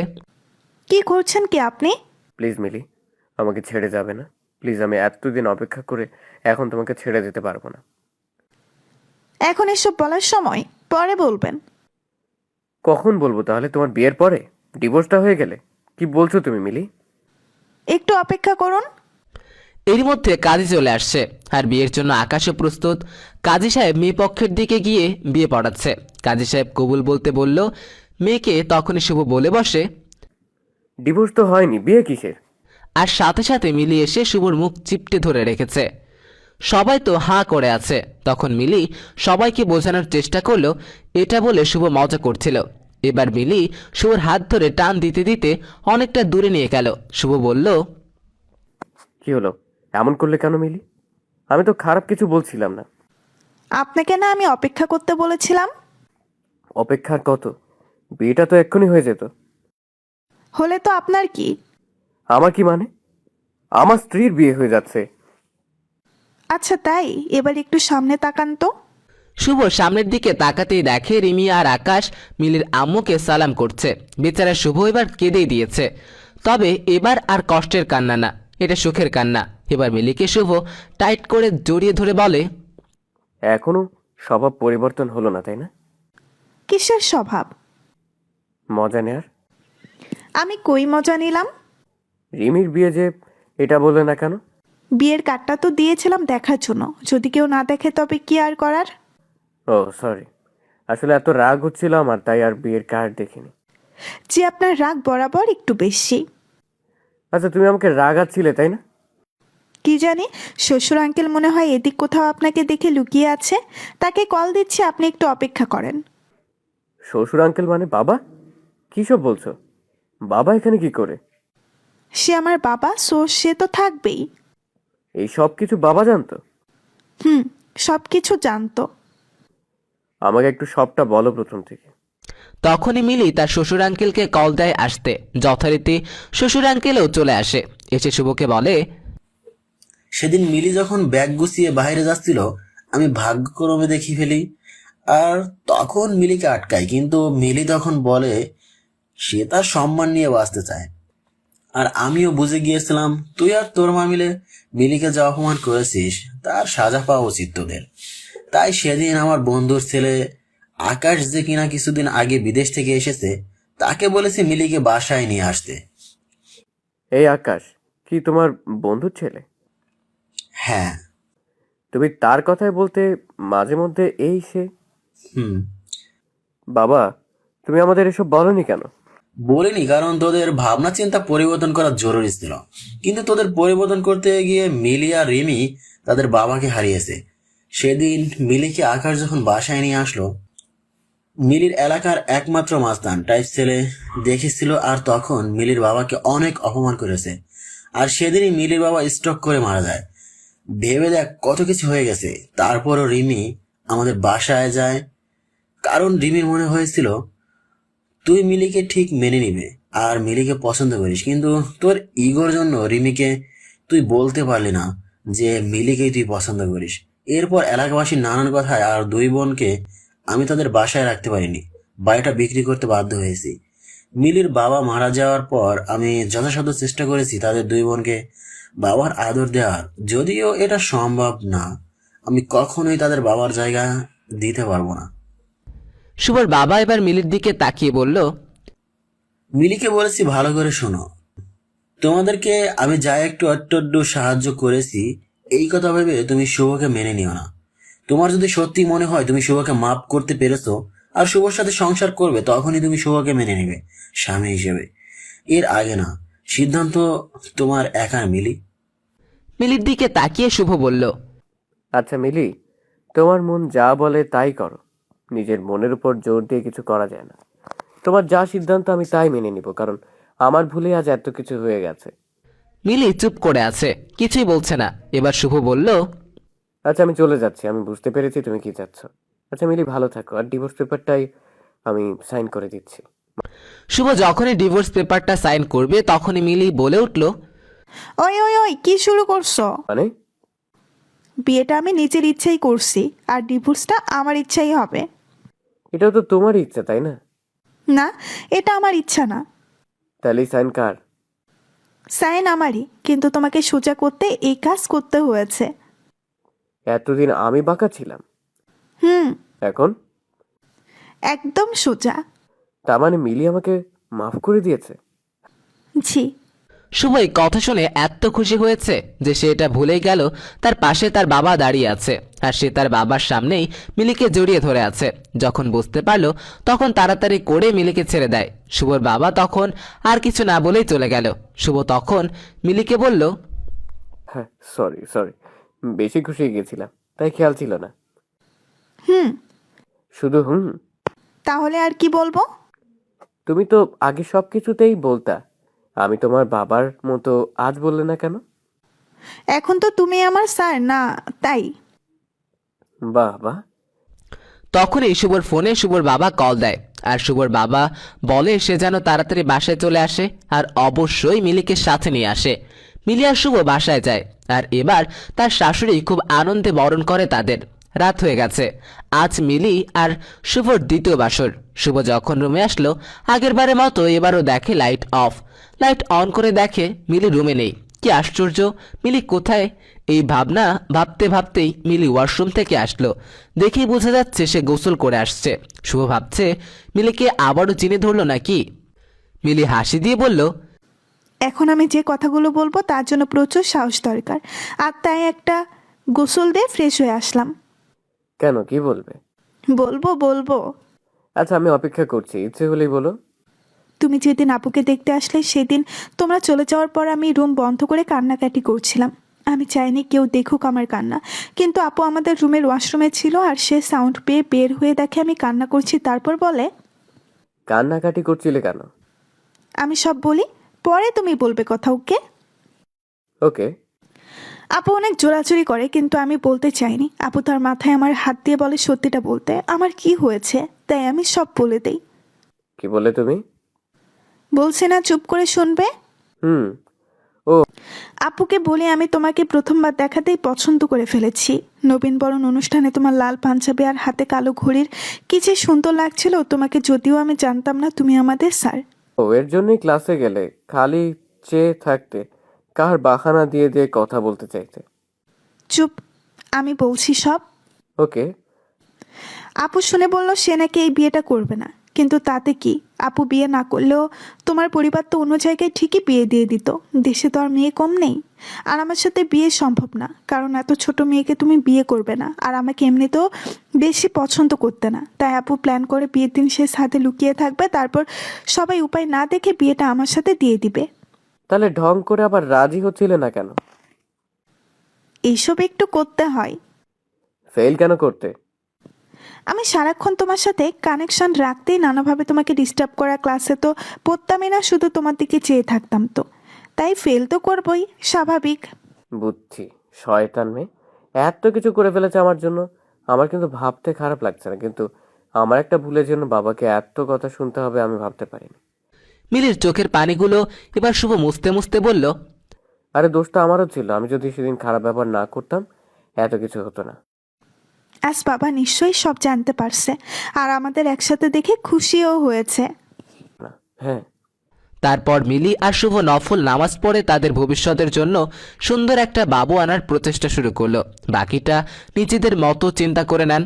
কি করছেন কি আপনি? প্লিজ মিলি, আমাকে ছেড়ে যাবে না প্লিজ। আমি এতদিন অপেক্ষা করে এখন তোমাকে ছেড়ে যেতে পারবো না। এখন এসব বলার সময়, পরে বলবেন। কখন বলবো তাহলে? তোমার বিয়ের পরে? ডিভোর্সটা হয়ে গেলে? কি বলছো তুমি মিলি? একটু অপেক্ষা করুন। এরই মধ্যে কাজী চলে আসছে আর বিয়ের জন্য আকাশও প্রস্তুত। কাজী সাহেব মেয়ে পক্ষের দিকে গিয়ে বিয়ে পড়াচ্ছে। কাজী সাহেব কবুল বলতে বলল মেয়েকে, তখনই শুভ বলে বসে, ডিভোর্স তো হয়নি, বিয়ে কিসের? আর সাথে সাথে মিলি এসে শুভর মুখ চিপটে ধরে রেখেছে। সবাই তো হাঁ করে আছে। তখন মিলি সবাইকে বোঝানোর চেষ্টা করলো এটা বলে শুভ মজা করছিল। এবার মিলি শুভর হাত ধরে টান দিতে দিতে অনেকটা দূরে নিয়ে গেল। শুভ বলল, কি হলো? এমন করলে কেন মিলি? আমি তো খারাপ কিছু বলছিলাম না। আপনাকে না আমি অপেক্ষা করতে বলেছিলাম? অপেক্ষার কত? বিয়েটা তো এক্ষুনি হয়ে যেত। হলে তো আপনার কি? আমার কি মানে? আমার স্ত্রীর বিয়ে হয়ে যাচ্ছে। আচ্ছা তাই, এবার একটু সামনে তাকান তো। শুভ সামনের দিকে তাকাতেই দেখে রিমি আর আকাশ মিলির আম্মুকে সালাম করছে। বেচারা শুভ এবার কেঁদেই দিয়েছে। তবে এবার আর কষ্টের কান্না না, এটা সুখের কান্না। এবার মিলিকে শুভ টাইট করে জড়িয়ে ধরে বলে, এখনো স্বভাব পরিবর্তন হলো না, তাই না? কিসের স্বভাব? মজা নেয়ার। আমি কই মজা নিলাম? রিমির বিয়ে যে, এটা বললে না কেন? বিয়ের কার্ডটা তো দিয়েছিলাম দেখার জন্য, যদি কেউ না দেখে তবে কি আর করার। ও সরি, আসলে এত রাগ হচ্ছিল আমার, তাই আর বিয়ের কার্ড দেখিনি। যে আপনার রাগ বরাবর একটু বেশি। আচ্ছা, তুমি আমাকে রাগাচ্ছিলে তাই না? কি জানি, শ্বশুর আঙ্কেল মনে হয় এদিক কোথাও আপনাকে দেখে লুকিয়ে আছে। তাকে কল দিচ্ছি, আপনি একটু অপেক্ষা করেন। শ্বশুর আঙ্কেল মানে বাবা? কি সব বলছো? বাবা এখানে কি করে? সে আমার বাবা, সে তো থাকবেই। এই সব কিছু বাবা জানতো? সব কিছু জানতো। আমাকে একটু সবটা বলো প্রথম থেকে। তখনই মিলি তার শ্বশুর আঙ্কেলকে কল দেয় আসতে। যথারীতি শ্বশুর আঙ্কেলও চলে আসে। এসে শুভকে বলে, সেদিন মিলি যখন ব্যাগ গুছিয়ে বাইরে যাচ্ছিল, আমি ভাগ্যক্রমে দেখি ফেলি আর তখন মিলিকে আটকাই। কিন্তু মিলি তখন বলে সে তার সম্মান নিয়ে বাঁচতে চায়। আর আমিও বুঝে গিয়েছিলাম তুই আর তোর মা মিলে মিলিকে যা অপমান করেছিস তার সাজা পাওয়া উচিত তোদের। তাই সেদিন আমার বন্ধুর ছেলে আকাশ, যে কিনা কিছুদিন আগে বিদেশ থেকে এসেছে, তাকে বলেছে মিলিকে বাসায় নিয়ে আসতে। এই আকাশ কি তোমার বন্ধুর ছেলে? হ্যাঁ। তুমি তার কথাই বলতে মাঝে মধ্যে এই সে। হুম। বাবা, তুমি আমাদের এসব বলনি কেন? বলিনি কারণ তোদের ভাবনা চিন্তা পরিবর্তন করা জরুরি ছিল। কিন্তু তোদের পরিবর্তন করতে গিয়ে মিলি আর রিমি তাদের বাবাকে হারিয়েছে। সেদিন মিলিকে আকাশ যখন বাসায় নিয়ে আসলো, মিলির এলাকার একমাত্র মাস্তান টাইপ ছেলে দেখেছিল, আর তখন মিলির বাবাকে অনেক অপমান করেছে। আর সেদিনই মিলির বাবা স্ট্রোক করে মারা যায়। ভেবে দেখ কত কিছু হয়ে গেছে। তারপরও রিমি আমাদের বাসায় যায়, কারণ রিমির মনে হয়েছিল তুই মিলিকে ঠিক মেনে নিবে আর মিলিকে পছন্দ করিস। কিন্তু তোর ইগোর জন্য রিমিকে তুই বলতে পারলি না যে মিলিকেই তুই পছন্দ করিস। এরপর এলাকাবাসীর নানান কথায় আর দুই বোনকে আমি তাদের বাসায় রাখতে পারিনি, বাড়িটা বিক্রি করতে বাধ্য হয়েছি। মিলির বাবা মারা যাওয়ার পর আমি যথাসাধ্য চেষ্টা করেছি তাদের দুই বোনকে বাবার আদর দেওয়ার, যদিও এটা সম্ভব না। আমি কখনোই তাদের বাবার জায়গা দিতে পারবো না। শুভর বাবা এবার মিলির দিকে তাকিয়ে বলল, মিলিকে বলেছি ভালো করে শোনো, তোমাদেরকে আমি যা একটু অট্টড্ডু সাহায্য করেছি এই কথা ভেবে তুমি শুভকে মেনে নিও না। তোমার যদি সত্যি মনে হয় তুমি শুভকে মাফ করতে পেরেছো আর শুভর সাথে সংসার করবে, তখনই তুমি শুভকে মেনে নিবে স্বামী হিসেবে, এর আগে না। সিদ্ধান্ত তোমার একার। মিলি। মিলির দিকে তাকিয়ে শুভ বলল, আচ্ছা মিলি, তোমার মন যা বলে তাই করো। নিজের মনের উপর জোর দিয়ে কিছু করা যায় না। তোমার যা সিদ্ধান্ত আমি তাই মেনে নিব, কারণ আমার ভুলে আজ এত কিছু হয়ে গেছে। মিলি চুপ করে আছে, কিছুই বলছে না। এবার শুভ বলল, আচ্ছা আমি চলে যাচ্ছি, আমি বুঝতে পেরেছি তুমি কি চাচ্ছ। আচ্ছা মিলি, ভালো থাকো, আর ডিভোর্স পেপারটাই আমি সাইন করে দিচ্ছি। শুভ যখনই ডিভোর্স পেপারটা সাইন করবে তখনই মিলি বলে উঠল, ওই ওই ওই কি শুরু করছো? মানে বিয়েটা আমি নিজের ইচ্ছাই করছি, আর ডিভোর্সটা আমার ইচ্ছাই হবে। এটাও তো তোমারই ইচ্ছা, তাই না? না, এটা আমার ইচ্ছা না। তাহলে সাইন কার? সাইন আমারই, কিন্তু তোমাকে সোজা করতে এই কাজ করতে হয়েছে। এতদিন আমি বাঁকা ছিলাম, হুম, এখন একদম সোজা। তার মানে মিলি আমাকে মাফ করে দিয়েছে? জি। শুভ এই কথা শুনে এত খুশি হয়েছে যে সে এটা ভুলেই গেল তার পাশে তার বাবা দাঁড়িয়ে আছে, আর সে তার বাবার সামনেই মিলিকে জড়িয়ে ধরে আছে। যখন বুঝতে পারলো তখন তাড়াতাড়ি করে মিলিকে ছেড়ে দেয়। শুভর বাবা তখন আর কিছু না বলেই চলে গেল। শুভ তখন মিলিকে বলল, হ্যাঁ, সরি সরি, বেশি খুশি হয়ে গেছিলাম, তাই খেয়াল ছিল না। হুম, শুধু হুম? তাহলে আর কি বলবো? তুমি তো আগে সব কিছুতেই বলতা, আমি তোমার বাবার মতো, আজ বললে না কেন? এখন তো তুমি আমার স্যার না, তাই। বাহ বাহ। তখনই শুভর ফোনে শুভর বাবা কল দেয়, আর শুভর বাবা বলে সে যেন তাড়াতাড়ি বাসায় চলে আসে, আর অবশ্যই মিলিকে সাথে নিয়ে আসে। মিলি আর শুভ বাসায় যায়, আর এবার তার শাশুড়ি খুব আনন্দে বরণ করে তাদের। রাত হয়ে গেছে, আজ মিলি আর শুভর দ্বিতীয় বাসর। শুভ যখন রুমে আসলো আগের বারের মতো এবারও দেখে লাইট অফ। লাইট অন করে দেখে মিলি রুমে নেই। কি আশ্চর্য, মিলি কোথায়? এই ভাবনা ভাবতে ভাবতেই মিলি ওয়াশরুম থেকে আসলো। দেখেই বোঝা যাচ্ছে সে গোসল করে আসছে। শুভ ভাবছে মিলিকে আবারও চিনে ধরলো নাকি। মিলি হাসি দিয়ে বলল, এখন আমি যে কথাগুলো বলবো তার জন্য প্রচুর সাহস দরকার, আর তাই একটা গোসল দিয়ে ফ্রেশ হয়ে আসলাম। কেন, কি বলবে? বলবো বলবো। আচ্ছা, আমি অপেক্ষা করছি, ইচ্ছে হলেই বলো। তুমি যেদিন আপুকে দেখতে আসলে সেদিন তোমরা চলে যাওয়ার পর আমি রুম বন্ধ করে কান্নাকাটি করছিলাম। আমি চাইনি কেউ দেখুক আমার কান্না, কিন্তু আপু আমাদের রুমের ওয়াশরুমে ছিল, আর সে সাউন্ড পেয়ে বের হয়ে দেখে আমি কান্না করছি। তারপর বলে, কান্নাকাটি করছিলে কেন? আমি সব বলি, পরে তুমি বলবে কথা, ওকে? ওকে। আপু অনেক জোরাজুরি করে, কিন্তু আমি বলতে চাইনি। আপু তার মাথায় আমার হাত দিয়ে বলে সত্যিটা বলতে, আমার কি হয়েছে, তাই আমি সব বলে দেই। কি বলে তুমি? বলছে না চুপ করে শুনবে। হুম। আপুকে বলি আমি তোমাকে প্রথমবার দেখাতেই পছন্দ করে ফেলেছি। নবীন বরণ অনুষ্ঠানে তোমার লাল পাঞ্জাবি আর হাতে কালো ঘড়ির কি যে সুন্দর লাগছিল তোমাকে, যদিও আমি জানতাম না তুমি আমাদের স্যার। ও, এর জন্যই ক্লাসে গেলে খালি চেয়ে থাকতে, কার বাহানা দিয়ে দিয়ে কথা বলতে চাইতে। চুপ, আমি বলছি সব। ওকে। আপু শুনে বলল সে নাকি এই বিয়েটা করবে না, কিন্তু তাতে কি, আপু বিয়ে না করলেও তোমার পরিবার তো অন্য জায়গায় ঠিকই বিয়ে দিয়ে দিত। দেশে তো আর মেয়ে কম নেই, আর আমার সাথে বিয়ে সম্ভব না, কারণ এত ছোট মেয়েকে তুমি বিয়ে করবে না, আর আমাকে এমনিতেও বেশি পছন্দ করতে না। তাই আপু প্ল্যান করে বিয়ের দিন সে সাথে লুকিয়ে থাকবে, তারপর সবাই উপায় না দেখে বিয়েটা আমার সাথে দিয়ে দিবে। তাহলে ঢং করে আবার রাজি হচ্ছিলে না কেন? এইসব একটু করতে হয়। ফেল কেন করতে? আমি সারাক্ষণ তোমার সাথে কানেকশন রাখতেই নানাভাবে তোমাকে ডিস্টার্ব করা, ক্লাসে তো পড়তামই না, শুধু তোমার দিকে চেয়ে থাকতাম, তো তাই ফেল তো করবই, স্বাভাবিক। বুঝছি, শয়তান মেয়ে, এত কিছু করে ফেলেছে আমার জন্য। আমার কিন্তু ভাবতে খারাপ লাগছে না, কিন্তু আমার একটা ভুলের জন্য বাবাকে এত কথা শুনতে হবে আমি ভাবতে পারিনি। মিলির চোখের পানিগুলো এবার শুভ মুছতে মুছতে বলল, আরে দোষটা আমারও ছিল, আমি যদি সেদিন খারাপ ব্যবহার না করতাম এত কিছু হতো না। আজ বাবা নিশ্চয়ই সব জানতে পারছে, আর আমাদের একসাথে দেখে খুশিও হয়েছে। হ্যাঁ। তারপর মিলি আর শুভ নফল নামাজ পড়ে তাদের ভবিষ্যতের জন্য সুন্দর একটা বাবু আনার প্রচেষ্টা শুরু করলো। বাকিটা নিজেদের মতো চিন্তা করে নেন।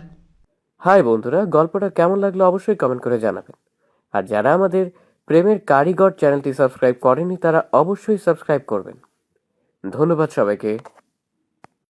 হাই বন্ধুরা, গল্পটা কেমন লাগলো অবশ্যই কমেন্ট করে জানাবেন। আর যারা আমাদের প্রেমের কারিগর চ্যানেলটি সাবস্ক্রাইব করেনি তারা অবশ্যই সাবস্ক্রাইব করবেন। ধন্যবাদ সবাইকে।